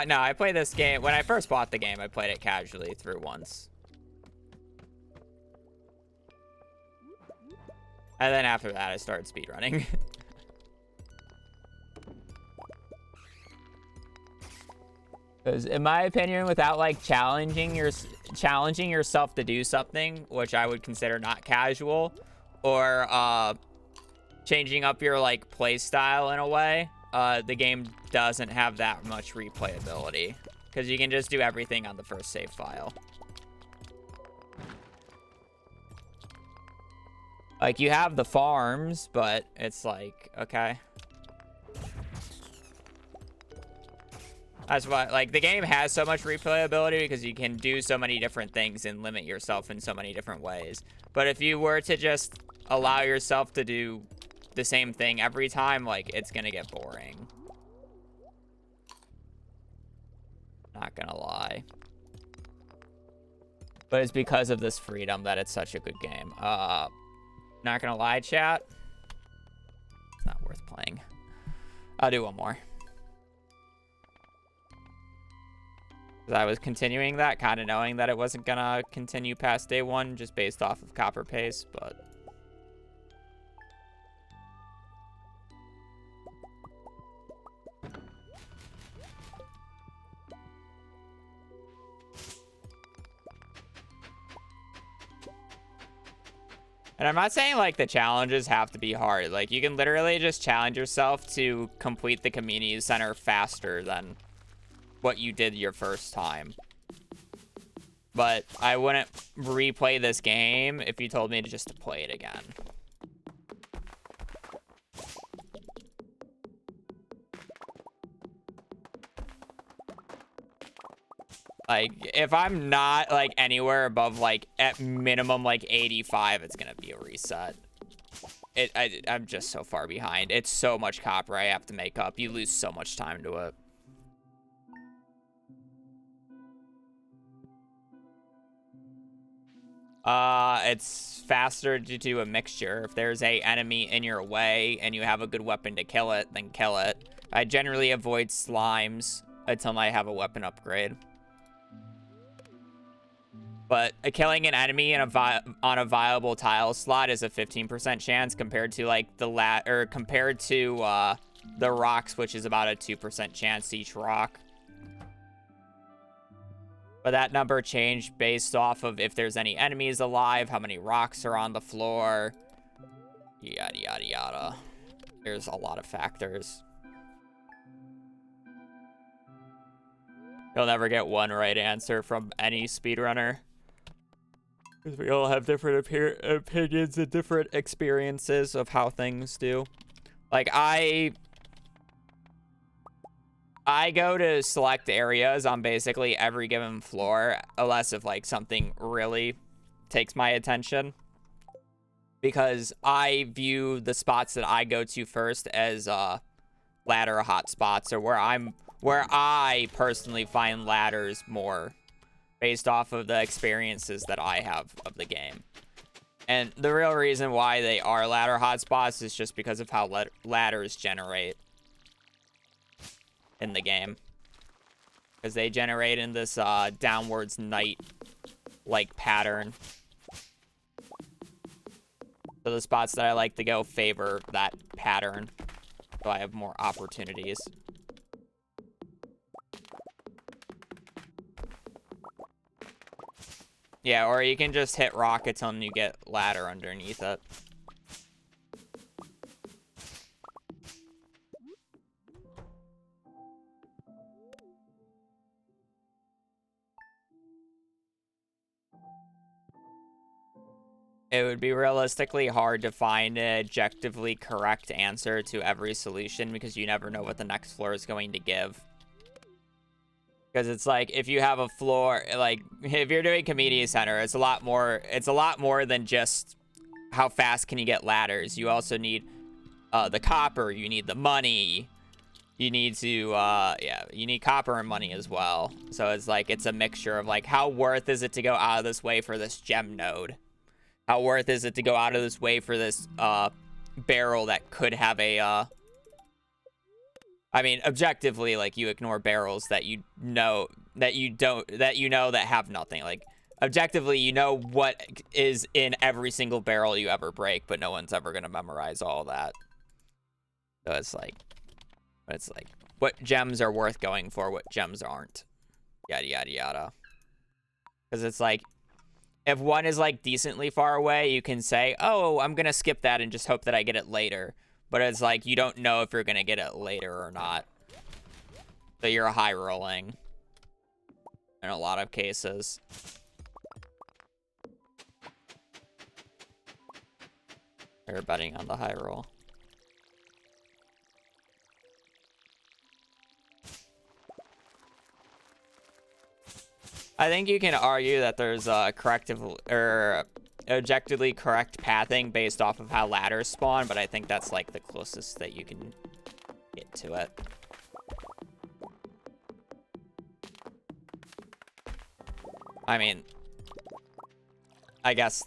Speaker 1: No, I played this game... When I first bought the game, I played it casually through once. And then after that, I started speedrunning. Because in my opinion, without like challenging yourself to do something, which I would consider not casual, or changing up your like play style in a way, the game doesn't have that much replayability. Because you can just do everything on the first save file. Like, you have the farms, but it's like, okay. That's why, like, the game has so much replayability because you can do so many different things and limit yourself in so many different ways. But if you were to just allow yourself to do the same thing every time, like, it's gonna get boring. Not gonna lie. But it's because of this freedom that it's such a good game. Not gonna lie, chat. It's not worth playing. I'll do one more. I was continuing that, kind of knowing that it wasn't gonna continue past day 1 just based off of copper pace, but... And I'm not saying, like, the challenges have to be hard. Like, you can literally just challenge yourself to complete the community center faster than what you did your first time. But I wouldn't replay this game if you told me to just play it again. Like, if I'm not, like, anywhere above, like, at minimum, like, 85, it's gonna be a reset. I'm just so far behind. It's so much copper I have to make up. You lose so much time to it. It's faster to do a mixture. If there's a enemy in your way and you have a good weapon to kill it, then kill it. I generally avoid slimes until I have a weapon upgrade. But killing an enemy in on a viable tile slot is a 15% chance compared to like the rocks, which is about a 2% chance each rock. But that number changed based off of if there's any enemies alive, how many rocks are on the floor, yada, yada, yada. There's a lot of factors. You'll never get one right answer from any speedrunner. Because we all have different opinions and different experiences of how things do. Like, I go to select areas on basically every given floor, unless if, like, something really takes my attention. Because I view the spots that I go to first as, ladder hotspots, or where I personally find ladders more based off of the experiences that I have of the game. And the real reason why they are ladder hotspots is just because of how ladders generate in the game. Because they generate in this downwards night-like pattern. So the spots that I like to go favor that pattern. So I have more opportunities. Yeah, or you can just hit rockets until you get ladder underneath it. It would be realistically hard to find an objectively correct answer to every solution because you never know what the next floor is going to give. Because it's like, if you have a floor, like, if you're doing community center, it's a lot more than just how fast can you get ladders. You also need the copper, you need the money, you need to, you need copper and money as well. So it's like, it's a mixture of, like, how worth is it to go out of this way for this gem node? How worth is it to go out of this way for this barrel that could have a, I mean, objectively, like, you ignore barrels that you know that have nothing. Like, objectively, you know what is in every single barrel you ever break, but no one's ever gonna memorize all that. So it's like, what gems are worth going for, what gems aren't, yada yada yada. Because it's like, if one is, like, decently far away, you can say, oh, I'm gonna skip that and just hope that I get it later. But it's like, you don't know if you're gonna get it later or not. So you're high rolling in a lot of cases. You're betting on the high roll. I think you can argue that there's a corrective or objectively correct pathing based off of how ladders spawn, but I think that's, like, the closest that you can get to it. I mean, I guess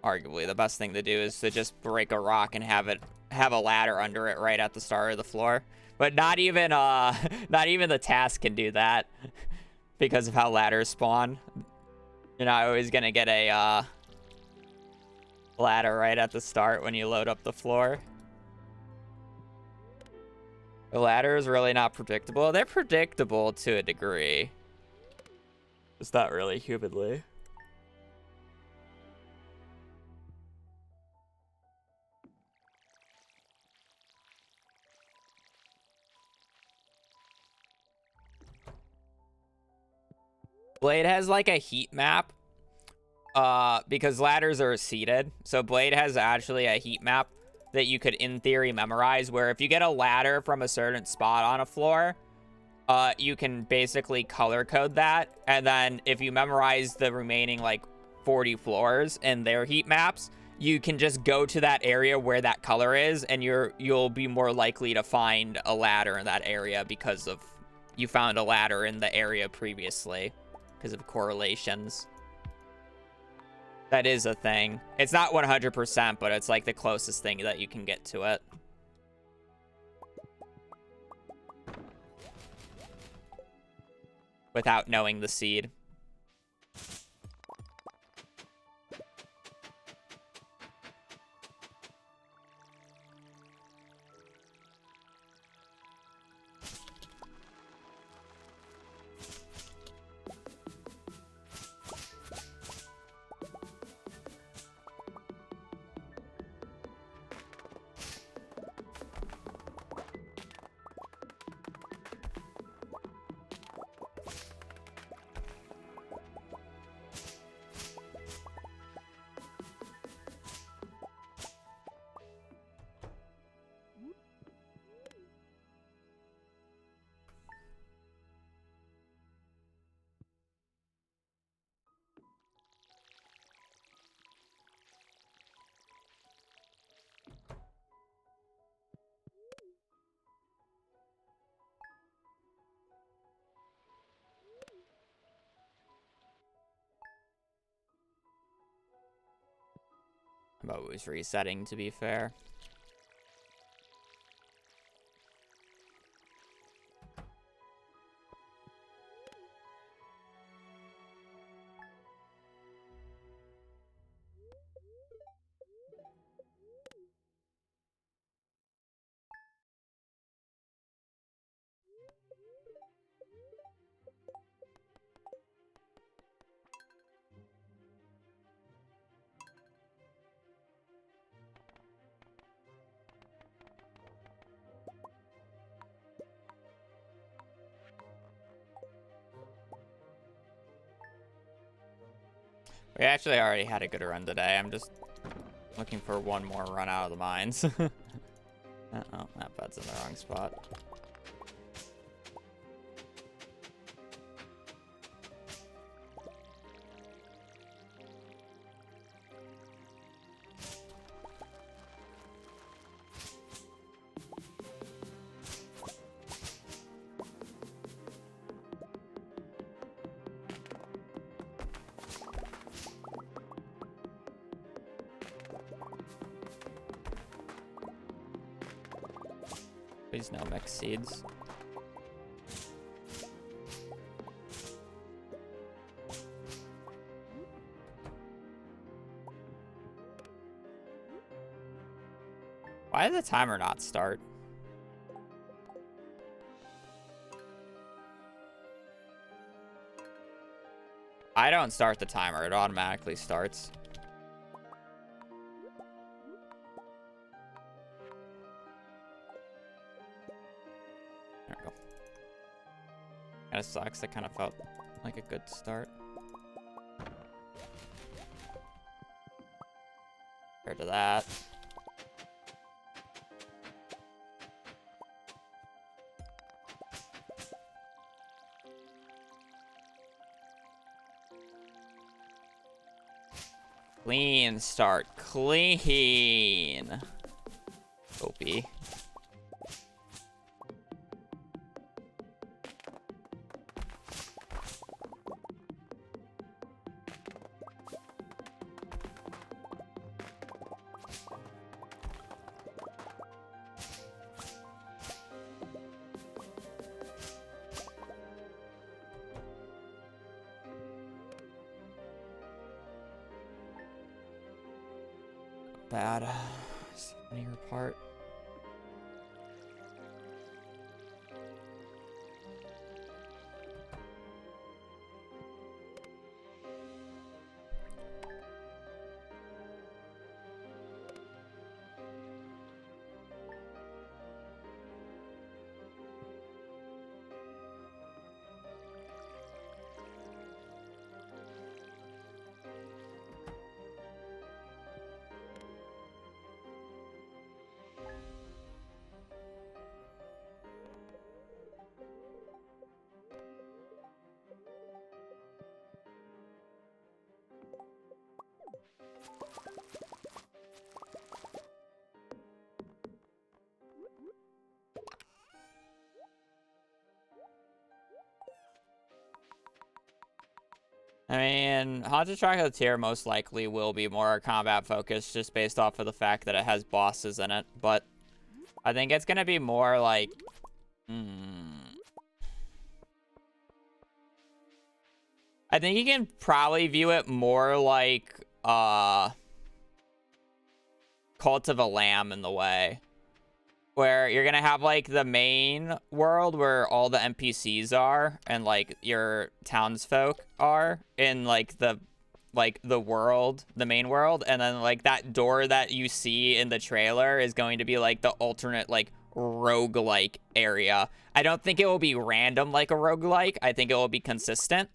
Speaker 1: arguably the best thing to do is to just break a rock and have a ladder under it right at the start of the floor. But not even the task can do that because of how ladders spawn. You're not always gonna get a ladder right at the start when you load up the floor. The ladder is really not predictable. They're predictable to a degree. It's not really humanly. Blade has, like, a heat map because ladders are seated. So Blade has actually a heat map that you could, in theory, memorize, where if you get a ladder from a certain spot on a floor, you can basically color code that. And then if you memorize the remaining, like, 40 floors and their heat maps, you can just go to that area where that color is, and you'll be more likely to find a ladder in that area because of you found a ladder in the area previously. Because of correlations. That is a thing. It's not 100%, but it's, like, the closest thing that you can get to it. Without knowing the seed. I'm always resetting, to be fair. We actually already had a good run today. I'm just looking for one more run out of the mines. Uh-oh, that bed's in the wrong spot. Please no mixed seeds. Why did the timer not start? I don't start the timer. It automatically starts. There we go. Kinda sucks. That kind of felt like a good start. Compared to that. Clean start. Clean. OP. Bad. On your part. I mean, Haunted Chocolatier most likely will be more combat focused just based off of the fact that it has bosses in it, but I think it's gonna be more like... I think you can probably view it more like Cult of a Lamb in the way. Where you're gonna have like the main world where all the NPCs are and like your townsfolk are in like the world, the main world, and then like that door that you see in the trailer is going to be like the alternate like roguelike area. I don't think it will be random like a roguelike. I think it will be consistent.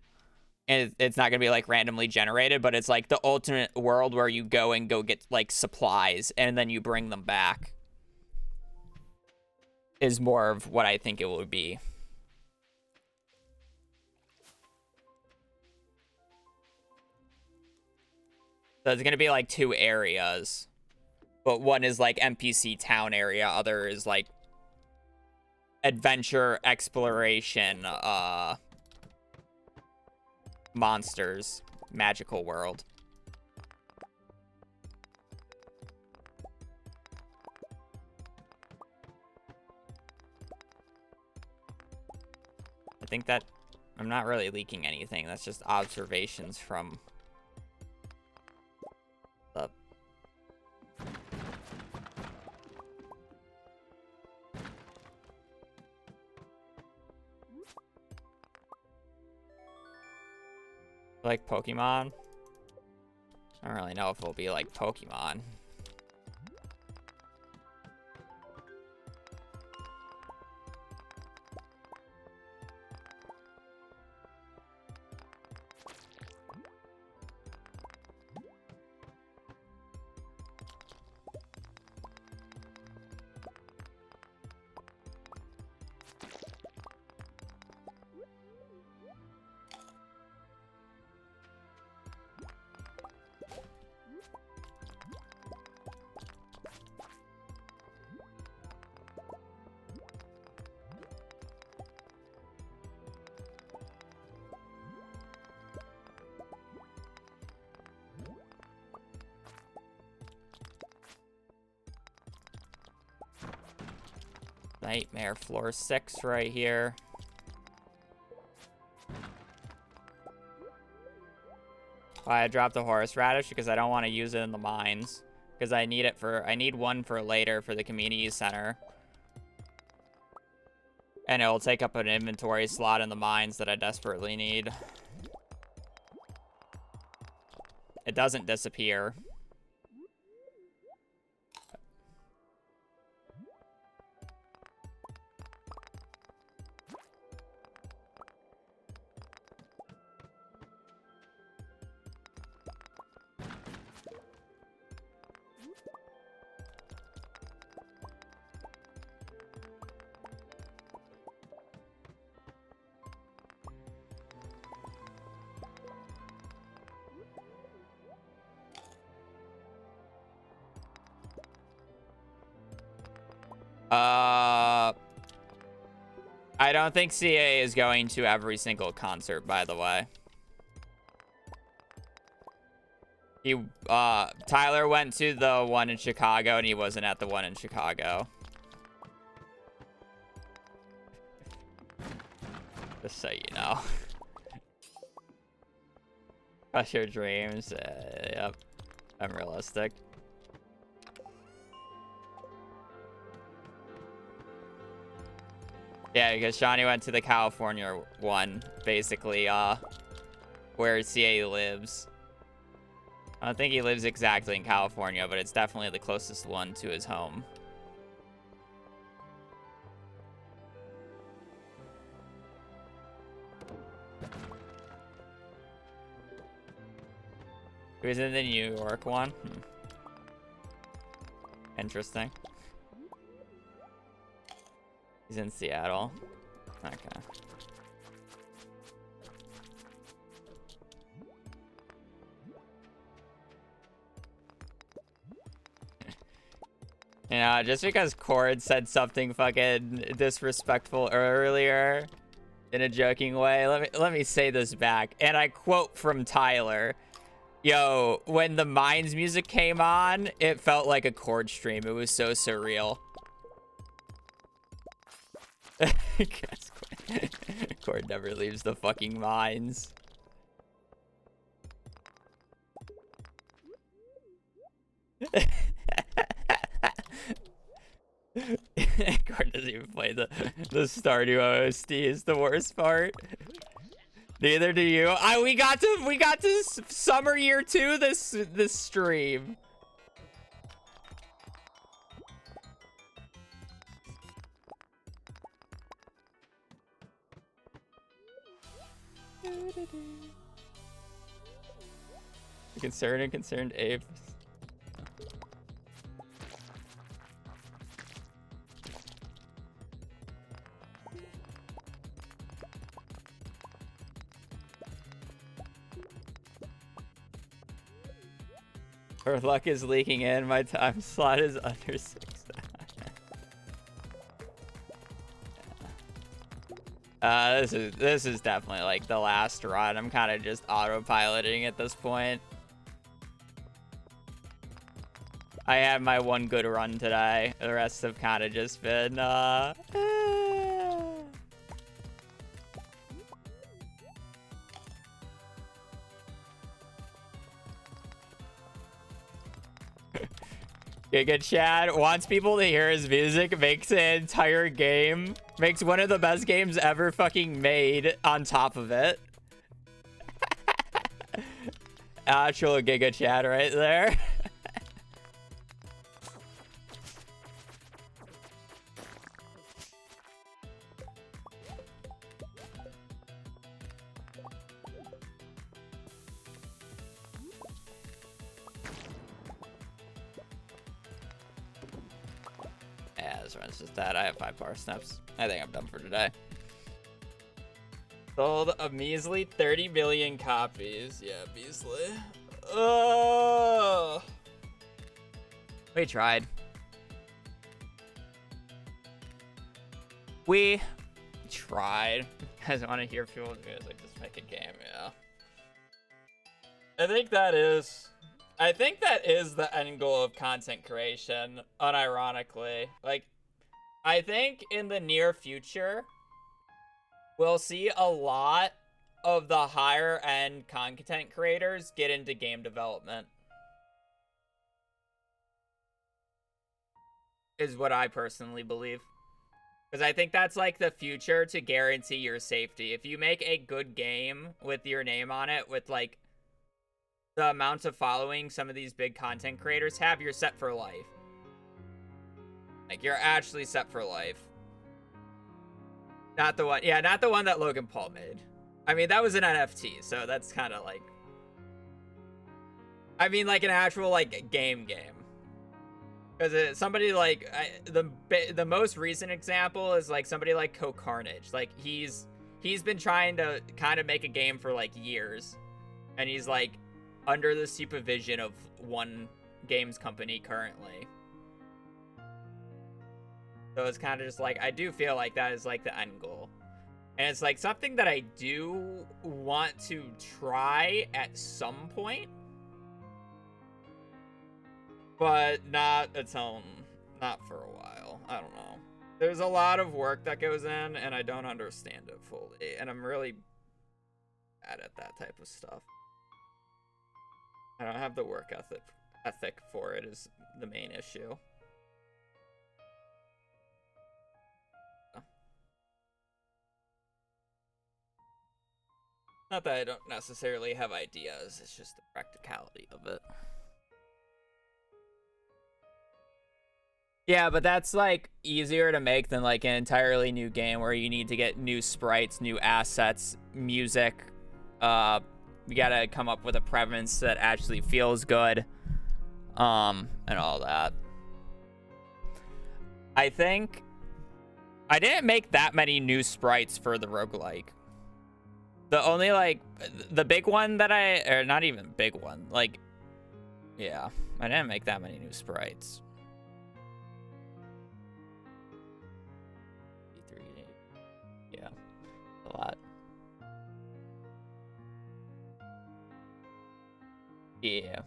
Speaker 1: And it's not gonna be like randomly generated, but it's like the alternate world where you go and go get like supplies and then you bring them back. Is more of what I think it would be. So it's gonna be like two areas, but one is like NPC town area, other is like adventure, exploration, monsters, magical world. think that I'm not really leaking anything. That's just observations from the... Like Pokemon? I don't really know if it'll be like Pokemon. Nightmare floor 6 right here. Why I dropped the horseradish? Because I don't want to use it in the mines. Because I need one for later for the community center. And it'll take up an inventory slot in the mines that I desperately need. It doesn't disappear. I don't think CA is going to every single concert, by the way. Tyler went to the one in Chicago, and he wasn't at the one in Chicago. Just so you know. Crush your dreams. Yep. I'm realistic. Yeah, because Shawnee went to the California one, basically, where CA lives. I don't think he lives exactly in California, but it's definitely the closest one to his home. He was in the New York one? Interesting. He's in Seattle. Okay. You know, just because Cord said something fucking disrespectful earlier in a joking way, let me say this back. And I quote from Tyler. Yo, when the Mines music came on, it felt like a Cord stream. It was so surreal. Cord never leaves the fucking mines. Cord doesn't even play the Stardew OST is the worst part. Neither do you. We got to summer year 2 this stream. Concerned apes. Her luck is leaking in. My time slot is under 6. This is definitely like the last run. I'm kind of just autopiloting at this point. I had my one good run today. The rest have kind of just been Giga Chad wants people to hear his music, makes an entire game, makes one of the best games ever fucking made on top of it. Actual Giga Chad right there. Yeah, this one's just that. I have 5 power snaps. I think I'm done for today. Sold a measly 30 million copies. Yeah, measly. Oh, we tried. We tried. You guys want to hear people's music? Just make a game, yeah. I think that is the end goal of content creation, unironically. Like, I think in the near future, we'll see a lot of the higher end content creators get into game development. Is what I personally believe. Because I think that's like the future to guarantee your safety. If you make a good game with your name on it, with like the amounts of following some of these big content creators have, you're set for life. Like, you're actually set for life. Not the one, yeah, not the one that Logan Paul made. I mean, that was an NFT, so that's kind of like, I mean, like an actual like game. Because somebody like the most recent example is like somebody like Carnage. Like he's been trying to kind of make a game for like years, and he's like under the supervision of one games company currently. So it's kind of just like, I do feel like that is like the end goal. And it's like something that I do want to try at some point. But not for a while. I don't know. There's a lot of work that goes in, and I don't understand it fully. And I'm really bad at that type of stuff. I don't have the work ethic for it is the main issue. Not that I don't necessarily have ideas, it's just the practicality of it. Yeah, but that's like easier to make than like an entirely new game where you need to get new sprites, new assets, music. You gotta come up with a preference that actually feels good, and all that. I think I didn't make that many new sprites for the roguelike. The only, like, the big one that or not even big one, like, yeah, I didn't make that many new sprites. Yeah, a lot. Yeah.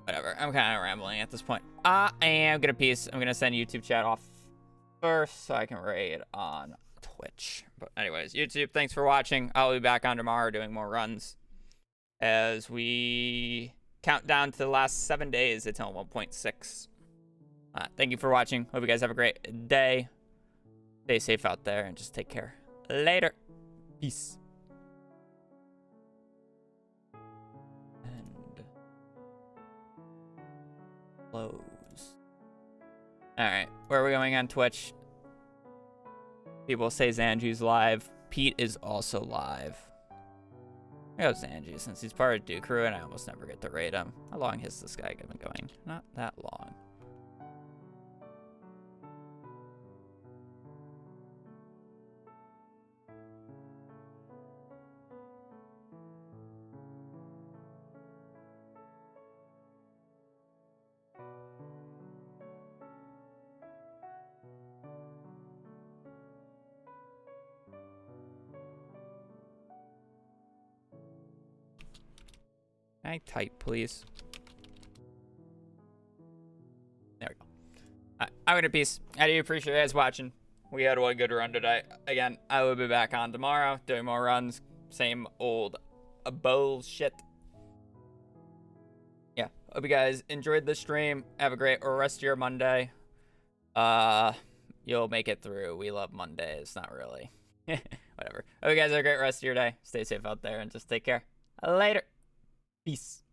Speaker 1: Whatever. I'm kind of rambling at this point. I am gonna peace. I'm gonna send YouTube chat off first so I can raid on Twitch. But anyways, YouTube, thanks for watching. I'll be back on tomorrow doing more runs as we count down to the last 7 days until 1.6. Thank you for watching. Hope you guys have a great day. Stay safe out there and just take care. Later. Peace. Close. Alright, where are we going on Twitch? People say Zanju's live. Pete is also live. Here goes Zanju, since he's part of Duke Crew and I almost never get to raid him. How long has this guy been going? Not that long. Can I type, please? There we go. I'm gonna peace. I do appreciate you guys watching. We had one good run today. Again, I will be back on tomorrow doing more runs. Same old bullshit. Yeah. Hope you guys enjoyed the stream. Have a great rest of your Monday. You'll make it through. We love Mondays. Not really. Whatever. Hope you guys have a great rest of your day. Stay safe out there and just take care. Later. Peace.